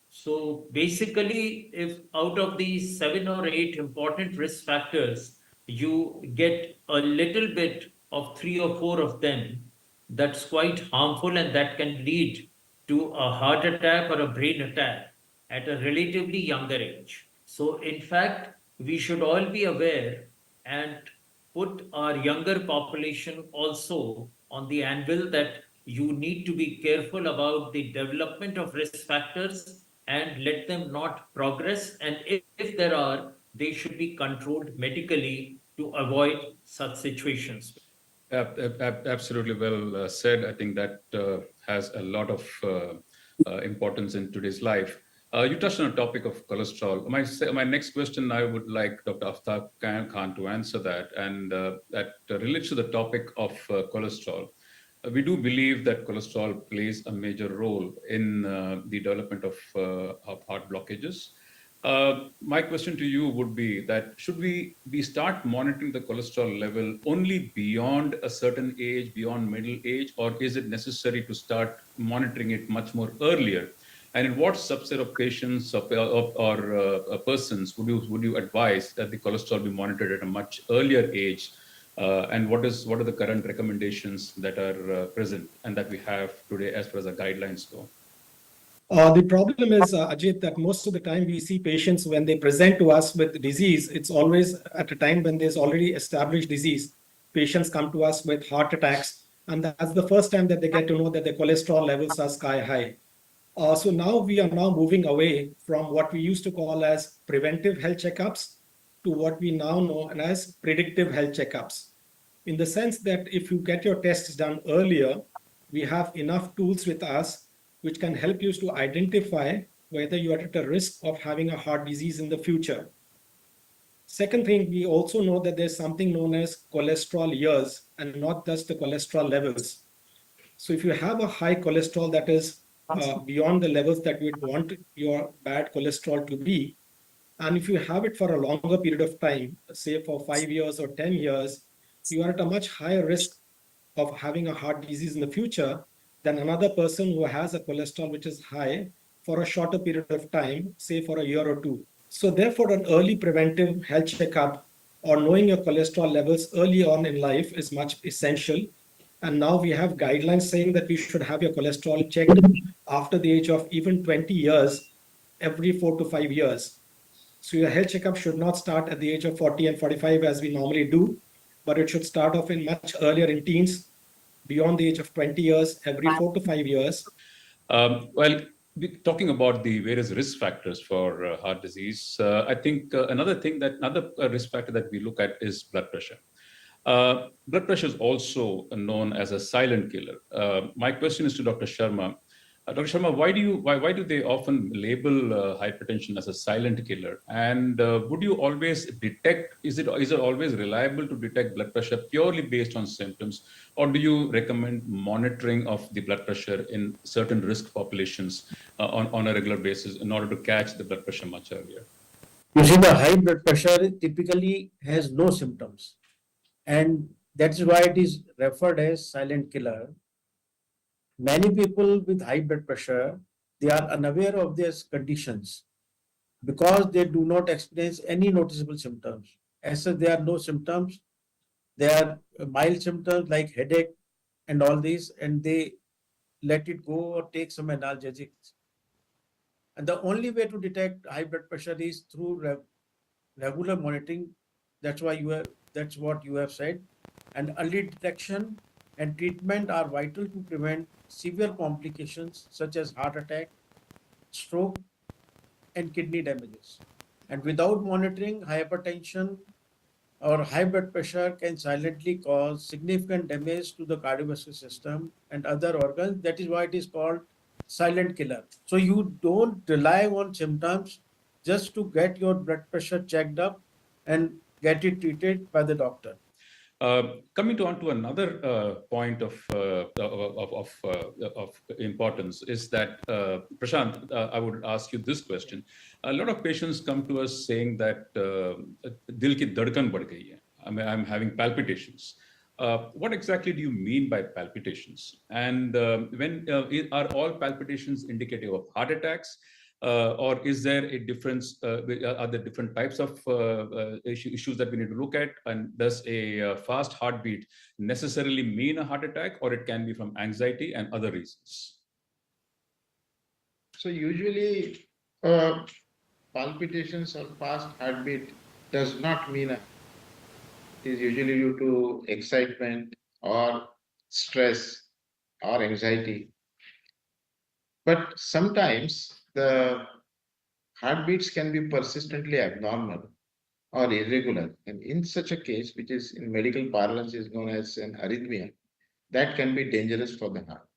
So basically, if out of these 7 or 8 important risk factors, you get a little bit of 3 or 4 of them, that's quite harmful, and that can lead to a heart attack or a brain attack at a relatively younger age. So in fact, we should all be aware and put our younger population also on the anvil that you need to be careful about the development of risk factors and let them not progress. And if there are, they should be controlled medically to avoid such situations. Absolutely well said. I think that has a lot of importance in today's life. You touched on a topic of cholesterol. My next question, I would like Dr. Aftab Khan to answer that, and that relates to the topic of cholesterol. We do believe that cholesterol plays a major role in the development of heart blockages. My question to you would be that should we start monitoring the cholesterol level only beyond a certain age, beyond middle age, or is it necessary to start monitoring it much more earlier? And in what subset of patients or persons would you advise that the cholesterol be monitored at a much earlier age? And what are the current recommendations that are present and that we have today as far as the guidelines go? The problem is, Ajit, that most of the time we see patients when they present to us with disease, it's always at a time when there's already established disease. Patients come to us with heart attacks, and that's the first time that they get to know that their cholesterol levels are sky high. So now we are moving away from what we used to call as preventive health checkups to what we now know as predictive health checkups. In the sense that if you get your tests done earlier, we have enough tools with us which can help you to identify whether you are at a risk of having a heart disease in the future. Second thing, we also know that there's something known as cholesterol years and not just the cholesterol levels. So if you have a high cholesterol that is beyond the levels that we'd want your bad cholesterol to be, and if you have it for a longer period of time, say for 5 years or 10 years, you are at a much higher risk of having a heart disease in the future than another person who has a cholesterol which is high for a shorter period of time, say for a year or two. So therefore, an early preventive health checkup or knowing your cholesterol levels early on in life is much essential. And now we have guidelines saying that we should have your cholesterol checked after the age of even 20 years, every 4 to 5 years. So your health checkup should not start at the age of 40 and 45 as we normally do, but it should start off in much earlier in teens, beyond the age of 20 years, every 4 to 5 years. Well, talking about the various risk factors for heart disease, I think another risk factor that we look at is blood pressure. Blood pressure is also known as a silent killer. My question is to Dr. Sharma. Dr. Sharma, why do they often label hypertension as a silent killer? And would you always detect? Is it always reliable to detect blood pressure purely based on symptoms, or do you recommend monitoring of the blood pressure in certain risk populations on a regular basis in order to catch the blood pressure much earlier? You see, the high blood pressure typically has no symptoms, and that's why it is referred as silent killer. Many people with high blood pressure, they are unaware of their conditions because they do not experience any noticeable symptoms. As such, there are no symptoms. There are mild symptoms like headache and all these, and they let it go or take some analgesics. And the only way to detect high blood pressure is through regular monitoring. That's what you have said. And early detection and treatment are vital to prevent severe complications such as heart attack, stroke, and kidney damages. And without monitoring, hypertension or high blood pressure can silently cause significant damage to the cardiovascular system and other organs. That is why it is called silent killer. So you don't rely on symptoms just to get your blood pressure checked up and get it treated by the doctor. Coming on to another point of importance is that, Prashant, I would ask you this question. A lot of patients come to us saying that dil ki dhadkan badh gayi hai. I'm having palpitations. What exactly do you mean by palpitations? And are all palpitations indicative of heart attacks? Or is there a difference? Are there different types of issues that we need to look at? And does a fast heartbeat necessarily mean a heart attack, or it can be from anxiety and other reasons? So usually palpitations or fast heartbeat does not mean it is usually due to excitement or stress or anxiety. But sometimes the heartbeats can be persistently abnormal or irregular. And in such a case, which is in medical parlance is known as an arrhythmia, that can be dangerous for the heart.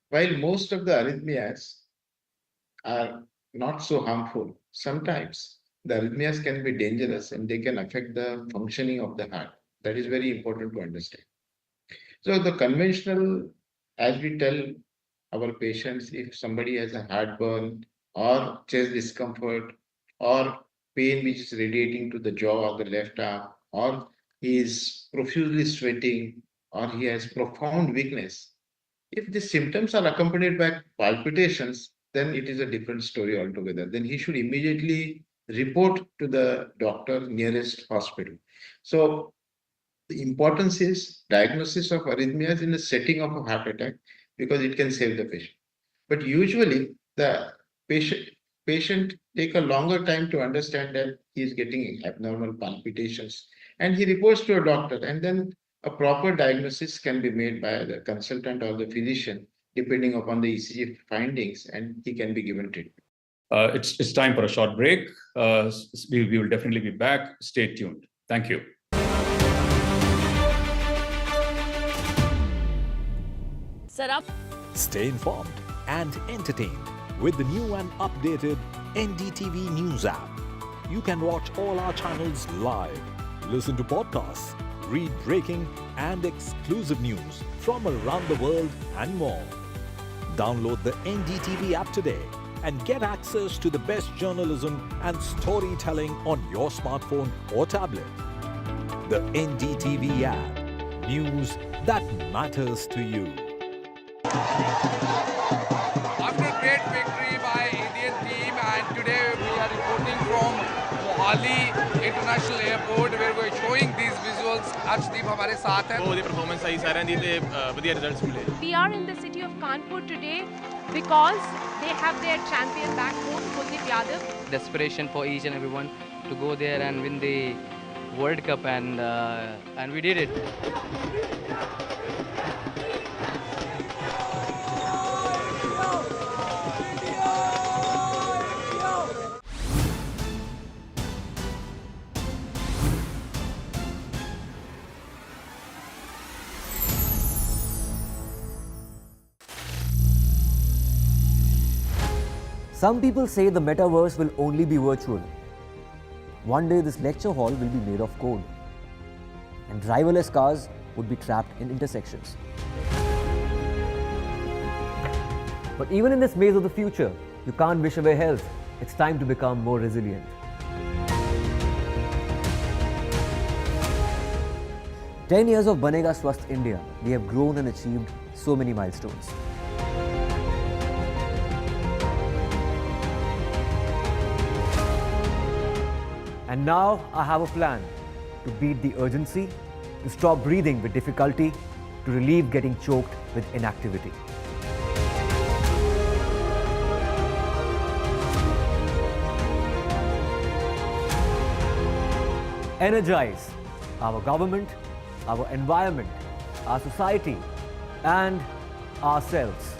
While most of the arrhythmias are not so harmful, sometimes the arrhythmias can be dangerous and they can affect the functioning of the heart. That is very important to understand. So the conventional, as we tell our patients, if somebody has a heartburn or chest discomfort or pain which is radiating to the jaw or the left arm, or he is profusely sweating, or he has profound weakness. If the symptoms are accompanied by palpitations, then it is a different story altogether. Then he should immediately report to the doctor nearest hospital. So the importance is diagnosis of arrhythmias in the setting of a heart attack because it can save the patient. But usually the patient take a longer time to understand that he is getting abnormal palpitations and he reports to a doctor, and then a proper diagnosis can be made by the consultant or the physician depending upon the ECG findings, and he can be given treatment. It's time for a short break. We will definitely be back. Stay tuned. Thank you. Set up. Stay informed and entertained with the new and updated NDTV News app. You can watch all our channels live, listen to podcasts, read breaking and exclusive news from around the world and more. Download the NDTV app today and get access to the best journalism and storytelling on your smartphone or tablet. The NDTV app. News that matters to you. After a great victory by Indian team, and today we are reporting from Mohali International Airport where we are showing these visuals. Arshdeep हमारे साथ हैं. The performance सही सारे दी थे बढ़िया results मिले. We are in the city of Kanpur today because they have their champion back home, Kuldeep Yadav. Desperation for each and everyone to go there and win the World Cup, and we did it. Some people say the metaverse will only be virtual. One day this lecture hall will be made of code, and driverless cars would be trapped in intersections. But even in this maze of the future, you can't wish away health. It's time to become more resilient. "10 years of Banega Swasth India, we have grown and achieved so many milestones. And now I have a plan to beat the urgency, to stop breathing with difficulty, to relieve getting choked with inactivity. Energize our government, our environment, our society, and ourselves.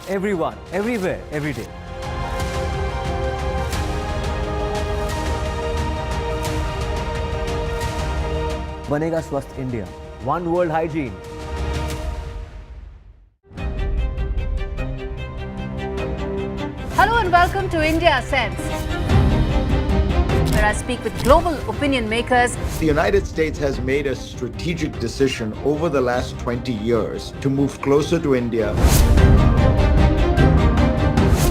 Everyone, everywhere, every day. Banega Swasth India. One world hygiene. Hello and welcome to India Sense, where I speak with global opinion makers. The United States has made a strategic decision over the last 20 years to move closer to India.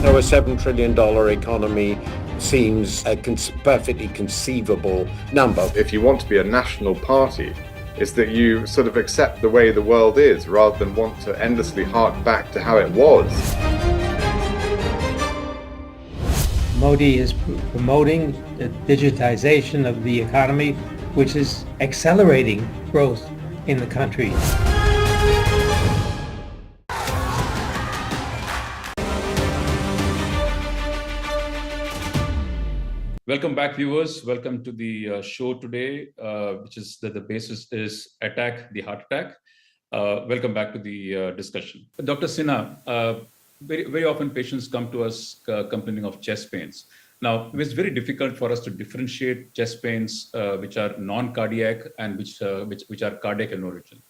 Now, a $7 trillion economy seems a perfectly conceivable number. If you want to be a national party, it's that you sort of accept the way the world is rather than want to endlessly hark back to how it was. Modi is promoting the digitization of the economy, which is accelerating growth in the country. Welcome back, viewers. Welcome to the show today, which is that the basis is Attack the Heart Attack. Welcome back to the discussion. Dr. Sinha, very often patients come to us complaining of chest pains. Now, it's very difficult for us to differentiate chest pains which are non-cardiac and which are cardiac in origin.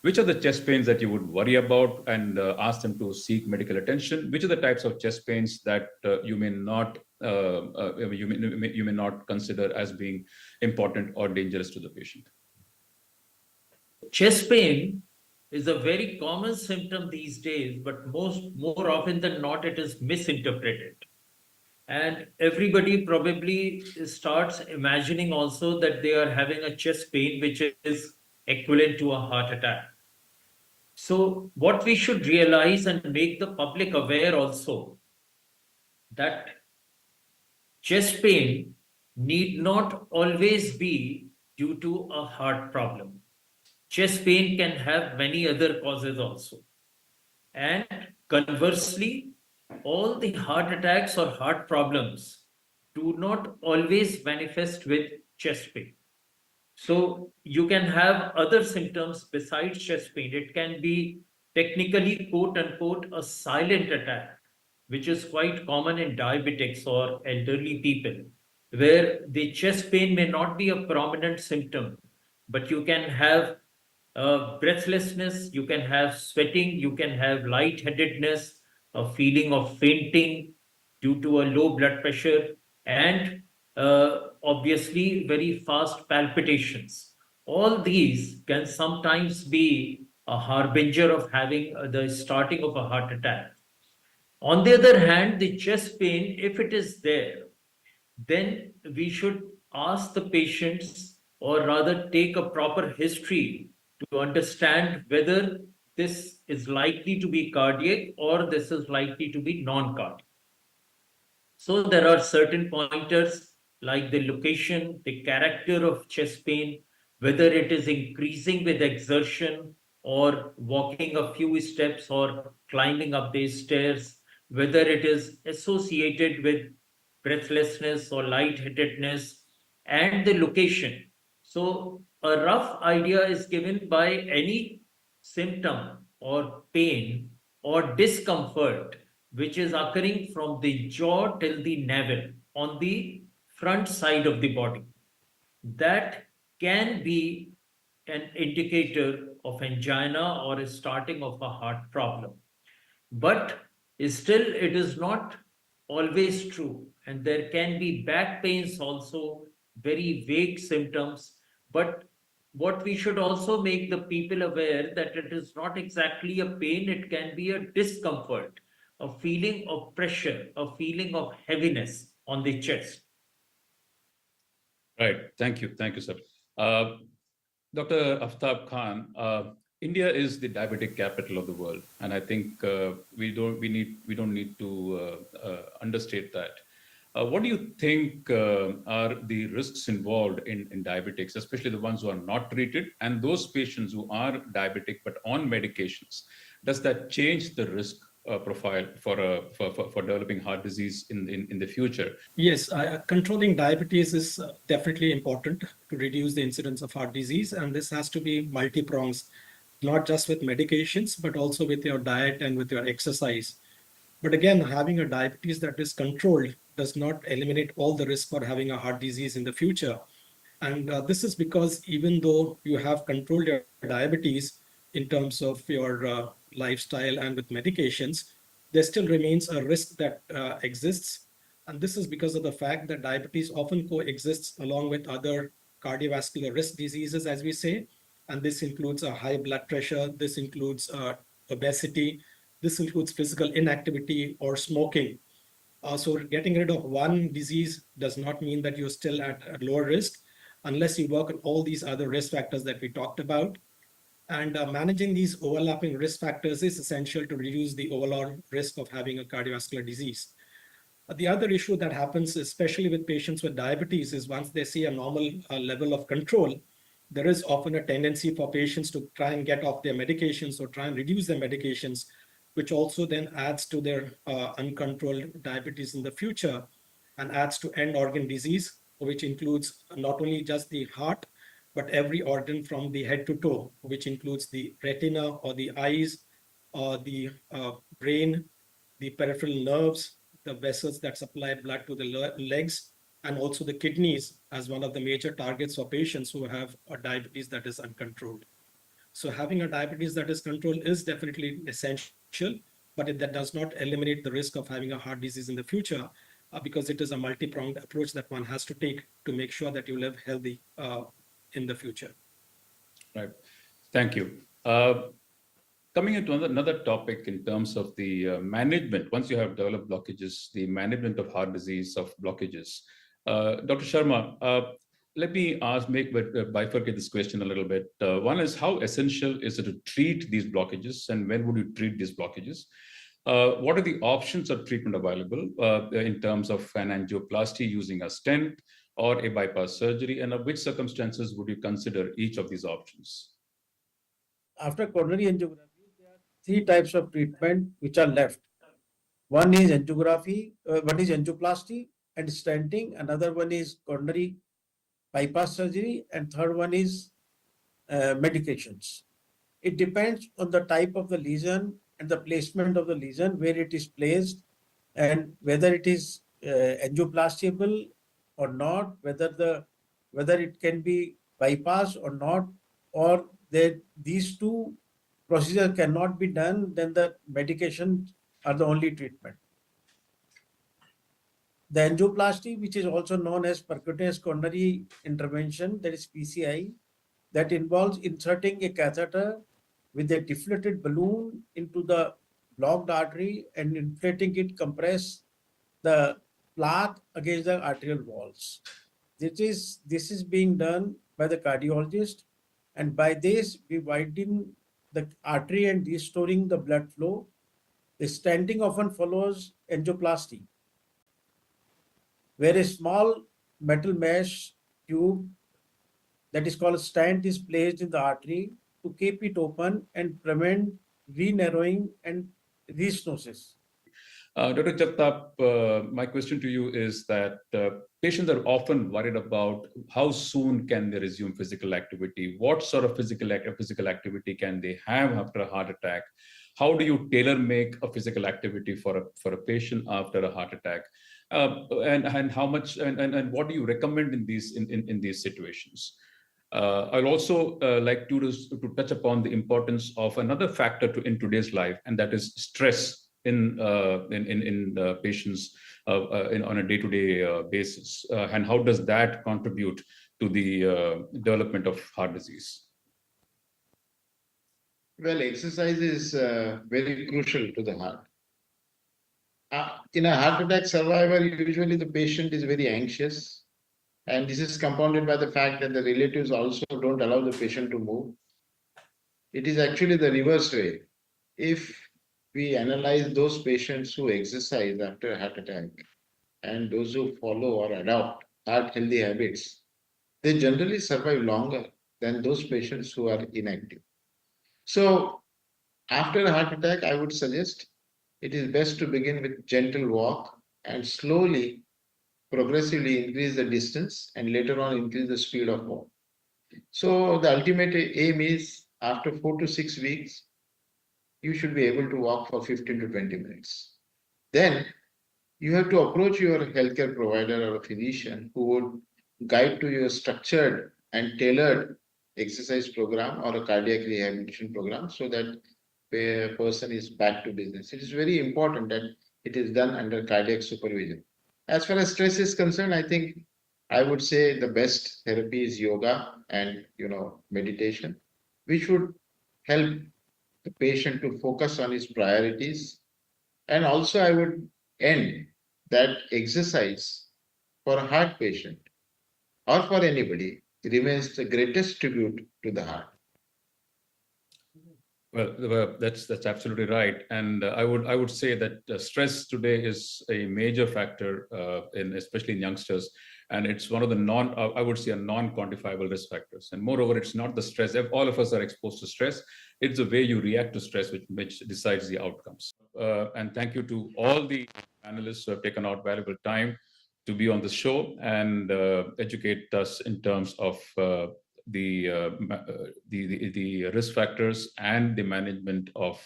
Which are the chest pains that you would worry about and ask them to seek medical attention? Which are the types of chest pains that you may not consider as being important or dangerous to the patient? Chest pain is a very common symptom these days, but more often than not, it is misinterpreted. And everybody probably starts imagining also that they are having a chest pain, which is equivalent to a heart attack. So what we should realize and make the public aware also, that chest pain need not always be due to a heart problem. Chest pain can have many other causes also. And conversely, all the heart attacks or heart problems do not always manifest with chest pain. So you can have other symptoms besides chest pain. It can be technically, quote unquote, a silent attack, which is quite common in diabetics or elderly people, where the chest pain may not be a prominent symptom, but you can have breathlessness, you can have sweating, you can have lightheadedness, a feeling of fainting due to a low blood pressure, and obviously very fast palpitations. All these can sometimes be a harbinger of having the starting of a heart attack. On the other hand, the chest pain, if it is there, then we should ask the patients, or rather take a proper history to understand whether this is likely to be cardiac or this is likely to be non-cardiac. So there are certain pointers like the location, the character of chest pain, whether it is increasing with exertion or walking a few steps or climbing up these stairs, whether it is associated with breathlessness or lightheadedness, and the location. So a rough idea is given by any symptom or pain or discomfort which is occurring from the jaw till the navel on the front side of the body. That can be an indicator of angina or a starting of a heart problem. But still, it is not always true. And there can be back pains also, very vague symptoms. But what we should also make the people aware that it is not exactly a pain, it can be a discomfort, a feeling of pressure, a feeling of heaviness on the chest. Right. Thank you. Thank you, sir. Dr. Aftab Khan, India is the diabetic capital of the world, and I think we don't need to understate that. What do you think are the risks involved in diabetics, especially the ones who are not treated, and those patients who are diabetic but on medications? Does that change the risk profile for developing heart disease in the future? Yes, controlling diabetes is definitely important to reduce the incidence of heart disease, and this has to be multi-prongs, not just with medications, but also with your diet and with your exercise. But again, having a diabetes that is controlled does not eliminate all the risk for having a heart disease in the future. And this is because even though you have controlled your diabetes in terms of your lifestyle and with medications, there still remains a risk that exists. And this is because of the fact that diabetes often coexists along with other cardiovascular risk diseases, as we say. And this includes a high blood pressure, this includes obesity, this includes physical inactivity or smoking. So getting rid of one disease does not mean that you're still at a lower risk unless you work on all these other risk factors that we talked about. And managing these overlapping risk factors is essential to reduce the overall risk of having a cardiovascular disease. The other issue that happens, especially with patients with diabetes, is once they see a normal level of control, there is often a tendency for patients to try and get off their medications or try and reduce their medications, which also then adds to their uncontrolled diabetes in the future and adds to end organ disease, which includes not only just the heart, but every organ from the head to toe, which includes the retina or the eyes, the brain, the peripheral nerves, the vessels that supply blood to the legs, and also the kidneys as one of the major targets for patients who have a diabetes that is uncontrolled. So having a diabetes that is controlled is definitely essential, but that does not eliminate the risk of having a heart disease in the future because it is a multi-pronged approach that one has to take to make sure that you live healthy in the future. Right. Thank you. Coming into another topic in terms of the management, once you have developed blockages, the management of heart disease, of blockages. Dr. Sharma, let me bifurcate this question a little bit. One is, how essential is it to treat these blockages, and when would you treat these blockages? What are the options of treatment available in terms of an angioplasty using a stent or a bypass surgery, and of which circumstances would you consider each of these options? After coronary angiography, there are three types of treatment which are left. One is angiography, one is angioplasty and stenting. Another one is coronary bypass surgery, and third one is medications. It depends on the type of the lesion and the placement of the lesion, where it is placed, and whether it is angioplastiable or not, whether it can be bypassed or not, or that these two procedures cannot be done, then the medications are the only treatment. The angioplasty, which is also known as percutaneous coronary intervention, that is PCI, that involves inserting a catheter with a deflated balloon into the blocked artery and inflating it, compress the plaque against the arterial walls. This is being done by the cardiologist, and by this we widen the artery and restoring the blood flow. The stenting often follows angioplasty, where a small metal mesh tube that is called a stent is placed in the artery to keep it open and prevent re-narrowing and restenosis. Dr. Jagtap, my question to you is that patients are often worried about how soon can they resume physical activity, what sort of physical activity can they have after a heart attack, how do you tailor make a physical activity for a patient after a heart attack, and how much and what do you recommend in these situations? I'd also like to touch upon the importance of another factor in today's life, and that is stress in patients on a day-to-day basis, and how does that contribute to the development of heart disease? Well, exercise is very crucial to the heart. In a heart attack survivor, usually the patient is very anxious, and this is compounded by the fact that the relatives also don't allow the patient to move. It is actually the reverse way. If we analyze those patients who exercise after a heart attack and those who follow or adopt heart-healthy habits, they generally survive longer than those patients who are inactive. So after a heart attack, I would suggest it is best to begin with gentle walk and slowly, progressively increase the distance and later on increase the speed of walk. So the ultimate aim is after 4 to 6 weeks, you should be able to walk for 15 to 20 minutes. Then you have to approach your healthcare provider or a physician who would guide to your structured and tailored exercise program or a cardiac rehabilitation program so that the person is back to business. It is very important that it is done under cardiac supervision. As far as stress is concerned, I think I would say the best therapy is yoga and meditation, which would help the patient to focus on his priorities. And also I would end that exercise for a heart patient or for anybody remains the greatest tribute to the heart. Well, that's absolutely right, and I would say that stress today is a major factor especially in youngsters, and it's one of the non-quantifiable risk factors. And moreover, it's not the stress. All of us are exposed to stress. It's the way you react to stress which decides the outcomes. And thank you to all the panelists who have taken out valuable time to be on the show and educate us in terms of the risk factors and the management of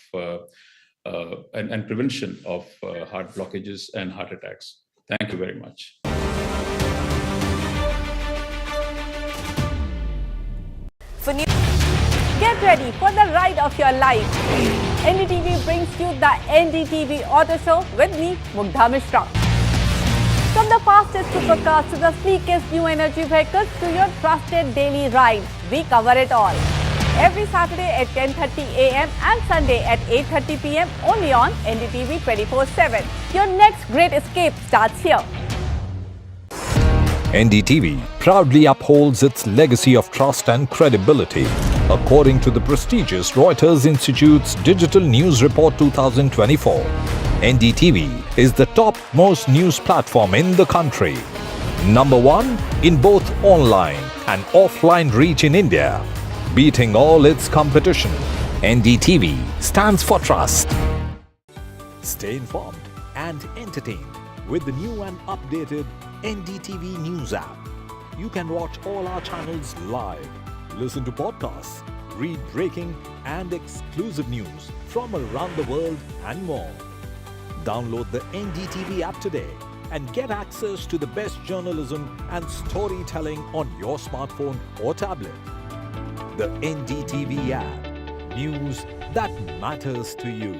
and prevention of heart blockages and heart attacks. Thank you very much. Get ready for the ride of your life. NDTV brings you the NDTV Auto Show with me, Mugdha Mishra. From the fastest supercars to the sleekest new energy vehicles to your trusted daily ride, we cover it all. every Saturday at 10:30 a.m. and Sunday at 8:30 p.m. only on NDTV 24/7. Your next great escape starts here. NDTV proudly upholds its legacy of trust and credibility. According to the prestigious Reuters Institute's Digital News Report 2024, NDTV is the topmost news platform in the country. Number 1 in both online and offline reach in India. Beating all its competition, NDTV stands for trust. Stay informed and entertained with the new and updated NDTV News app. You can watch all our channels live, listen to podcasts, read breaking and exclusive news from around the world and more. Download the NDTV app today and get access to the best journalism and storytelling on your smartphone or tablet. The NDTV app. News that matters to you.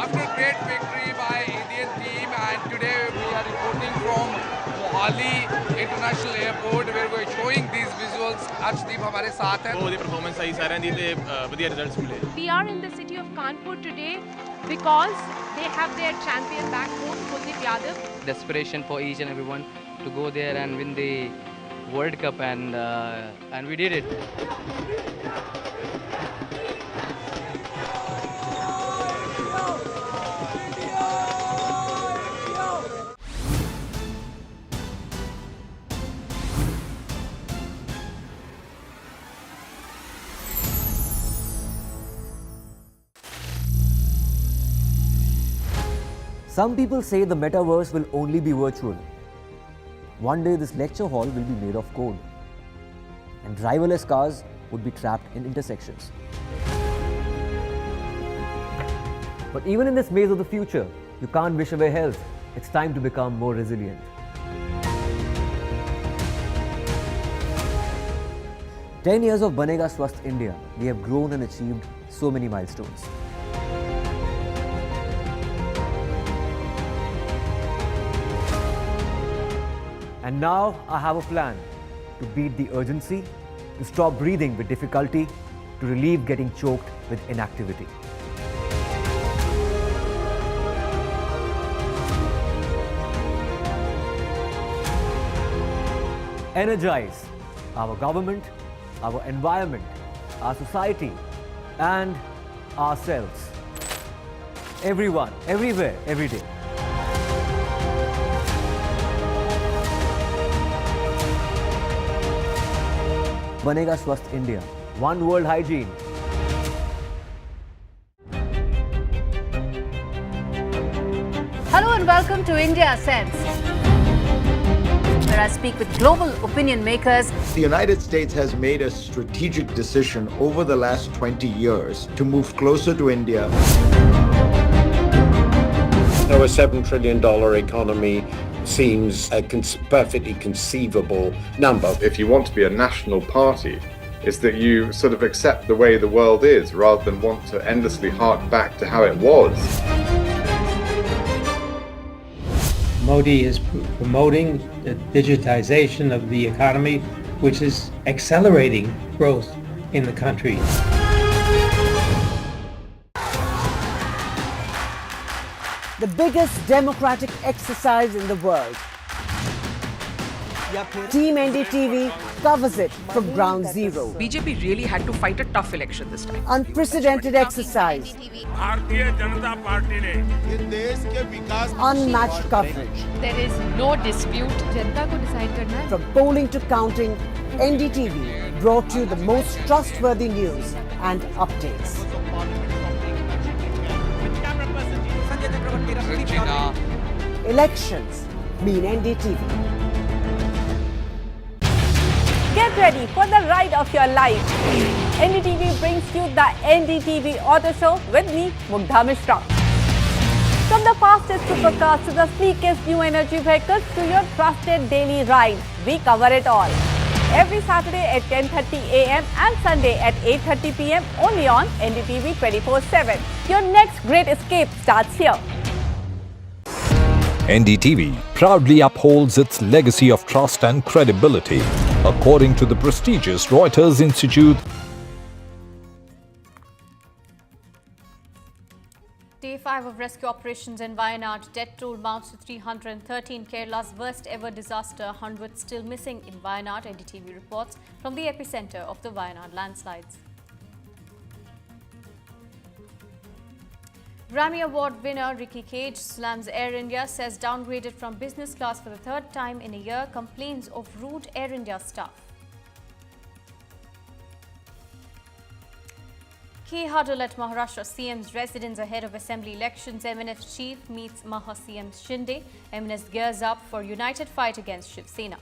After a great victory by Indian team, and today we are reporting from Mohali International Airport where we are showing these visuals. Arshdeep हमारे साथ हैं. बहुत ही performance सही सारे दी थे बढ़िया results मिले. We are in the city of Kanpur today because they have their champion back home, Kuldeep Yadav. Desperation for each and everyone to go there and win the World Cup, and we did it. Some people say the metaverse will only be virtual. One day this lecture hall will be made of code, and driverless cars would be trapped in intersections. But even in this maze of the future, you can't wish away health. It's time to become more resilient. "10 years of Banega Swasth India, we have grown and achieved so many milestones. And now I have a plan to beat the urgency, to stop breathing with difficulty, to relieve getting choked with inactivity. Energize our government, our environment, our society, and ourselves. Everyone, everywhere, every day. Banega Swasth India. One world hygiene. Hello and welcome to India Sense, where I speak with global opinion makers. The United States has made a strategic decision over the last 20 years to move closer to India. So a $7 trillion economy seems a perfectly conceivable number. If you want to be a national party, it's that you sort of accept the way the world is rather than want to endlessly hark back to how it was. Modi is promoting the digitization of the economy, which is accelerating growth in the country. The biggest democratic exercise in the world. Team NDTV covers it from ground zero. BJP really had to fight a tough election this time. Unprecedented exercise. Unmatched coverage. There is no dispute. जनता को decide करना है. From polling to counting, NDTV brought you the most trustworthy news and updates. Elections mean NDTV. Get ready for the ride of your life. NDTV brings you the NDTV Auto Show with me, Mugdha Mishra. From the fastest supercars to the sleekest new energy vehicles to your trusted daily ride, we cover it all. Every Saturday at 10:30 a.m. and Sunday at 8:30 p.m. only on NDTV 24/7. Your next great escape starts here. NDTV proudly upholds its legacy of trust and credibility. according to the prestigious Reuters Institute. Day 5 of rescue operations in Wayanad. Death toll mounts to 313. Kerala's worst ever disaster. 100 still missing in Wayanad. NDTV reports from the epicenter of the Wayanad landslides. Grammy Award winner Ricky Cage slams Air India, says downgraded from business class for the third time in a year, complains of rude Air India staff. Key huddle at Maharashtra CM's residence ahead of assembly elections. MNF chief meets Maha CM Shinde. MNS gears up for united fight against Shiv Sena.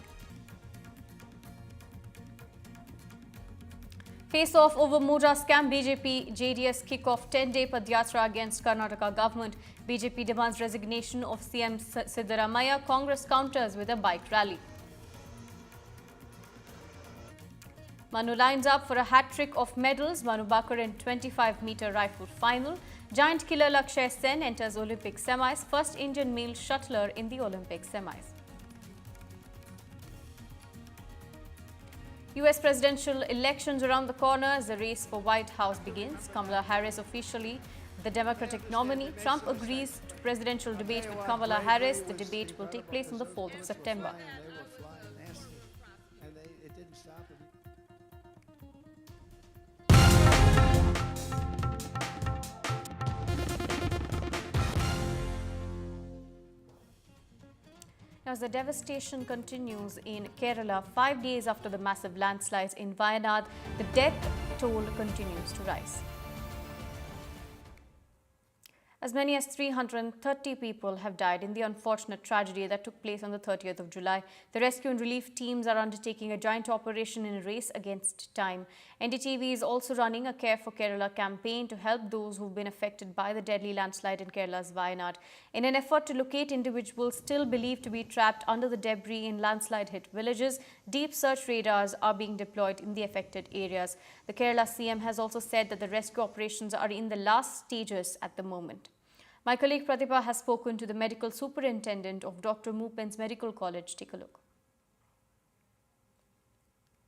Face-off over Mudra scam. BJP JDS kick-off 10-day Padyatra against Karnataka government. BJP demands resignation of CM Siddaramaiah. Congress counters with a bike rally. Manu lines up for a hat-trick of medals. Manu Bakar in 25-meter rifle final. Giant killer Lakshay Sen enters Olympic semis. First Indian male shuttler in the Olympic semis. US presidential elections around the corner as the race for White House begins. Kamala Harris officially the Democratic nominee. Trump agrees to presidential debate with Kamala Harris. The debate will take place on the 4th of September. As the devastation continues in Kerala, 5 days after the massive landslides in Wayanad, the death toll continues to rise. As many as 330 people have died in the unfortunate tragedy that took place on the 30th of July. The rescue and relief teams are undertaking a joint operation in a race against time. NDTV is also running a Care for Kerala campaign to help those who've been affected by the deadly landslide in Kerala's Wayanad. In an effort to locate individuals still believed to be trapped under the debris in landslide-hit villages, deep search radars are being deployed in the affected areas. The Kerala CM has also said that the rescue operations are in the last stages at the moment. My colleague Pratibha has spoken to the medical superintendent of Dr. Moopen's Medical College. Take a look.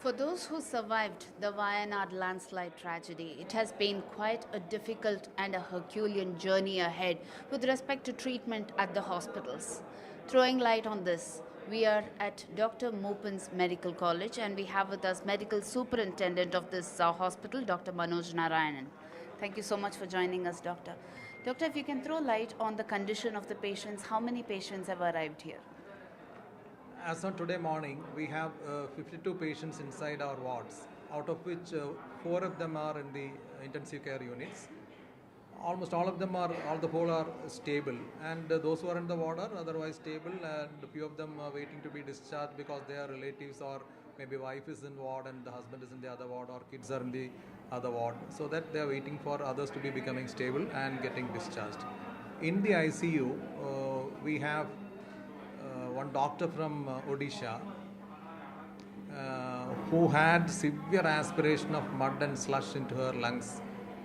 For those who survived the Wayanad landslide tragedy, it has been quite a difficult and a Herculean journey ahead with respect to treatment at the hospitals. Throwing light on this, we are at Dr. Moopen's Medical College and we have with us medical superintendent of this hospital, Dr. Manoj Narayanan. Thank you so much for joining us, Doctor. Doctor, if you can throw light on the condition of the patients, how many patients have arrived here? As on today morning, we have 52 patients inside our wards, out of which 4 of them are in the intensive care units. Almost all of them are, the whole are stable, and those who are in the ward are otherwise stable, and a few of them are waiting to be discharged because their relatives or maybe wife is in ward and the husband is in the other ward or kids are in the other ward, so that they are waiting for others to be becoming stable and getting discharged. In the ICU, we have one doctor from Odisha who had severe aspiration of mud and slush into her lungs,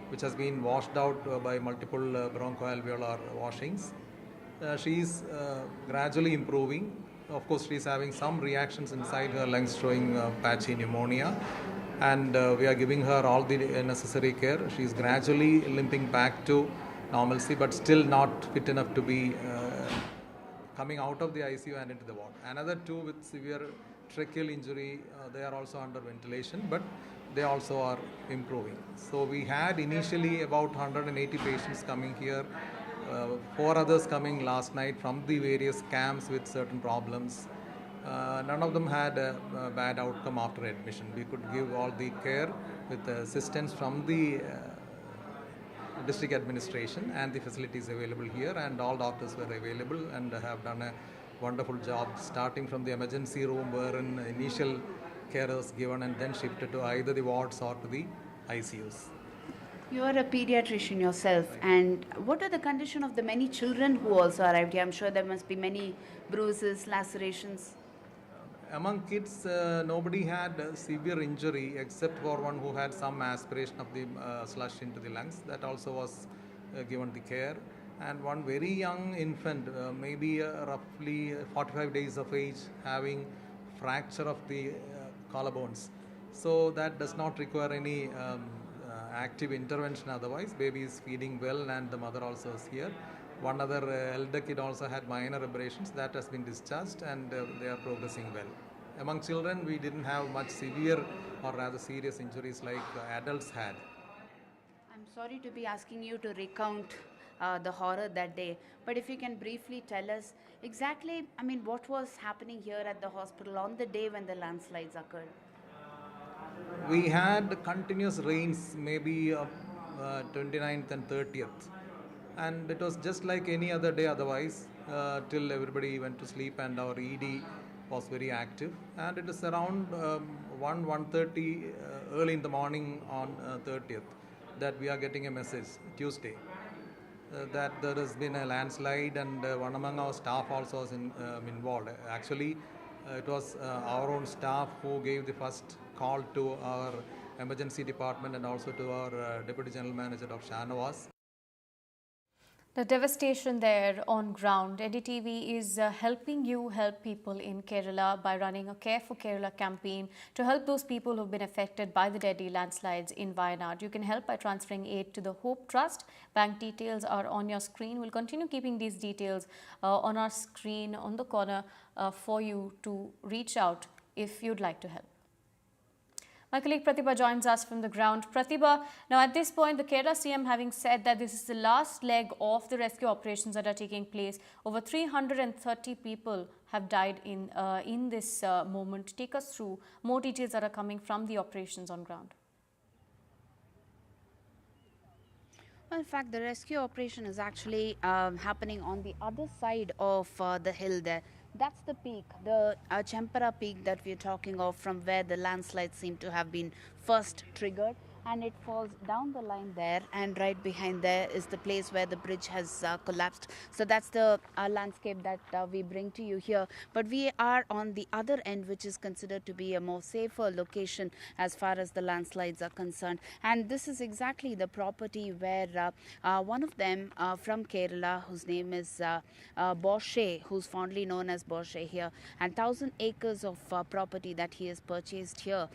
which has been washed out by multiple bronchoalveolar washings. She is gradually improving. Of course, she is having some reactions inside her lungs showing patchy pneumonia, and we are giving her all the necessary care. She is gradually limping back to normalcy, but still not fit enough to be coming out of the ICU and into the ward. Another 2 with severe tracheal injury, they are also under ventilation, but they also are improving. So we had initially about 180 patients coming here, 4 others coming last night from the various camps with certain problems. None of them had a bad outcome after admission. We could give all the care with assistance from the district administration and the facilities available here, and all doctors were available and have done a wonderful job, starting from the emergency room where an initial care was given and then shifted to either the wards or to the ICUs. You are a pediatrician yourself, and what are the condition of the many children who also arrived here? I'm sure there must be many bruises, lacerations. Among kids, nobody had severe injury except for one who had some aspiration of the slush into the lungs. That also was given the care. And one very young infant, maybe roughly 45 days of age, having fracture of the collarbones. So that does not require any active intervention otherwise. Baby is feeding well and the mother also is here. One other elder kid also had minor abrasions. That has been discharged and they are progressing well. Among children, we didn't have much severe or rather serious injuries like adults had. I'm sorry to be asking you to recount the horror that day, but if you can briefly tell us exactly, what was happening here at the hospital on the day when the landslides occurred? We had continuous rains, maybe 29th and 30th. And it was just like any other day otherwise, till everybody went to sleep and our ED was very active. And it is around 1:30 early in the morning on 30th that we are getting a message, Tuesday, that there has been a landslide and one among our staff also was involved. Actually, it was our own staff who gave the first call to our emergency department and also to our Deputy General Manager of Shanawaz. The devastation there on ground. NDTV is helping you help people in Kerala by running a Care for Kerala campaign to help those people who have been affected by the deadly landslides in Wayanad. You can help by transferring aid to the Hope Trust. Bank details are on your screen. We'll continue keeping these details on our screen on the corner for you to reach out if you'd like to help. My colleague Pratibha joins us from the ground. Pratibha, now at this point, the Kerala CM having said that this is the last leg of the rescue operations that are taking place, over 330 people have died in this moment. Take us through more details that are coming from the operations on ground. Well, in fact, the rescue operation is actually happening on the other side of the hill there. That's the peak, the Chempara peak that we're talking of, from where the landslides seem to have been first triggered. And it falls down the line there, and right behind there is the place where the bridge has collapsed. So that's the landscape that we bring to you here. But we are on the other end, which is considered to be a more safer location as far as the landslides are concerned. And this is exactly the property where one of them from Kerala, whose name is Boshe, who's fondly known as Boshe here, and 1,000 acres of property that he has purchased here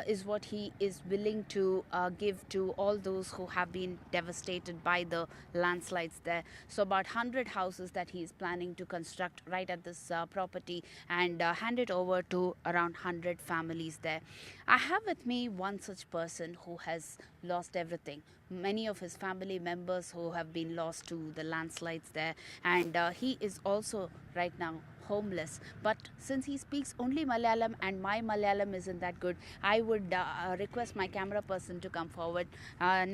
is what he is willing to give to all those who have been devastated by the landslides there. So about 100 houses that he is planning to construct right at this property and hand it over to around 100 families there. I have with me one such person who has lost everything. Many of his family members who have been lost to the landslides there, and he is also right now homeless. But since he speaks only Malayalam and my Malayalam isn't that good, I would request my camera person to come forward.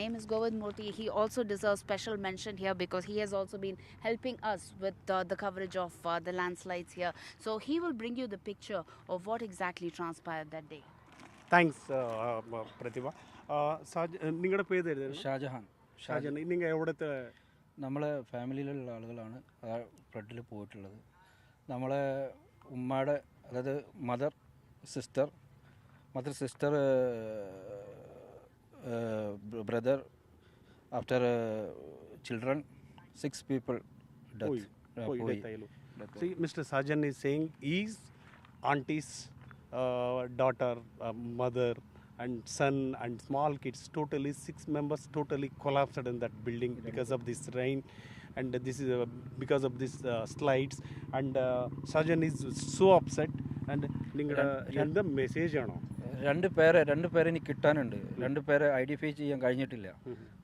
Name is Govind Murthy. He also deserves special mention here because he has also been helping us with the coverage of the landslides here. So he will bring you the picture of what exactly transpired that day. Thanks, Pratibha. നിങ്ങളുടെ പേര് ഷാജഹാൻ. നിങ്ങൾ എവിടുത്തെ? നമ്മളെ ഫാമിലിയിലുള്ള ആളുകളാണ് ആ ഫ്ലഡിൽ പോയിട്ടുള്ളത്. നമ്മളെ ഉമ്മയുടെ, അതായത് mother sister brother, after children 6 people പോയി. See, Mr. Sajan is saying his auntie's daughter, mother and son and small kids, totally 6 members totally collapsed in that building because of this rain, and this is because of this slides, and Sajan is so upset. And നിങ്ങളുടെ message ആണോ? രണ്ട് പേരെ എനിക്ക് കിട്ടാനുണ്ട്. 2 പേരെ identify ചെയ്യാൻ കഴിഞ്ഞിട്ടില്ല.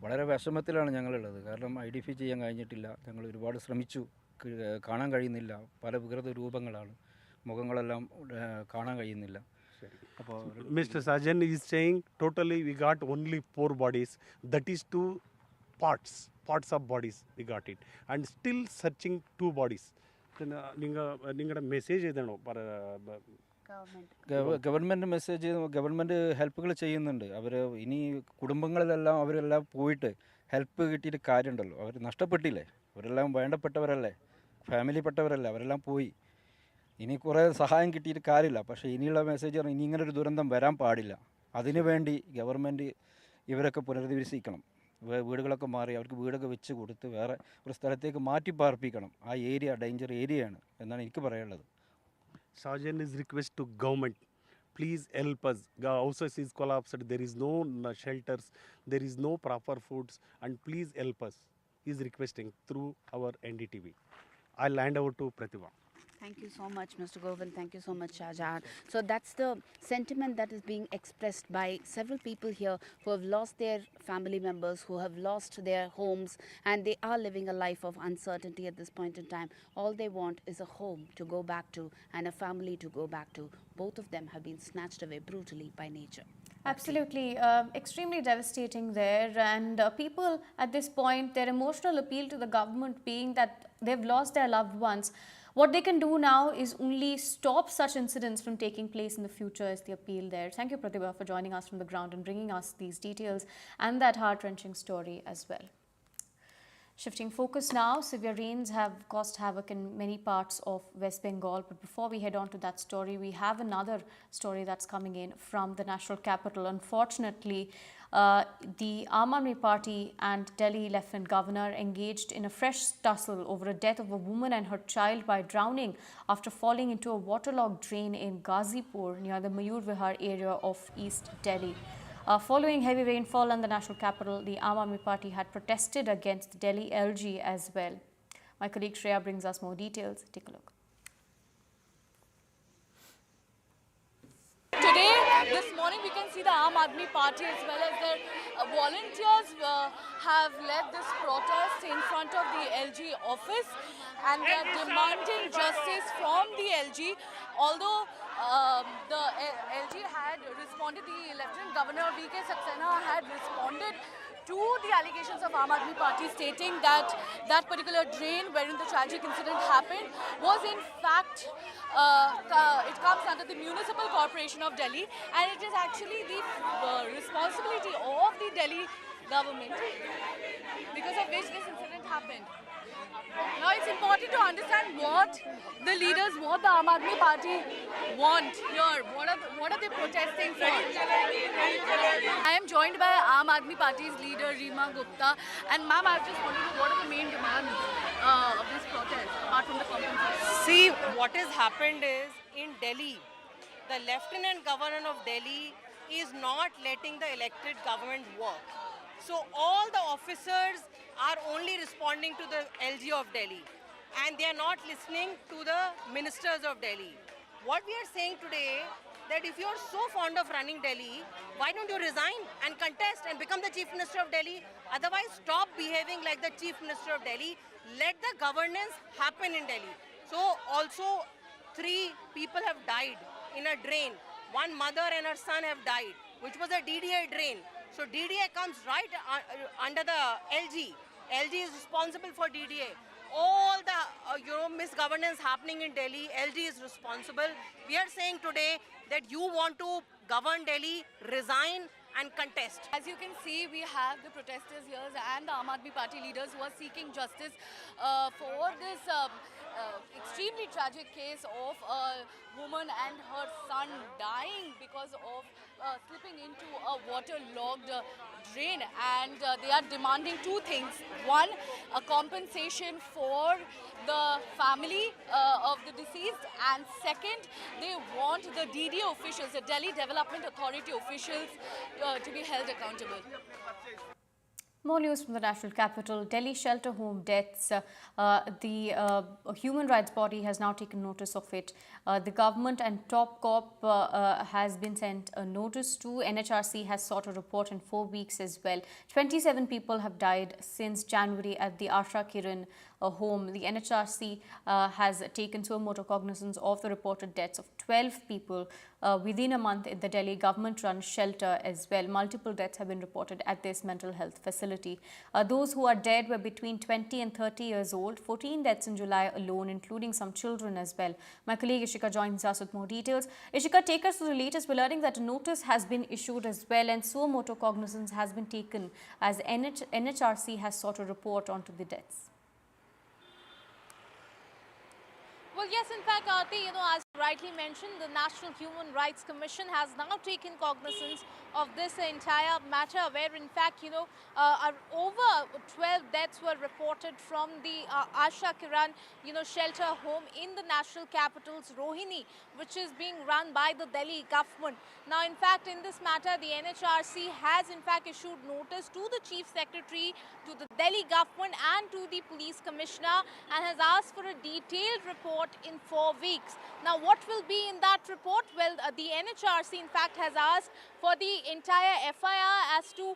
വളരെ വിഷമത്തിലാണ് ഞങ്ങളുള്ളത്. കാരണം ഐഡൻറ്റിഫൈ ചെയ്യാൻ കഴിഞ്ഞിട്ടില്ല. ഞങ്ങൾ ഒരുപാട് ശ്രമിച്ചു, കാണാൻ കഴിയുന്നില്ല. പല വികൃത രൂപങ്ങളാണ്, മുഖങ്ങളെല്ലാം കാണാൻ കഴിയുന്നില്ല. Mr. Sajan is saying totally we got only 4 bodies, that is 2 parts of bodies we got it, and still searching 2 bodies. നിങ്ങളുടെ മെസ്സേജ് ഏതാണോ? ഗവൺമെൻറ് മെസ്സേജ്, ഗവൺമെൻറ് ഹെൽപ്പുകൾ ചെയ്യുന്നുണ്ട്. അവർ ഇനി കുടുംബങ്ങളിലെല്ലാം അവരെല്ലാം പോയിട്ട് ഹെൽപ്പ് കിട്ടിയിട്ട് കാര്യമുണ്ടല്ലോ. അവർ നഷ്ടപ്പെട്ടില്ലേ, അവരെല്ലാം വേണ്ടപ്പെട്ടവരല്ലേ, ഫാമിലിപ്പെട്ടവരല്ലേ, അവരെല്ലാം പോയി. ഇനി കുറേ സഹായം കിട്ടിയിട്ട് കാര്യമില്ല. പക്ഷേ ഇനിയുള്ള മെസ്സേജ് പറഞ്ഞാൽ ഇനി ഇങ്ങനൊരു ദുരന്തം വരാൻ പാടില്ല. അതിനുവേണ്ടി ഗവൺമെൻറ് ഇവരൊക്കെ പുനരധിവസിക്കണം. വീടുകളൊക്കെ മാറി അവർക്ക് വീടൊക്കെ വെച്ച് കൊടുത്ത് വേറെ ഒരു സ്ഥലത്തേക്ക് മാറ്റി പാർപ്പിക്കണം. ആ ഏരിയ ഡേഞ്ചർ ഏരിയയാണ് എന്നാണ് എനിക്ക് പറയാനുള്ളത്. Sajan is request to government please help us. The houses is collapsed. There is no shelters. There is no proper foods. And please help us. He is requesting through our NDTV. I'll hand over to Pratibha. Thank you so much, Mr. Govind. Thank you so much, Shahjahan. So that's the sentiment that is being expressed by several people here who have lost their family members, who have lost their homes, and they are living a life of uncertainty at this point in time. All they want is a home to go back to and a family to go back to. Both of them have been snatched away brutally by nature. Absolutely, extremely devastating there, and people at this point, their emotional appeal to the government being that they've lost their loved ones. What they can do now is only stop such incidents from taking place in the future is the appeal there. Thank you, Pratibha, for joining us from the ground and bringing us these details and that heart-wrenching story as well. Shifting focus now, severe rains have caused havoc in many parts of West Bengal. But before we head on to that story, we have another story that's coming in from the national capital. Unfortunately, the Aam Aadmi Party and Delhi Lieutenant Governor engaged in a fresh tussle over the death of a woman and her child by drowning after falling into a waterlogged drain in Ghazipur near the Mayur Vihar area of East Delhi. Following heavy rainfall in the national capital, the Aam Aadmi Party had protested against Delhi LG as well. My colleague Shreya brings us more details. Take a look. Today, this morning, we can see the Aam Aadmi Party as well as their volunteers have led this protest in front of the LG office, and they are demanding justice from the LG. Although the LG had responded, the Lieutenant Governor V.K. Saxena had responded to the allegations of Aam Aadmi Party, stating that that particular drain wherein the tragic incident happened was in fact, it comes under the Municipal Corporation of Delhi, and it is actually the responsibility of the Delhi government because of which this incident happened. Now it's important to understand what the leaders, what the Aam Aadmi Party want here. What are they protesting for? I am joined by Aam Aadmi Party's leader, Reema Gupta. And ma'am, I just wanted to know what are the main demands of this protest, apart from the compensation? See, what has happened is, in Delhi, the Lieutenant Governor of Delhi is not letting the elected government work. So all the officers are only responding to the LG of Delhi, and they are not listening to the ministers of Delhi. What we are saying today, that if you are so fond of running Delhi, why don't you resign and contest and become the Chief Minister of Delhi? Otherwise, stop behaving like the Chief Minister of Delhi. Let the governance happen in Delhi. So also, 3 people have died in a drain. One mother and her son have died, which was a DDA drain. So DDA comes right under the LG. LG is responsible for DDA. All the misgovernance happening in Delhi, LG is responsible. We are saying today that you want to govern Delhi, resign and contest. As you can see, we have the protesters here and the Aam Aadmi Party leaders who are seeking justice for this extremely tragic case of a woman and her son dying because of slipping into a waterlogged drain, and they are demanding 2 things. One, a compensation for the family of the deceased, and second, they want the DDA officials, the Delhi Development Authority officials, to be held accountable. More news from the national capital. Delhi shelter home deaths. The human rights body has now taken notice of it. The government and top cop has been sent a notice to. NHRC has sought a report in 4 weeks as well. 27 people have died since January at the Asha Kiran home. The NHRC has taken suo motu cognizance of the reported deaths of 12 people within a month in the Delhi government-run shelter as well. Multiple deaths have been reported at this mental health facility. Those who are dead were between 20 and 30 years old. 14 deaths in July alone, including some children as well. My colleague Ishika joins us with more details. Ishika, take us through the latest. We're learning that a notice has been issued as well, and suo motu cognizance has been taken as NHRC has sought a report onto the deaths. Well, yes, in fact, Aarti, as Rightly mentioned, the National Human Rights Commission has now taken cognizance of this entire matter, where in fact, over 12 deaths were reported from the Asha Kiran, shelter home in the national capital's Rohini, which is being run by the Delhi government. Now, in fact, in this matter, the NHRC has in fact issued notice to the Chief Secretary, to the Delhi government and to the Police Commissioner, and has asked for a detailed report in 4 weeks. Now, what will be in that report? Well, the NHRC in fact has asked for the entire FIR as to,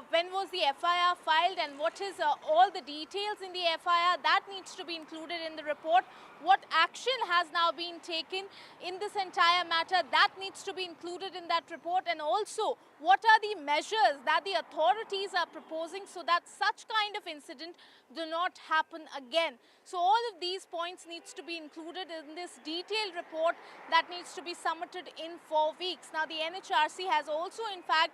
when was the FIR filed and what is all the details in the FIR. That needs to be included in the report. What action has now been taken in this entire matter, that needs to be included in that report. And also, what are the measures that the authorities are proposing so that such kind of incident do not happen again. So all of these points needs to be included in this detailed report that needs to be submitted in 4 weeks. Now, the NHRC has also in fact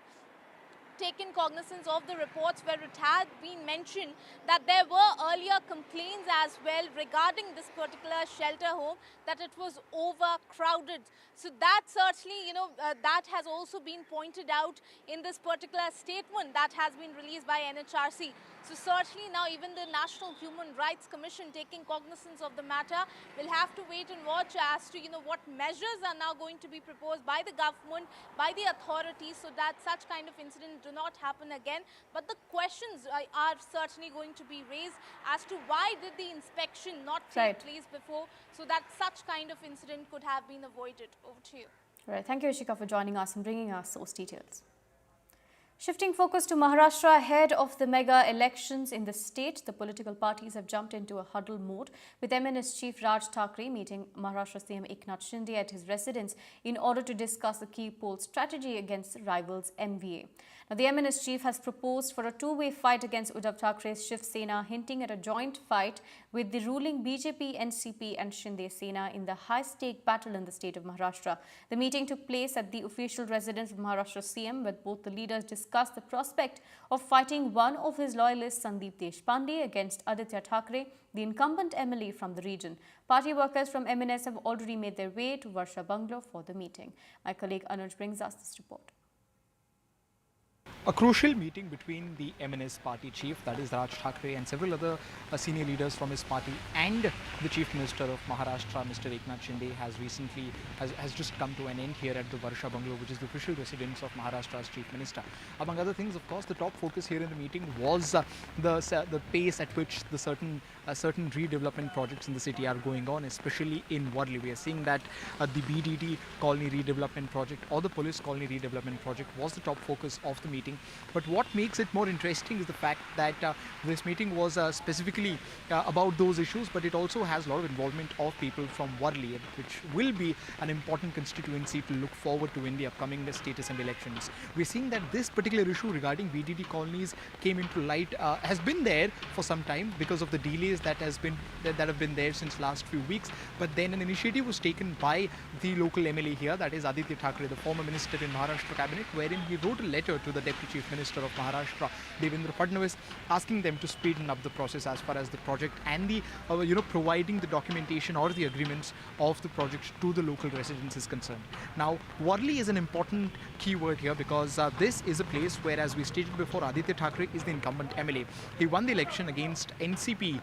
taken cognizance of the reports where it had been mentioned that there were earlier complaints as well regarding this particular shelter home, that it was overcrowded. So that certainly, that has also been pointed out in this particular statement that has been released by NHRC. So certainly now even the National Human Rights Commission taking cognizance of the matter will have to wait and watch as to, what measures are now going to be proposed by the government, by the authorities, so that such kind of incident do not happen again. But the questions are certainly going to be raised as to why did the inspection not take place before, so that such kind of incident could have been avoided. Over to you. Right. Thank you, Ishika, for joining us and bringing us those details. Shifting focus to Maharashtra ahead of the mega elections in the state, the political parties have jumped into a huddle mode, with MNS Chief Raj Thackeray meeting Maharashtra CM Eknath Shinde at his residence in order to discuss the key poll strategy against rivals MVA. Now, the MNS chief has proposed for a two-way fight against Uddhav Thackre's Shiv Sena, hinting at a joint fight with the ruling BJP, NCP and Shinde Sena in the high-stake battle in the state of Maharashtra. The meeting took place at the official residence of Maharashtra CM, where both the leaders discussed the prospect of fighting one of his loyalists, Sandeep Deshpande, against Aditya Thackray, the incumbent MLA from the region. Party workers from MNS have already made their way to Varsha Bungalow for the meeting. My colleague Anuj brings us this report. A crucial meeting between the MNS party chief, that is Raj Thackeray, and several other senior leaders from his party and the Chief Minister of Maharashtra, Mr. Eknath Shinde, has just come to an end here at the Varsha Bungalow, which is the official residence of Maharashtra's Chief Minister. Among other things, of course, the top focus here in the meeting was the pace at which the certain redevelopment projects in the city are going on, especially in Worli. We are seeing that the BDT colony redevelopment project or the police colony redevelopment project was the top focus of the meeting. But what makes it more interesting is the fact that this meeting was specifically about those issues, but it also has a lot of involvement of people from Worli, which will be an important constituency to look forward to in the upcoming state assembly elections. We're seeing that this particular issue regarding BDT colonies came into light, has been there for some time because of the delays that have been there since last few weeks. But then an initiative was taken by the local MLA here, that is Aditya Thackray, the former minister in Maharashtra cabinet, wherein he wrote a letter to the Deputy Chief Minister of Maharashtra, Devendra Fadnavis, asking them to speeden up the process as far as the project and the providing the documentation or the agreements of the project to the local residents is concerned. Now, Worli is an important keyword here because this is a place where, as we stated before, Aditya Thackray is the incumbent MLA. He won the election against NCP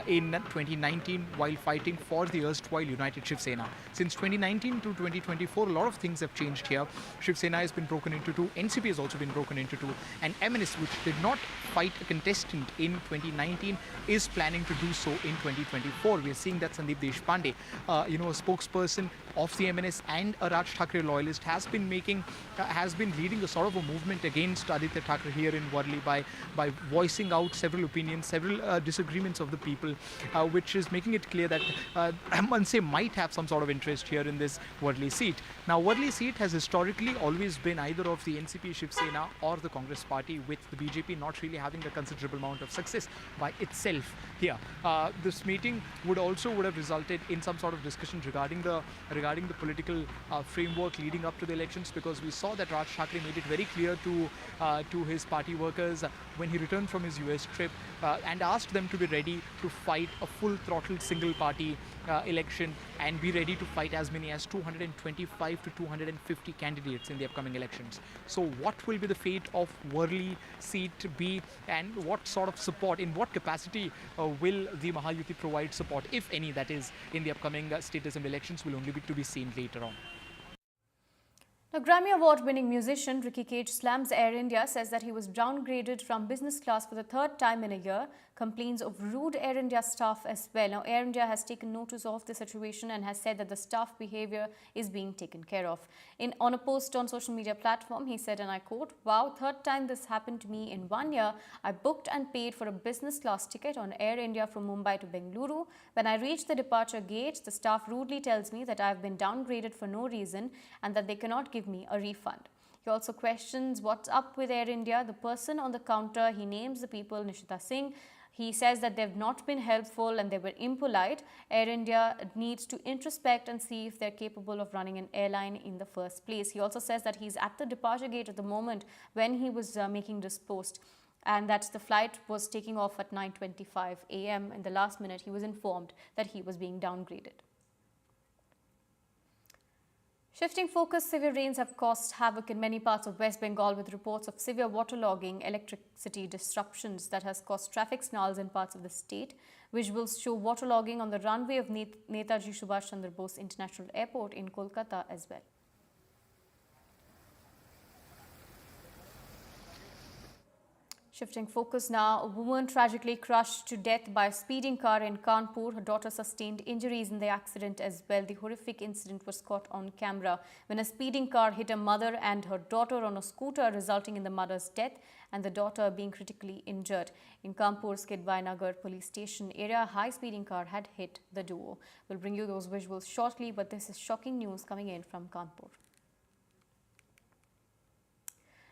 in 2019 while fighting for the erstwhile United Shiv Sena. Since 2019 to 2024, a lot of things have changed here. Shiv Sena has been broken into two, NCP has also been broken into two, and MNS, which did not fight a contestant in 2019, is planning to do so in 2024. We are seeing that Sandeep Deshpande, a spokesperson of the MNS and a Raj Thackeray loyalist, has been leading a sort of a movement against Aditya Thackray here in Worli by voicing out several opinions, several disagreements of the people, which is making it clear that Manse might have some sort of interest here in this Worli seat. Now, Worli seat has historically always been either of the NCP Shiv Sena or or the Congress party, with the BJP not really having a considerable amount of success by itself here. This meeting would have resulted in some sort of discussion regarding the political framework leading up to the elections, because we saw that Raj Thackeray made it very clear to his party workers when he returned from his US trip and asked them to be ready to fight a full throttle single party election and be ready to fight as many as 225 to 250 candidates in the upcoming elections. So what will be the fate of Worli seat be, and what sort of support, in what capacity will the Mahayuti provide support, if any, that is, in the upcoming state assembly elections, will only be to be seen later on. Now, Grammy Award-winning musician Ricky Cage slams Air India, says that he was downgraded from business class for the third time in a year, complains of rude Air India staff as well. Now, Air India has taken notice of the situation and has said that the staff behavior is being taken care of. On a post on social media platform, he said, and I quote, "Wow, third time this happened to me in 1 year. I booked and paid for a business class ticket on Air India from Mumbai to Bengaluru. When I reached the departure gate, the staff rudely tells me that I have been downgraded for no reason and that they cannot give me a refund." He also questions what's up with Air India. The person on the counter, he names the people, Nishita Singh. He says that they've not been helpful and they were impolite. Air India needs to introspect and see if they're capable of running an airline in the first place. He also says that he's at the departure gate at the moment when he was making this post, and that the flight was taking off at 9:25 a.m. In the last minute, he was informed that he was being downgraded. Shifting focus, severe rains have caused havoc in many parts of West Bengal, with reports of severe waterlogging, electricity disruptions that has caused traffic snarls in parts of the state. Visuals show waterlogging on the runway of Netaji Subhash Chandra Bose International Airport in Kolkata as well. Shifting focus now, a woman tragically crushed to death by a speeding car in Kanpur. Her daughter sustained injuries in the accident as well. The horrific incident was caught on camera when a speeding car hit a mother and her daughter on a scooter, resulting in the mother's death and the daughter being critically injured. In Kanpur's Kidwai Nagar police station area, a high-speeding car had hit the duo. We'll bring you those visuals shortly, but this is shocking news coming in from Kanpur.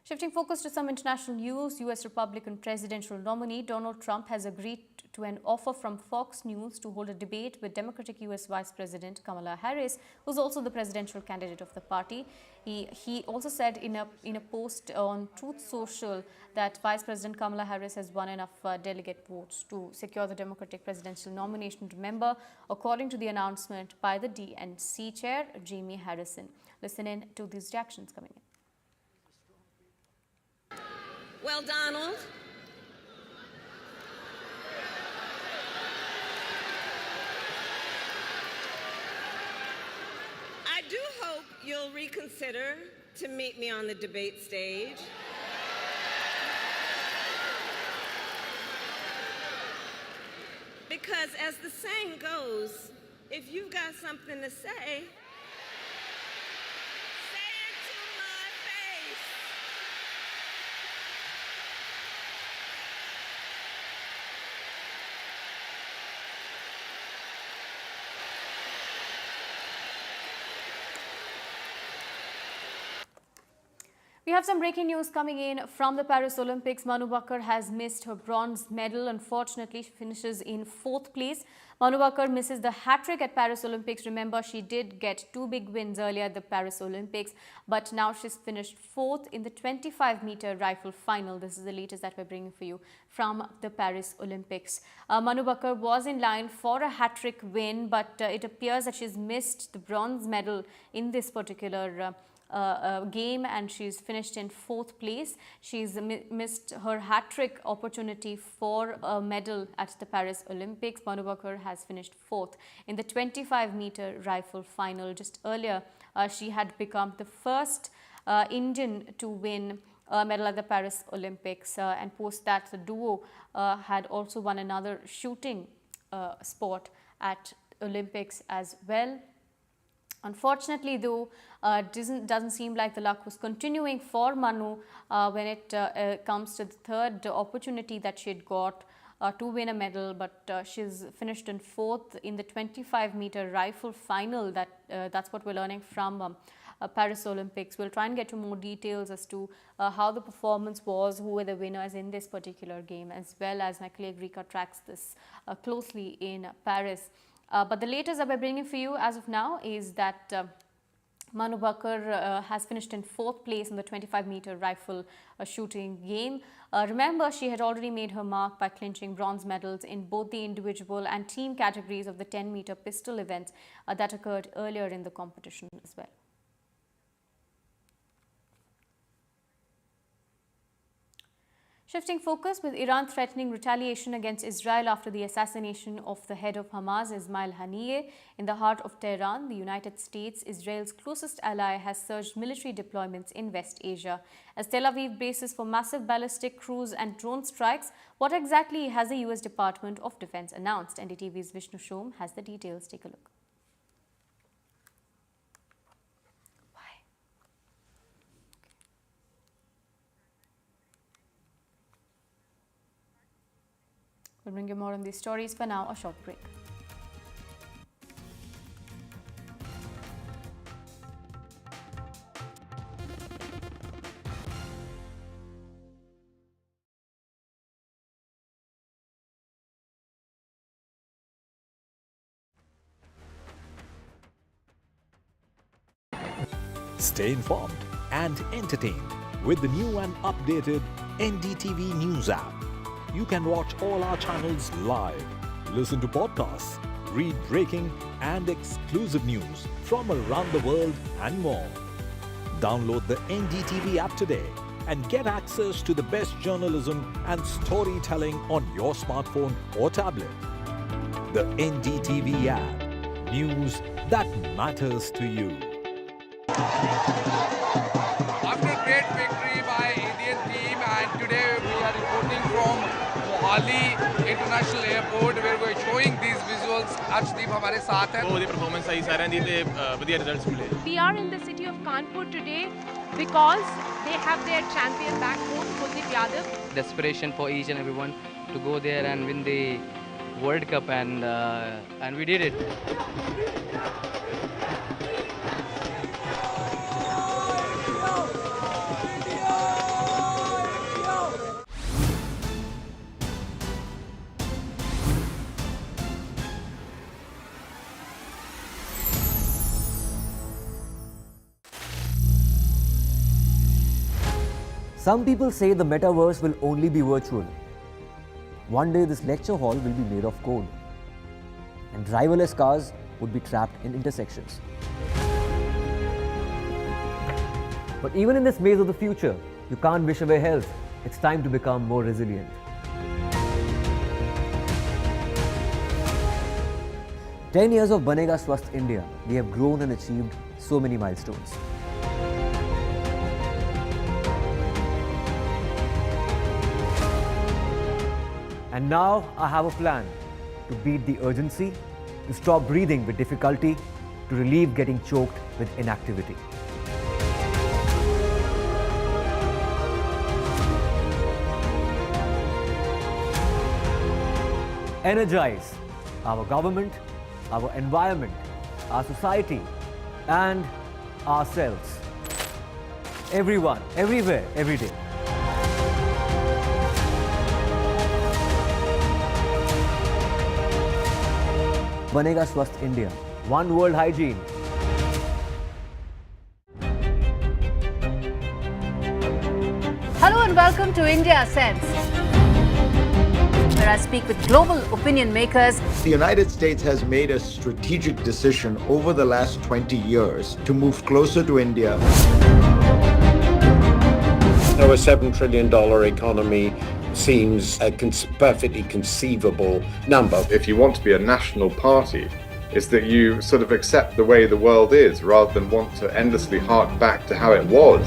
Shifting focus to some international news, US Republican presidential nominee Donald Trump has agreed to an offer from Fox News to hold a debate with Democratic US Vice President Kamala Harris, who's also the presidential candidate of the party. He also said in a post on Truth Social that Vice President Kamala Harris has won enough delegate votes to secure the Democratic presidential nomination. Remember, according to the announcement by the DNC chair, Jamie Harrison. Listen in to these reactions coming in. Well, Donald, I do hope you'll reconsider to meet me on the debate stage. Because as the saying goes, if you've got something to say, we have some breaking news coming in from the Paris Olympics. Manu Bakar has missed her bronze medal. Unfortunately, she finishes in 4th place. Manu Bakar misses the hat-trick at Paris Olympics. Remember, she did get 2 big wins earlier at the Paris Olympics, but now she's finished 4th in the 25-meter rifle final. This is the latest that we're bringing for you from the Paris Olympics. Manu Bakar was in line for a hat-trick win, but it appears that she's missed the bronze medal in this particular game, and she's finished in 4th place. She's missed her hat-trick opportunity for a medal at the Paris Olympics. Manu Bakar has finished 4th in the 25-meter rifle final. Just earlier, she had become the first Indian to win a medal at the Paris Olympics, and post that, the duo had also won another shooting sport at Olympics as well. Unfortunately, though, doesn't seem like the luck was continuing for Manu when it comes to the third opportunity that she had got to win a medal, but she's finished in 4th in the 25-meter rifle final. That's what we're learning from Paris Olympics. We'll try and get to more details as to how the performance was, who were the winners in this particular game, as well as my colleague Rika tracks this closely in Paris. But the latest that we're bringing for you as of now is that Manu Bakar has finished in 4th place in the 25-meter rifle shooting game. Remember, she had already made her mark by clinching bronze medals in both the individual and team categories of the 10-meter pistol event that occurred earlier in the competition as well. Shifting focus, with Iran threatening retaliation against Israel after the assassination of the head of Hamas, Ismail Haniyeh, in the heart of Tehran, the United States, Israel's closest ally, has surged military deployments in West Asia. As Tel Aviv braces for massive ballistic, cruise and drone strikes, what exactly has the US Department of Defense announced? NDTV's Vishnu Shom has the details. Take a look. We'll bring you more on these stories. For now, a short break. Stay informed and entertained with the new and updated NDTV News app. You can watch all our channels live, listen to podcasts, read breaking and exclusive news from around the world and more. Download the NDTV app today and get access to the best journalism and storytelling on your smartphone or tablet. The NDTV app. News that matters to you. After a great victory by Indian team, and today we are reporting from Mohali International Airport where we are showing these visuals. Arshdeep हमारे साथ हैं. बहुत ही performance सही सारे दी थे बढ़िया results मिले. We are in the city of Kanpur today because they have their champion back home, Kuldeep Yadav. Desperation for each and everyone to go there and win the World Cup, and we did it. Some people say the metaverse will only be virtual. One day this lecture hall will be made of code, and driverless cars would be trapped in intersections. But even in this maze of the future, you can't wish away health. It's time to become more resilient. 10 years of Banega Swasth India, we have grown and achieved so many milestones. And now I have a plan to beat the urgency, to stop breathing with difficulty, to relieve getting choked with inactivity. Energize our government, our environment, our society, and ourselves. Everyone, everywhere, every day. Banega Swasth India. One world hygiene. Hello and welcome to India Sense, where I speak with global opinion makers. The United States has made a strategic decision over the last 20 years to move closer to India. So a $7 trillion economy seems a perfectly conceivable number. If you want to be a national party, it's that you sort of accept the way the world is rather than want to endlessly hark back to how it was.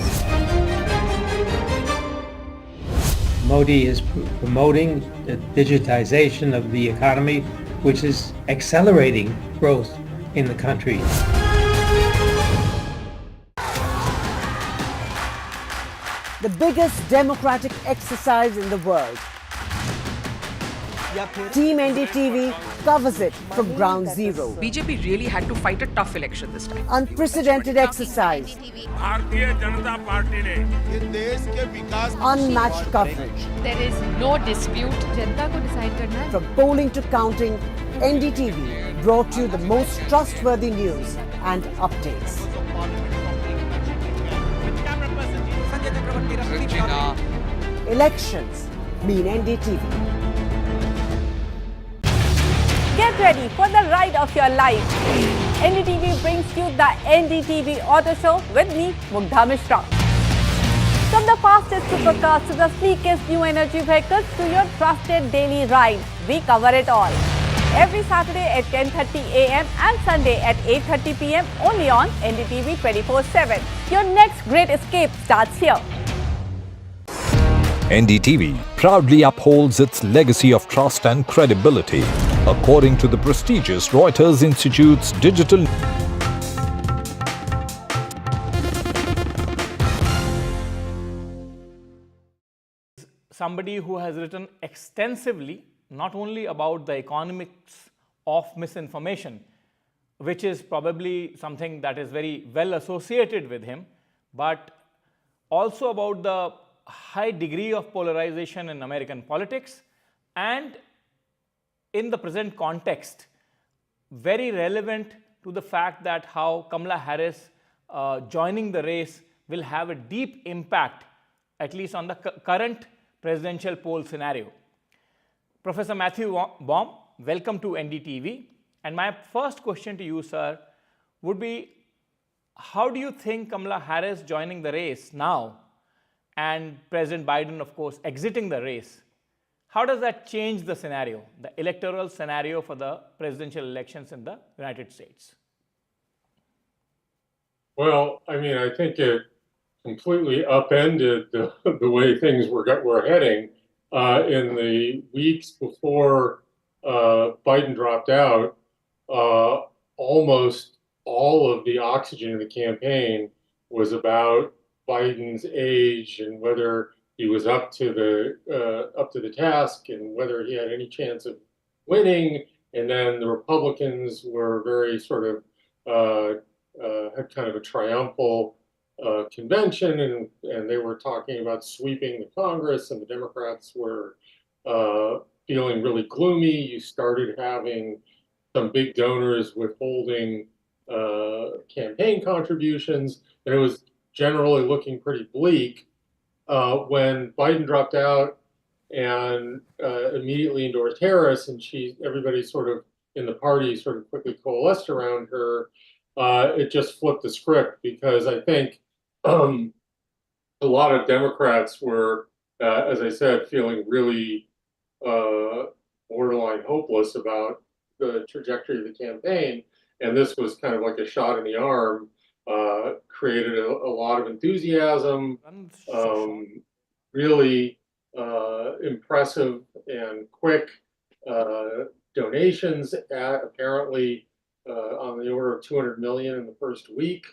Modi is promoting the digitization of the economy, which is accelerating growth in the country. The biggest democratic exercise in the world. Team NDTV covers it from ground zero. BJP really had to fight a tough election this time. Unprecedented exercise. Unmatched coverage. There is no dispute. Janta ko decide karna hai. From polling to counting, NDTV brought you the most trustworthy news and updates. Elections mean NDTV. Get ready for the ride of your life. NDTV brings you the NDTV Auto Show with me, Mugdha Mishra. From the fastest supercars to the sleekest new energy vehicles to your trusted daily ride, we cover it all. Every Saturday at 10:30 a.m. and Sunday at 8:30 p.m. only on NDTV 24/7. Your next great escape starts here. NDTV proudly upholds its legacy of trust and credibility, according to the prestigious Reuters Institute's digital. Somebody who has written extensively not only about the economics of misinformation, which is probably something that is very well associated with him, but also about the high degree of polarization in American politics, and in the present context, very relevant to the fact that how Kamala Harris joining the race will have a deep impact, at least on the current presidential poll scenario. Professor Matthew Baum, welcome to NDTV. And my first question to you, sir, would be, how do you think Kamala Harris joining the race now and President Biden, of course, exiting the race, how does that change the scenario, the electoral scenario for the presidential elections in the United States? Well, I mean, I think it completely upended the way things were heading in the weeks before Biden dropped out. Almost all of the oxygen in the campaign was about Biden's age and whether he was up to the task and whether he had any chance of winning. And then the Republicans were very sort of had kind of a triumphal convention, and they were talking about sweeping the Congress, and the Democrats were feeling really gloomy. You started having some big donors withholding campaign contributions, and it was generally looking pretty bleak. When Biden dropped out and immediately endorsed Harris, and everybody sort of in the party sort of quickly coalesced around her, it just flipped the script, because I think a lot of Democrats were, as I said, feeling really borderline hopeless about the trajectory of the campaign. And this was kind of like a shot in the arm, created a lot of enthusiasm, really impressive and quick donations, apparently on the order of 200 million in the first week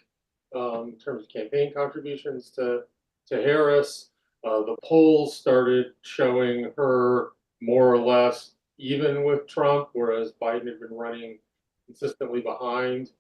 in terms of campaign contributions to Harris. The polls started showing her more or less even with Trump, whereas Biden had been running consistently behind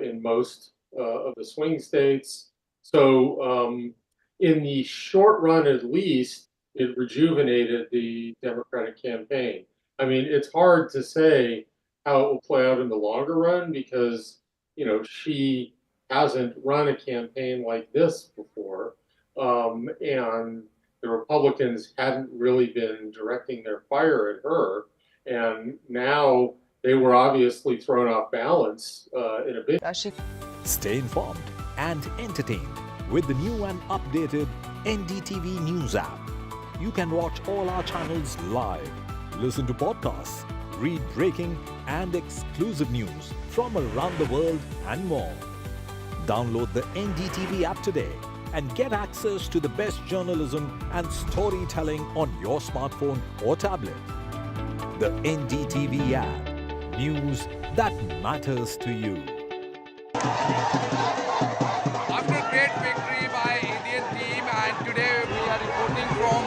in most of the swing states. So in the short run, at least, it rejuvenated the Democratic campaign. I mean, it's hard to say how it will play out in the longer run, because, you know, she hasn't run a campaign like this before. And the Republicans hadn't really been directing their fire at her. And now they were obviously thrown off balance in a bit. Stay informed and entertained with the new and updated NDTV News app. You can watch all our channels live, listen to podcasts, read breaking and exclusive news from around the world and more. Download the NDTV app today and get access to the best journalism and storytelling on your smartphone or tablet. The NDTV app. News that matters to you. After great victory by Indian team, and today we are reporting from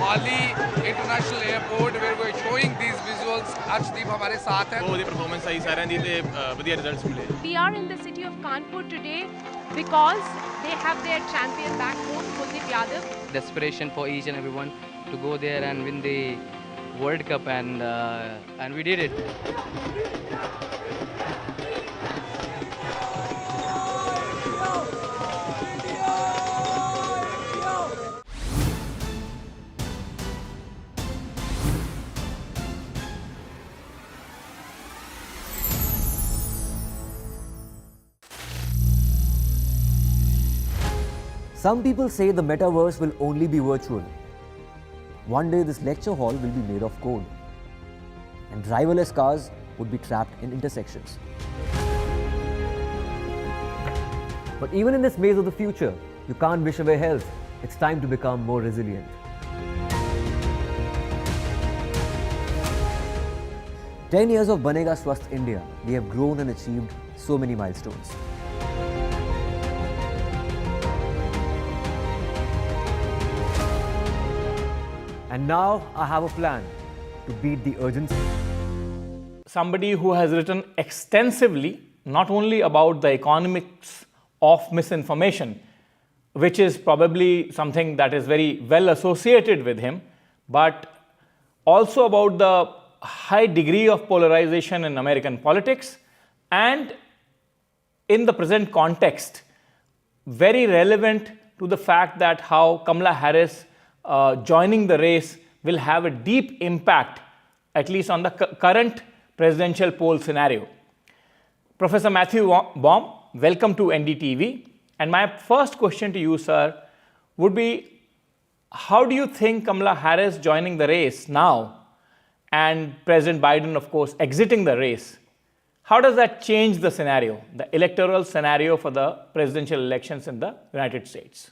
Mohali International Airport where we're showing these visuals. Arshdeep हमारे साथ हैं. बहुत ही performance आई सारे दी ते बढ़िया results मिले. We are in the city of Kanpur today because they have their champion back home, Kuldeep Yadav. Desperation for each and everyone to go there and win the World Cup, and we did it. Some people say the metaverse will only be virtual. One day this lecture hall will be made of code, and driverless cars would be trapped in intersections. But even in this maze of the future, you can't wish away health. It's time to become more resilient. "10 years of Banega Swasth India, we have grown and achieved so many milestones. And now I have a plan to beat the urgency." Somebody who has written extensively not only about the economics of misinformation, which is probably something that is very well associated with him, but also about the high degree of polarization in American politics, and in the present context, very relevant to the fact that how Kamala Harris joining the race will have a deep impact, at least on the current presidential poll scenario. Professor Matthew Baum, welcome to NDTV. And my first question to you, sir, would be, how do you think Kamala Harris joining the race now and President Biden, of course, exiting the race, how does that change the scenario, the electoral scenario for the presidential elections in the United States?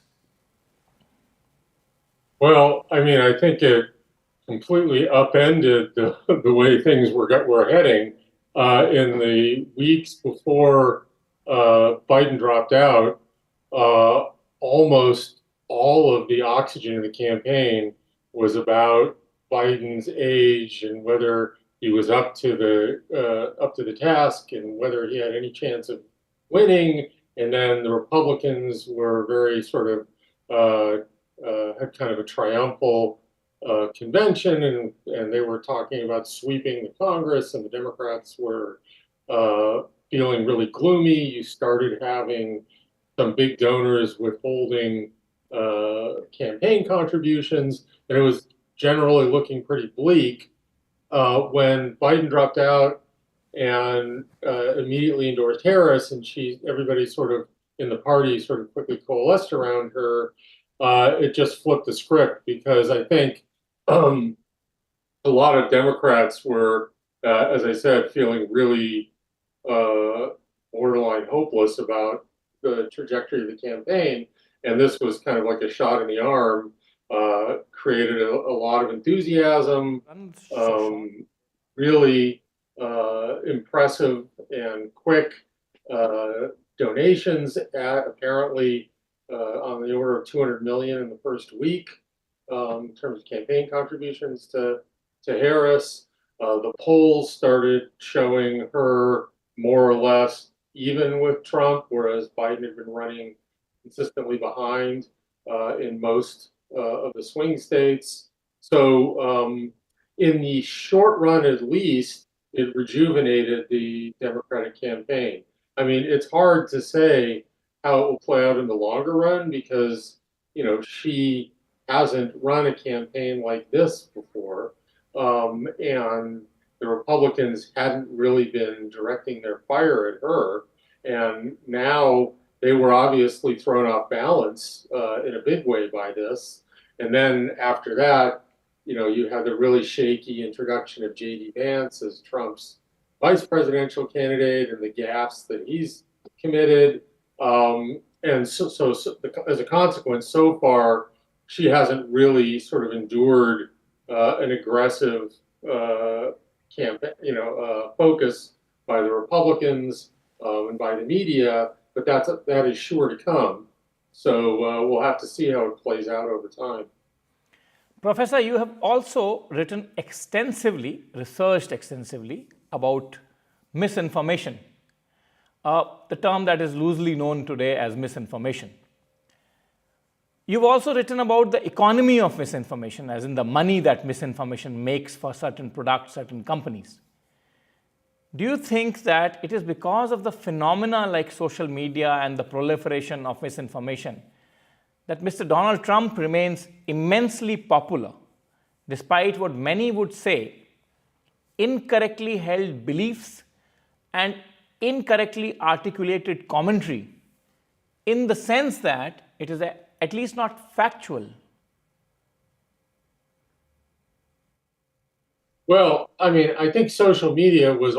Well, I mean, I think it completely upended the way things were heading in the weeks before Biden dropped out. Almost all of the oxygen in the campaign was about Biden's age and whether he was up to the task and whether he had any chance of winning. And then the Republicans were very sort of had kind of a triumphal convention, and they were talking about sweeping the Congress, and the Democrats were feeling really gloomy. You started having some big donors withholding campaign contributions, and it was generally looking pretty bleak. When Biden dropped out and immediately endorsed Harris, and everybody sort of in the party sort of quickly coalesced around her, it just flipped the script, because I think a lot of Democrats were, as I said, feeling really borderline hopeless about the trajectory of the campaign. And this was kind of like a shot in the arm, created a lot of enthusiasm, really impressive and quick donations, apparently on the order of 200 million in the first week in terms of campaign contributions to Harris. The polls started showing her more or less even with Trump, whereas Biden had been running consistently behind in most of the swing states. So in the short run, at least, it rejuvenated the Democratic campaign. I mean, it's hard to say how it will play out in the longer run, because, you know, she hasn't run a campaign like this before. And the Republicans hadn't really been directing their fire at her. And now they were obviously thrown off balance in a big way by this. And then after that, you know, you had the really shaky introduction of J.D. Vance as Trump's vice presidential candidate and the gaffes that he's committed. And so as a consequence, so far, she hasn't really sort of endured an aggressive campaign, focus by the Republicans and by the media, but that is sure to come. So we'll have to see how it plays out over time. Professor, you have also written extensively, researched extensively about misinformation, the term that is loosely known today as misinformation. You've also written about the economy of misinformation, as in the money that misinformation makes for certain products, certain companies. Do you think that it is because of the phenomena like social media and the proliferation of misinformation that Mr. Donald Trump remains immensely popular, despite what many would say incorrectly held beliefs and incorrectly articulated commentary, in the sense that it is at least not factual? Well, I mean, I think social media was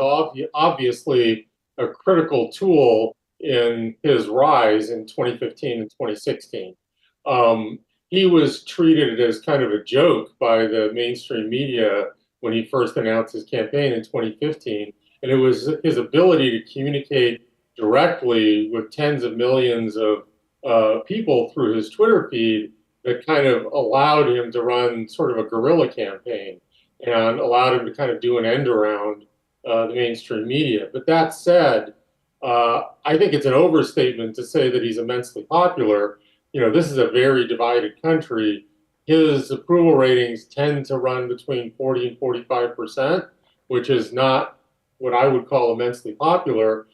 obviously a critical tool in his rise in 2015 and 2016. He was treated as kind of a joke by the mainstream media when he first announced his campaign in 2015. And it was his ability to communicate directly with tens of millions of people through his Twitter feed that kind of allowed him to run sort of a guerrilla campaign and allowed him to kind of do an end around the mainstream media. But that said, I think it's an overstatement to say that he's immensely popular. You know, this is a very divided country. His approval ratings tend to run between 40 and 45%, which is not what I would call immensely popular,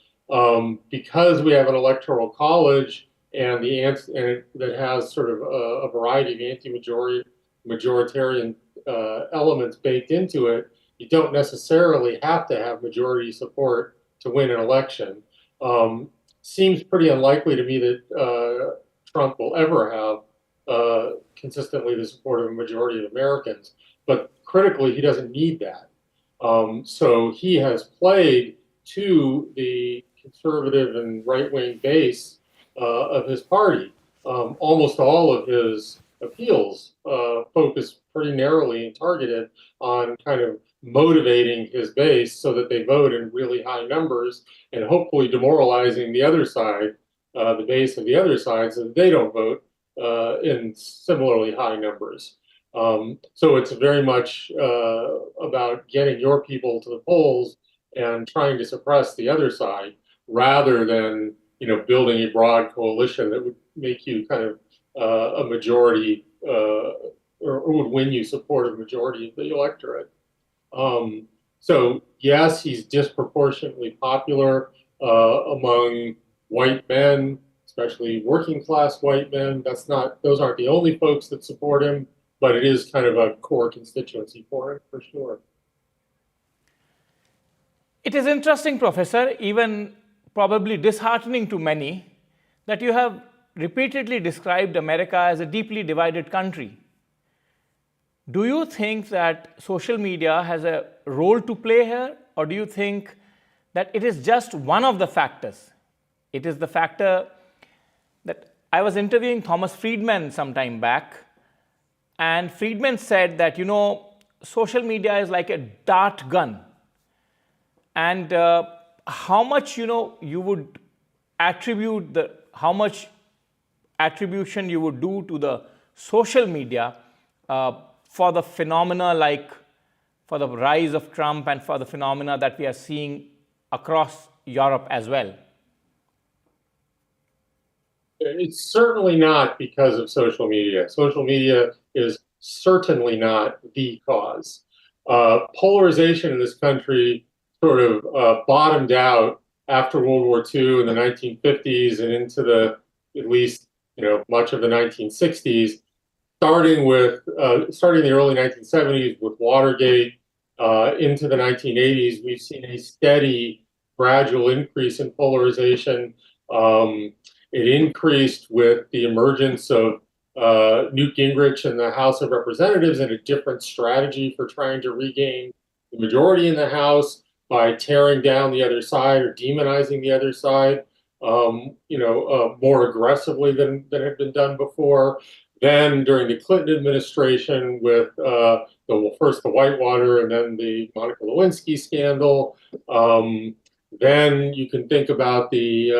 because we have an electoral college and that has sort of a variety of anti-majoritarian elements baked into it. You don't necessarily have to have majority support to win an election. Seems pretty unlikely to me that Trump will ever have consistently the support of a majority of Americans, but critically, he doesn't need that. So he has played to the conservative and right-wing base of his party. Almost all of his appeals focus pretty narrowly and targeted on kind of motivating his base so that they vote in really high numbers and hopefully demoralizing the other side, the base of the other side, so that they don't vote in similarly high numbers. So it's very much about getting your people to the polls and trying to suppress the other side, rather than, you know, building a broad coalition that would make you kind of a majority or would win you support of a majority of the electorate. So yes, he's disproportionately popular among white men, especially working class white men. Those aren't the only folks that support him, but it is kind of a core constituency for him, for sure. It is interesting, Professor, even probably disheartening to many, that you have repeatedly described America as a deeply divided country. Do you think that social media has a role to play here, or do you think that it is just one of the factors? It is the factor that I was interviewing Thomas Friedman some time back, and Friedman said that, you know, social media is like a dart gun, and how much, you know, you would attribute how much attribution you would do to the social media for the phenomena like for the rise of Trump and for the phenomena that we are seeing across Europe as well? It's certainly not because of social media. Social media is certainly not the cause. Polarization in this country sort of bottomed out after World War II in the 1950s and into at least, you know, much of the 1960s, starting in the early 1970s with Watergate, into the 1980s, we've seen a steady, gradual increase in polarization. It increased with the emergence of Newt Gingrich in the House of Representatives and a different strategy for trying to regain the majority in the House by tearing down the other side or demonizing the other side, more aggressively than had been done before. Then during the Clinton administration with first the Whitewater and then the Monica Lewinsky scandal. Then you can think about the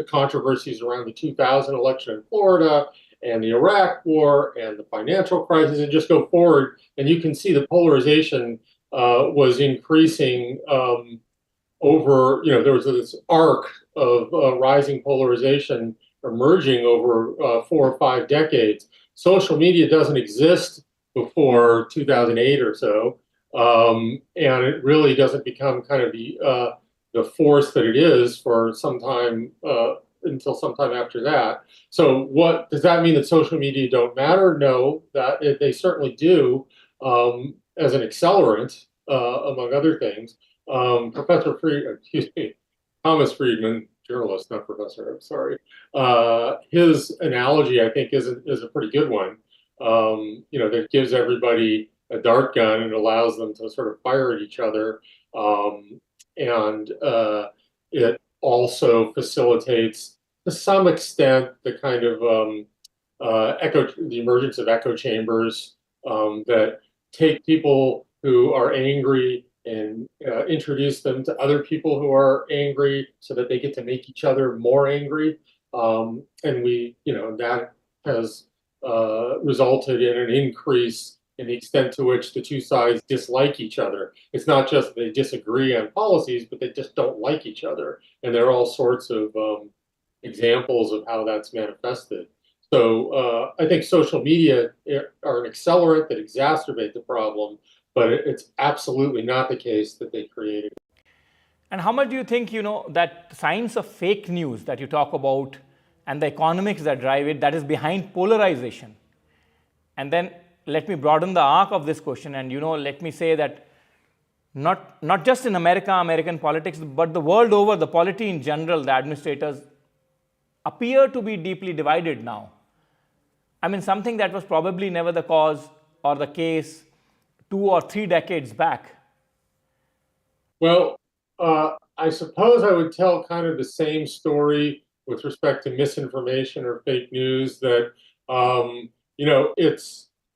controversies around the 2000 election in Florida and the Iraq War and the financial crisis, and just go forward, and you can see the polarization was increasing over, there was this arc of rising polarization emerging over 4 or 5 decades. Social media doesn't exist before 2008 or so, and it really doesn't become kind of the force that it is for some time until sometime after that. So what does that mean, that social media don't matter? No, that they certainly do, as an accelerant, among other things. Thomas Friedman, journalist, not professor, I'm sorry. His analogy, I think, is a pretty good one. That gives everybody a dart gun and allows them to sort of fire at each other. And it also facilitates, to some extent, the kind of the emergence of echo chambers that take people who are angry and introduce them to other people who are angry, so that they get to make each other more angry. And that has resulted in an increase in the extent to which the two sides dislike each other. It's not just they disagree on policies, but they just don't like each other. And there are all sorts of examples of how that's manifested. So I think social media are an accelerant that exacerbate the problem, but it's absolutely not the case that they created. And how much do you think, that science of fake news that you talk about and the economics that drive it, that is behind polarization? And then let me broaden the arc of this question, and let me say that not just in American politics, but the world over, the polity in general, the administrators appear to be deeply divided now. I mean, something that was probably never the cause or the case 2 or 3 decades back. Well, I suppose I would tell kind of the same story with respect to misinformation or fake news, that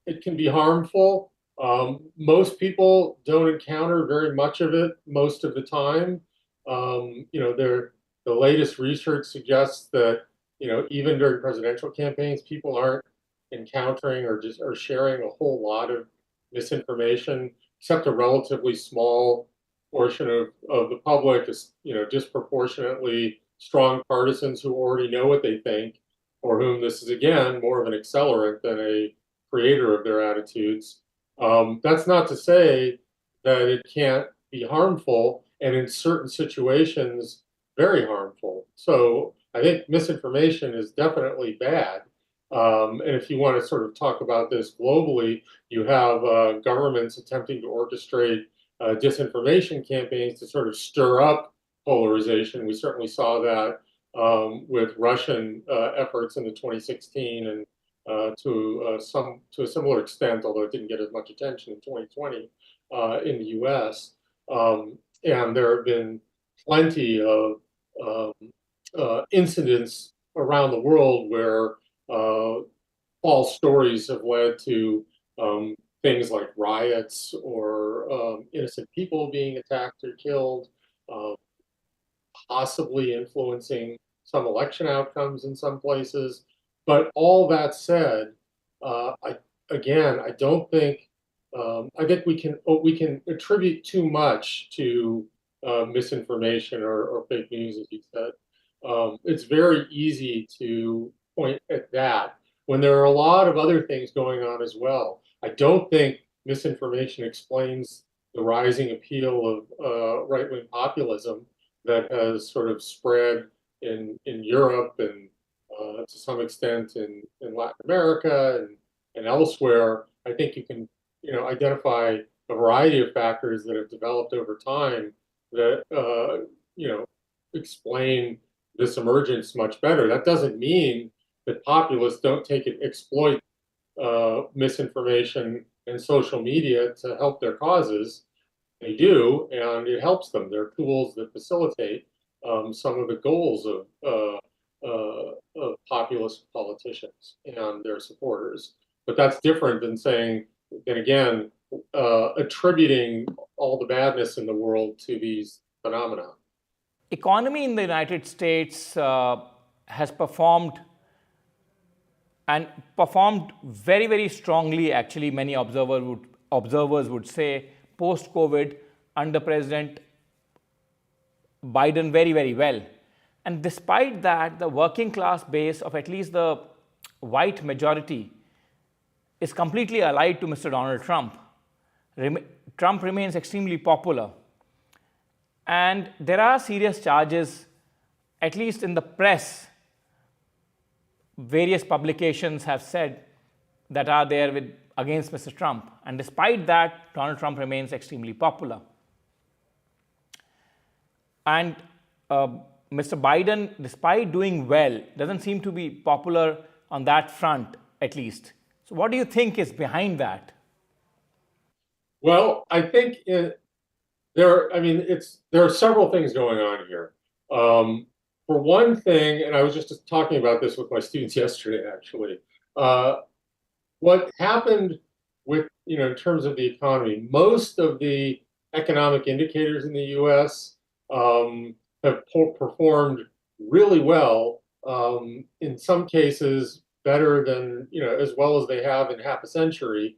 it can be harmful. Most people don't encounter very much of it most of the time. The latest research suggests that even during presidential campaigns, people aren't encountering or sharing a whole lot of misinformation, except a relatively small portion of the public is, disproportionately strong partisans who already know what they think, for whom this is, again, more of an accelerant than a creator of their attitudes. That's not to say that it can't be harmful, and in certain situations, very harmful. So I think misinformation is definitely bad. And if you want to sort of talk about this globally, you have governments attempting to orchestrate disinformation campaigns to sort of stir up polarization. We certainly saw that with Russian efforts in the 2016 and to a similar extent, although it didn't get as much attention in 2020 in the U.S. And there have been plenty of incidents around the world where false stories have led to things like riots or innocent people being attacked or killed, possibly influencing some election outcomes in some places. But all that said, I don't think I think we can attribute too much to misinformation or fake news, as you said. It's very easy to point at that when there are a lot of other things going on as well. I don't think misinformation explains the rising appeal of right-wing populism that has sort of spread in Europe and to some extent in Latin America and elsewhere. I think you can identify a variety of factors that have developed over time that explain this emergence much better. That doesn't mean that populists don't exploit misinformation and social media to help their causes. They do, and it helps them. They're tools that facilitate some of the goals of populist politicians and their supporters. But that's different than saying, then again, attributing all the badness in the world to these phenomena. Economy in the United States has performed and performed very, very strongly. Actually, many observers would say post-COVID under President Biden very, very well. And despite that, the working class base of at least the white majority is completely allied to Mr. Donald Trump. Trump remains extremely popular. And there are serious charges, at least in the press. Various publications have said that are there against Mr. Trump. And despite that, Donald Trump remains extremely popular. And Mr. Biden, despite doing well, doesn't seem to be popular on that front, at least. So what do you think is behind that? Well, I think there are several things going on here. For one thing, and I was just talking about this with my students yesterday, actually, what happened with, in terms of the economy, most of the economic indicators in the U.S. Have performed really well, in some cases better than, as well as they have in half a century.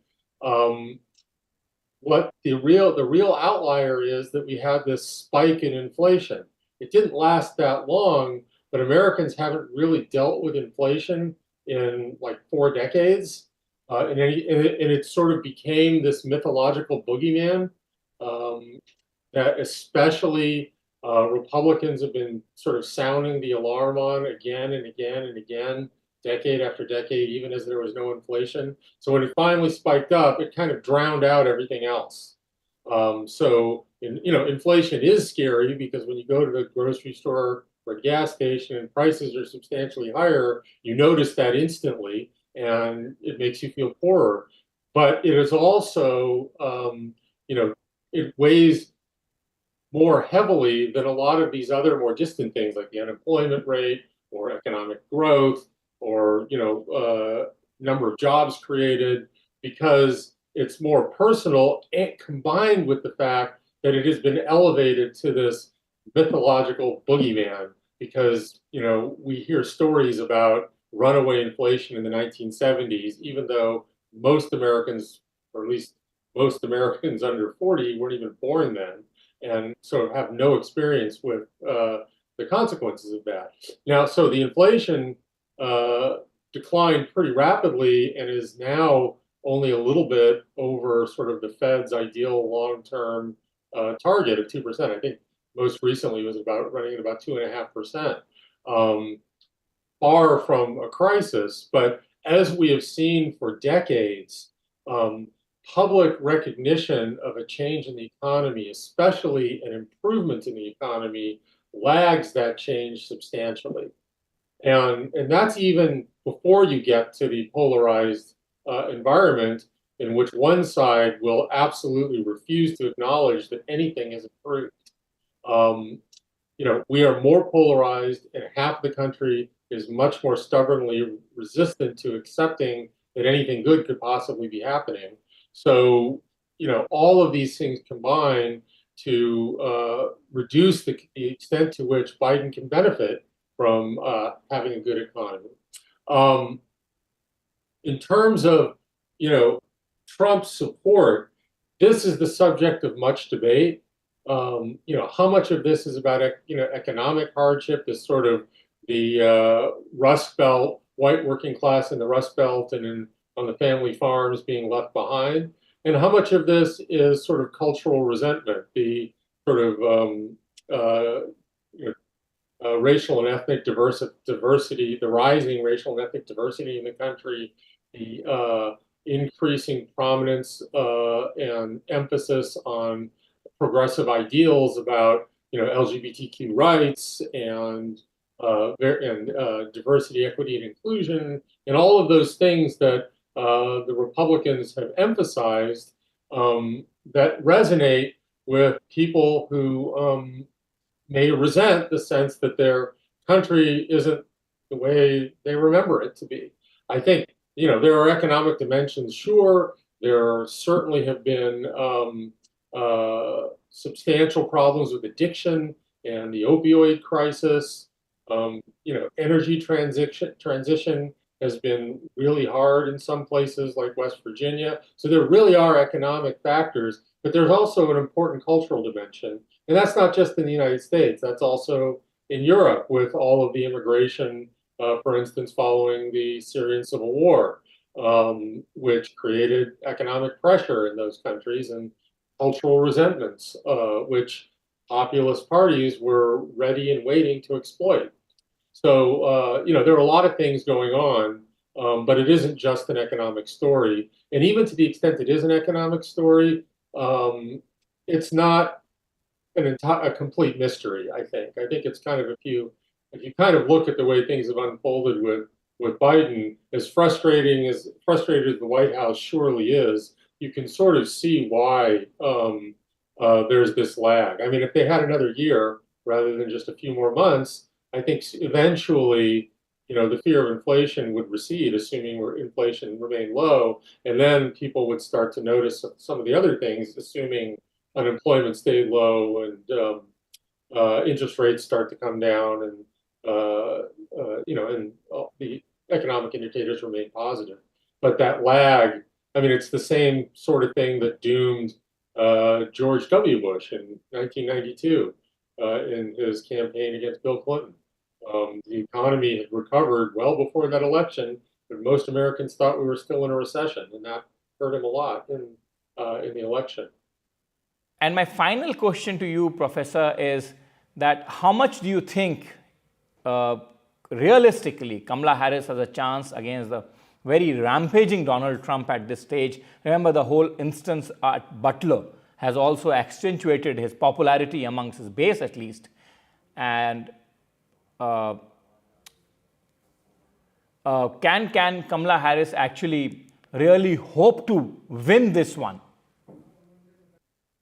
What the real outlier is that we had this spike in inflation. It didn't last that long, but Americans haven't really dealt with inflation in like 4 decades. And it sort of became this mythological boogeyman that especially Republicans have been sort of sounding the alarm on again and again and again, decade after decade, even as there was no inflation. So when it finally spiked up, it kind of drowned out everything else. Inflation is scary because when you go to the grocery store or a gas station and prices are substantially higher, you notice that instantly and it makes you feel poorer. But it is also, it weighs more heavily than a lot of these other more distant things like the unemployment rate or economic growth or number of jobs created, because it's more personal, and combined with the fact that it has been elevated to this mythological boogeyman. Because we hear stories about runaway inflation in the 1970s, even though most Americans, or at least most Americans under 40, weren't even born then, and sort of have no experience with the consequences of that. Now, so the inflation declined pretty rapidly and is now only a little bit over sort of the Fed's ideal long-term target of 2%. I think most recently it was running at about 2.5%, far from a crisis. But as we have seen for decades, public recognition of a change in the economy, especially an improvement in the economy, lags that change substantially. And that's even before you get to the polarized environment in which one side will absolutely refuse to acknowledge that anything has improved. We are more polarized, and half the country is much more stubbornly resistant to accepting that anything good could possibly be happening. So, all of these things combine to reduce the extent to which Biden can benefit from having a good economy. In terms of, Trump's support, this is the subject of much debate. How much of this is about, economic hardship, this sort of the Rust Belt, white working class in the Rust Belt and on the family farms being left behind, and how much of this is sort of cultural resentment, the sort of racial and ethnic diversity, the rising racial and ethnic diversity in the country, the increasing prominence and emphasis on progressive ideals about LGBTQ rights and diversity, equity, and inclusion, and all of those things that the Republicans have emphasized that resonate with people who may resent the sense that their country isn't the way they remember it to be. I think, there are economic dimensions, sure. There certainly have been substantial problems with addiction and the opioid crisis. Energy transition has been really hard in some places like West Virginia. So there really are economic factors, but there's also an important cultural dimension. And that's not just in the United States, that's also in Europe with all of the immigration, for instance, following the Syrian civil war, which created economic pressure in those countries and cultural resentments, which populist parties were ready and waiting to exploit. So, there are a lot of things going on, but it isn't just an economic story. And even to the extent it is an economic story, it's not a complete mystery, I think. I think it's kind of, if you kind of look at the way things have unfolded with Biden, as frustrated as the White House surely is, you can sort of see why there's this lag. I mean, if they had another year rather than just a few more months, I think eventually, the fear of inflation would recede, assuming inflation remained low, and then people would start to notice some of the other things, assuming unemployment stayed low and interest rates start to come down, and the economic indicators remain positive. But that lag, I mean, it's the same sort of thing that doomed George W. Bush in 1992 in his campaign against Bill Clinton. The economy had recovered well before that election, but most Americans thought we were still in a recession, and that hurt him a lot in the election. And my final question to you, Professor, is that how much do you think realistically Kamala Harris has a chance against the very rampaging Donald Trump at this stage? Remember, the whole instance at Butler has also accentuated his popularity amongst his base, at least. And can Kamala Harris actually really hope to win this one?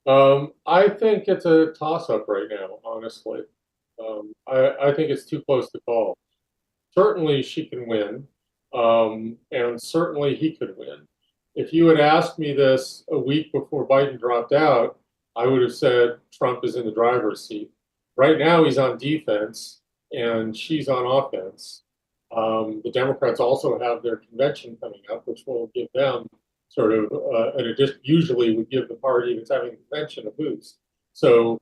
I think it's a toss-up right now, honestly. I think it's too close to call. Certainly she can win, and certainly he could win. If you had asked me this a week before Biden dropped out, I would have said Trump is in the driver's seat. Right now he's on defense, and she's on offense. The Democrats also have their convention coming up, which will give them sort of an addition, usually would give the party that's having a convention a boost. So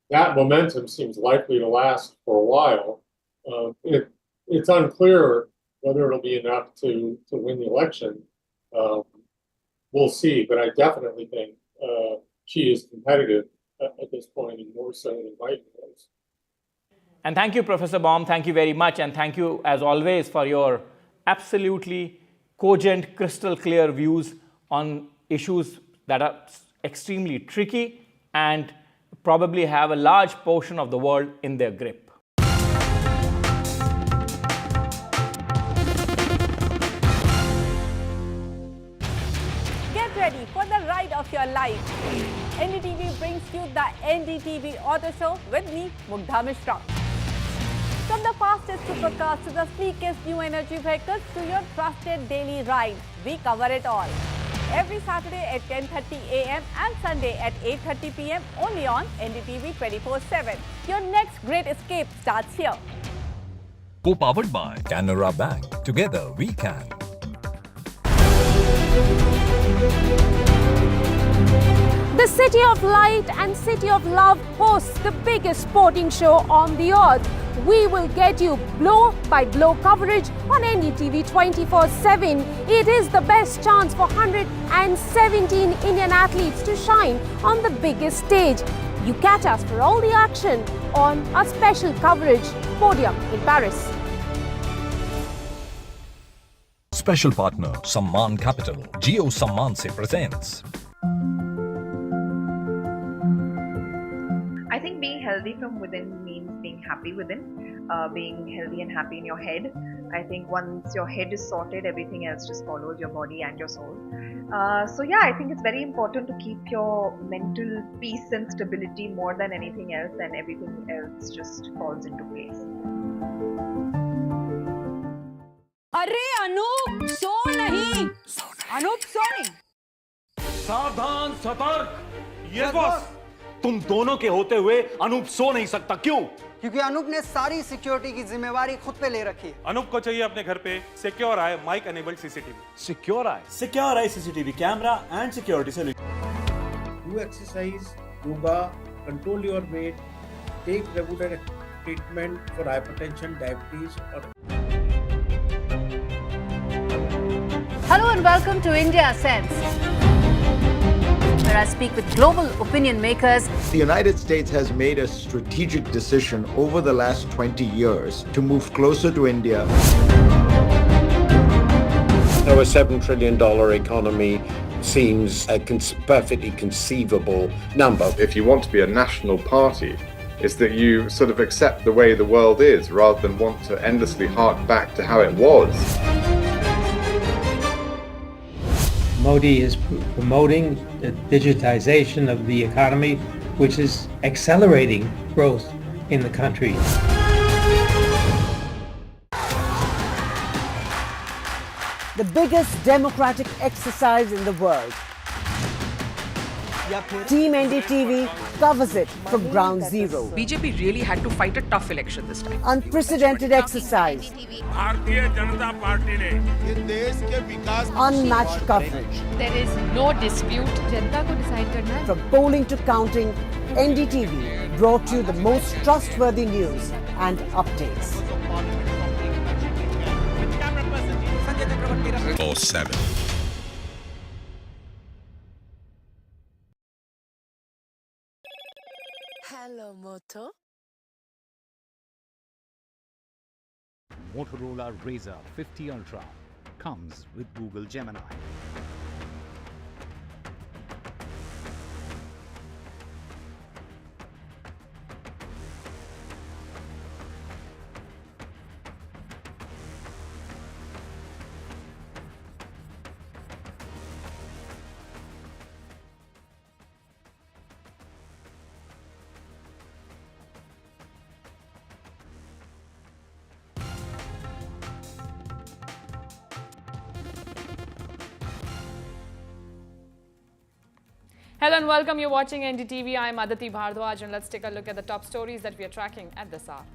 that momentum seems likely to last for a while. It's unclear whether it'll be enough to win the election. We'll see, but I definitely think she is competitive at this point, and more so than Biden was. And thank you, Professor Baum. Thank you very much. And thank you, as always, for your absolutely cogent, crystal clear views on issues that are extremely tricky and probably have a large portion of the world in their grip. Get ready for the ride of your life. NDTV brings you the NDTV Auto Show with me, Mugdha Mishra. From the fastest supercars to the sleekest new energy vehicles to your trusted daily ride, we cover it all. Every Saturday at 10:30 a.m. and Sunday at 8:30 p.m. only on NDTV 24/7. Your next great escape starts here. Co-powered by Canara Bank. Together we can. The City of Light and City of Love hosts the biggest sporting show on the earth. We will get you blow-by-blow coverage on NDTV 24/7. It is the best chance for 117 Indian athletes to shine on the biggest stage. You catch us for all the action on our special coverage podium in Paris. Special partner Samman Capital. Jio Samman se presents. I think being healthy from within means being happy within, being healthy and happy in your head. I think once your head is sorted, everything else just follows, your body and your soul. So yeah, I think it's very important to keep your mental peace and stability more than anything else, and everything else just falls into place. अरे अनूप सो नहीं, अनूप सो नहीं। सावधान सतर्क, ये boss तुम दोनों के होते हुए अनूप सो नहीं सकता। क्यों? क्योंकि अनूप ने सारी सिक्योरिटी की जिम्मेवारी खुद पे ले रखी है। अनूप को चाहिए अपने घर पे Secure Eye mic enabled CCTV. Secure Eye CCTV camera and security solution. Do exercise, yoga, control your weight, take regular treatment for hypertension, diabetes or Hello and welcome to India Sense, where I speak with global opinion makers. The United States has made a strategic decision over the last 20 years to move closer to India. Our $7 trillion economy seems a perfectly conceivable number. If you want to be a national party, it's that you sort of accept the way the world is rather than want to endlessly hark back to how it was. Modi is promoting the digitization of the economy, which is accelerating growth in the country. The biggest democratic exercise in the world. Team NDTV covers it from ground zero. BJP really had to fight a tough election this time. Unprecedented exercise. Unmatched coverage. There is no dispute. जनता को decide करना है. From polling to counting, NDTV brought you the most trustworthy news and updates. 7. Hello, Moto. Motorola Razr 50 Ultra comes with Google Gemini. Hello and welcome. You're watching NDTV. I'm Aditi Bhardwaj and let's take a look at the top stories that we are tracking at this hour.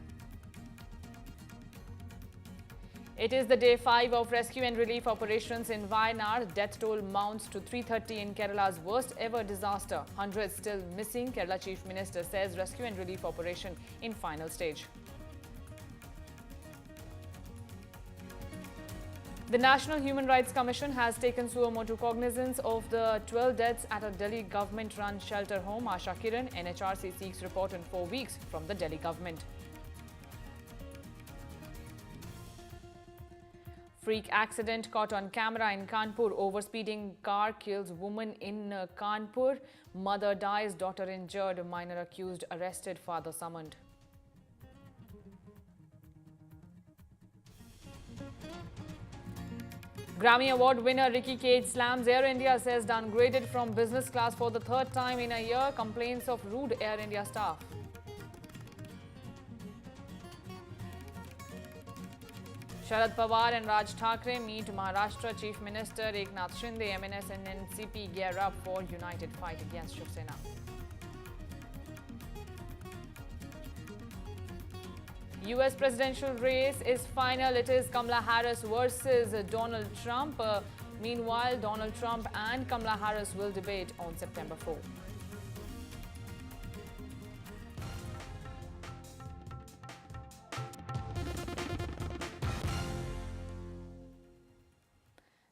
It is the day 5 of rescue and relief operations in Wayanad. Death toll mounts to 330 in Kerala's worst ever disaster. Hundreds still missing. Kerala Chief Minister says rescue and relief operation in final stage. The National Human Rights Commission has taken suo motu cognizance of the 12 deaths at a Delhi government-run shelter home. Asha Kiran, NHRC seeks report in 4 weeks from the Delhi government. Freak accident caught on camera in Kanpur. Overspeeding car kills woman in Kanpur. Mother dies, daughter injured. Minor accused arrested, father summoned. Grammy Award winner Ricky Cage slams Air India, says downgraded from business class for the 3rd time in a year. Complaints of rude Air India staff. Sharad Pawar and Raj Thackeray meet Maharashtra Chief Minister Eknath Shinde. MNS and NCP gear up for united fight against Shiv Sena. US presidential race is final. It is Kamala Harris versus Donald Trump. Meanwhile, Donald Trump and Kamala Harris will debate on September 4.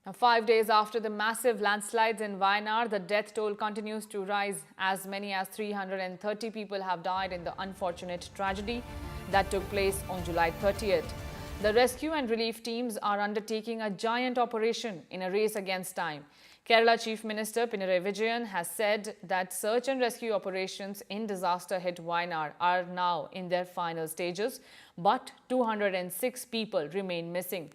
Now, 5 days after the massive landslides in Wayanad, the death toll continues to rise. As many as 330 people have died in the unfortunate tragedy that took place on July 30th. The rescue and relief teams are undertaking a giant operation in a race against time. Kerala Chief Minister Pinarayi Vijayan has said that search and rescue operations in disaster-hit Wayanad are now in their final stages, but 206 people remain missing.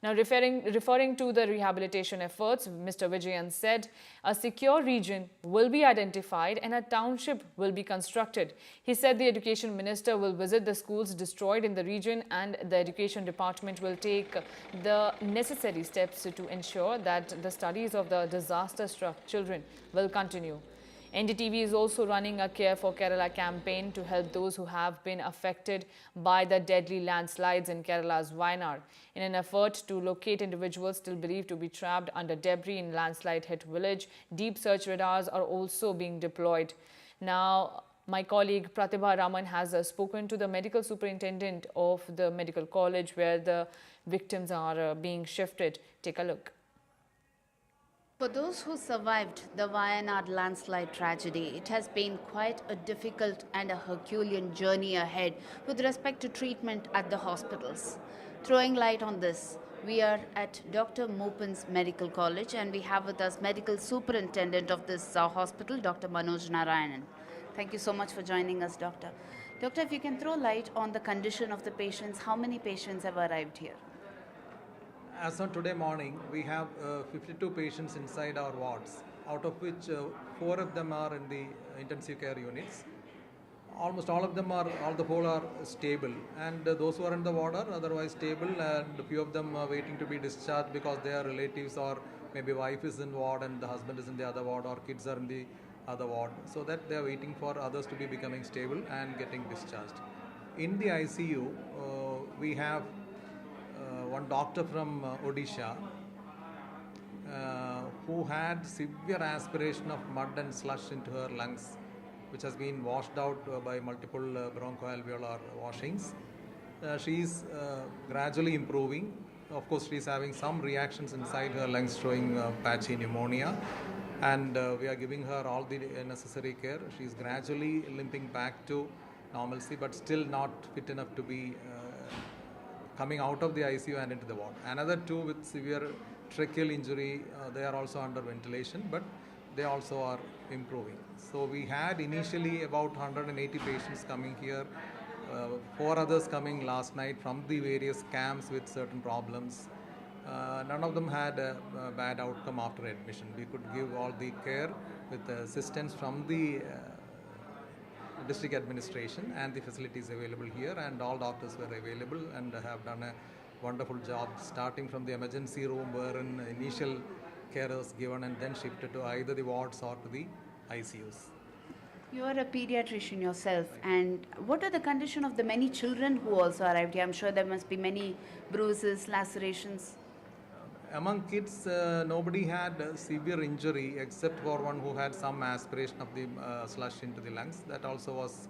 Now, referring to the rehabilitation efforts, Mr. Vijayan said a secure region will be identified and a township will be constructed. He said the Education Minister will visit the schools destroyed in the region and the Education Department will take the necessary steps to ensure that the studies of the disaster-struck children will continue. NDTV is also running a Care for Kerala campaign to help those who have been affected by the deadly landslides in Kerala's Wayanad. In an effort to locate individuals still believed to be trapped under debris in landslide-hit village, deep search radars are also being deployed. Now, my colleague Pratibha Raman has spoken to the medical superintendent of the medical college where the victims are being shifted. Take a look. For those who survived the Wayanad landslide tragedy, it has been quite a difficult and a Herculean journey ahead with respect to treatment at the hospitals. Throwing light on this, we are at Dr. Mopin's Medical College and we have with us medical superintendent of this hospital, Dr. Manoj Narayanan. Thank you so much for joining us, Doctor. Doctor, if you can throw light on the condition of the patients, how many patients have arrived here? As on today morning, we have 52 patients inside our wards, out of which 4 of them are in the intensive care units. Almost all of them are, the whole are stable, and those who are in the ward are otherwise stable, and a few of them are waiting to be discharged because their relatives or maybe wife is in ward and the husband is in the other ward or kids are in the other ward, so that they are waiting for others to be becoming stable and getting discharged. In the ICU, we have one doctor from Odisha who had severe aspiration of mud and slush into her lungs, which has been washed out by multiple bronchoalveolar washings. She is gradually improving. Of course, she is having some reactions inside her lungs showing patchy pneumonia, and we are giving her all the necessary care. She is gradually limping back to normalcy, but still not fit enough to be coming out of the ICU and into the ward. Another 2 with severe tracheal injury, they are also under ventilation, but they also are improving. So we had initially about 180 patients coming here, 4 others coming last night from the various camps with certain problems. None of them had a bad outcome after admission. We could give all the care with assistance from the district administration and the facilities available here, and all doctors were available and have done a wonderful job, starting from the emergency room where an initial care was given and then shifted to either the wards or to the ICUs. You are a pediatrician yourself, and what are the condition of the many children who also arrived here? I'm sure there must be many bruises, lacerations. Among kids, nobody had severe injury except for one who had some aspiration of the slush into the lungs. That also was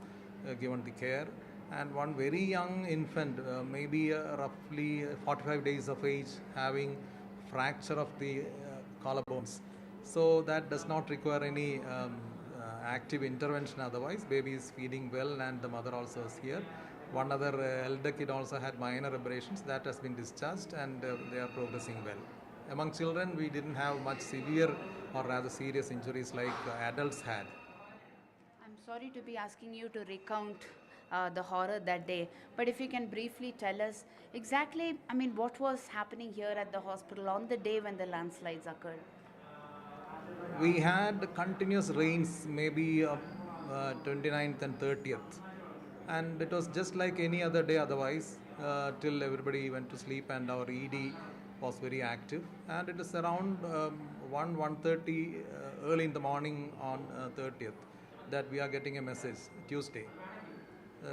given the care. And one very young infant, maybe roughly 45 days of age, having fracture of the collarbones. So that does not require any active intervention otherwise. Baby is feeding well and the mother also is here. One other elder kid also had minor abrasions. That has been discharged and they are progressing well. Among children, we didn't have much severe or rather serious injuries like adults had. I'm sorry to be asking you to recount the horror that day, but if you can briefly tell us exactly, what was happening here at the hospital on the day when the landslides occurred? We had continuous rains, maybe 29th and 30th. And it was just like any other day otherwise, till everybody went to sleep and our ED was very active. And it is around 1:30 early in the morning on 30th that we are getting a message, Tuesday,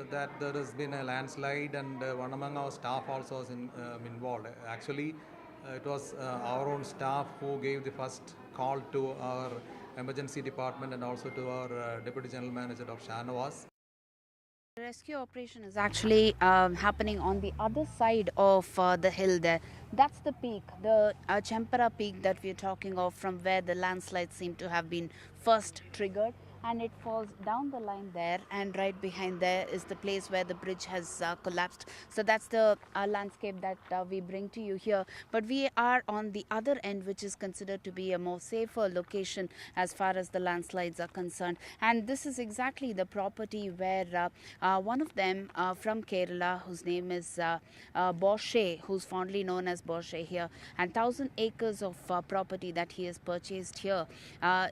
that there has been a landslide and one among our staff also was involved. Actually, it was our own staff who gave the first call to our emergency department and also to our Deputy General Manager, Dr. Shanawaz. The rescue operation is actually happening on the other side of the hill there. That's the peak, the Chempara peak that we're talking of, from where the landslides seem to have been first triggered. And it falls down the line there, and right behind there is the place where the bridge has collapsed. So that's the landscape that we bring to you here. But we are on the other end, which is considered to be a more safer location as far as the landslides are concerned. And this is exactly the property where one of them from Kerala, whose name is Boshe, who's fondly known as Boshe here, and 1,000 acres of property that he has purchased here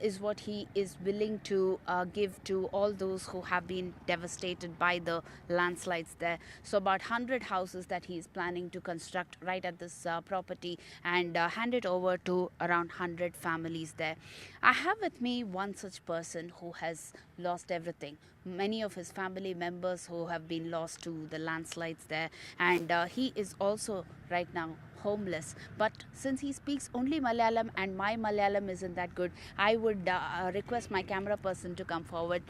is what he is willing to give to all those who have been devastated by the landslides there. So about 100 houses that he is planning to construct right at this property and hand it over to around 100 families there. I have with me one such person who has lost everything. Many of his family members who have been lost to the landslides there, and he is also right now homeless. But since he speaks only Malayalam and my Malayalam isn't that good, I would request my camera person to come forward.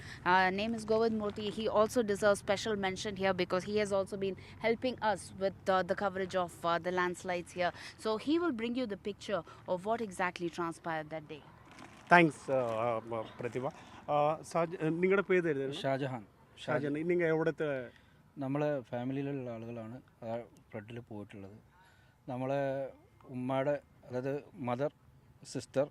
Name is Govind Murthy. He also deserves special mention here because he has also been helping us with the coverage of the landslides here. So he will bring you the picture of what exactly transpired that day. Thanks, Pratibha. നിങ്ങളുടെ പേര് ഷാജഹാൻ. നിങ്ങൾ എവിടുത്തെ? നമ്മളെ ഫാമിലിയിലുള്ള ആളുകളാണ് ആ ഫ്ലഡിൽ പോയിട്ടുള്ളത്. നമ്മളെ ഉമ്മയുടെ, അതായത് മദർ, സിസ്റ്റർ,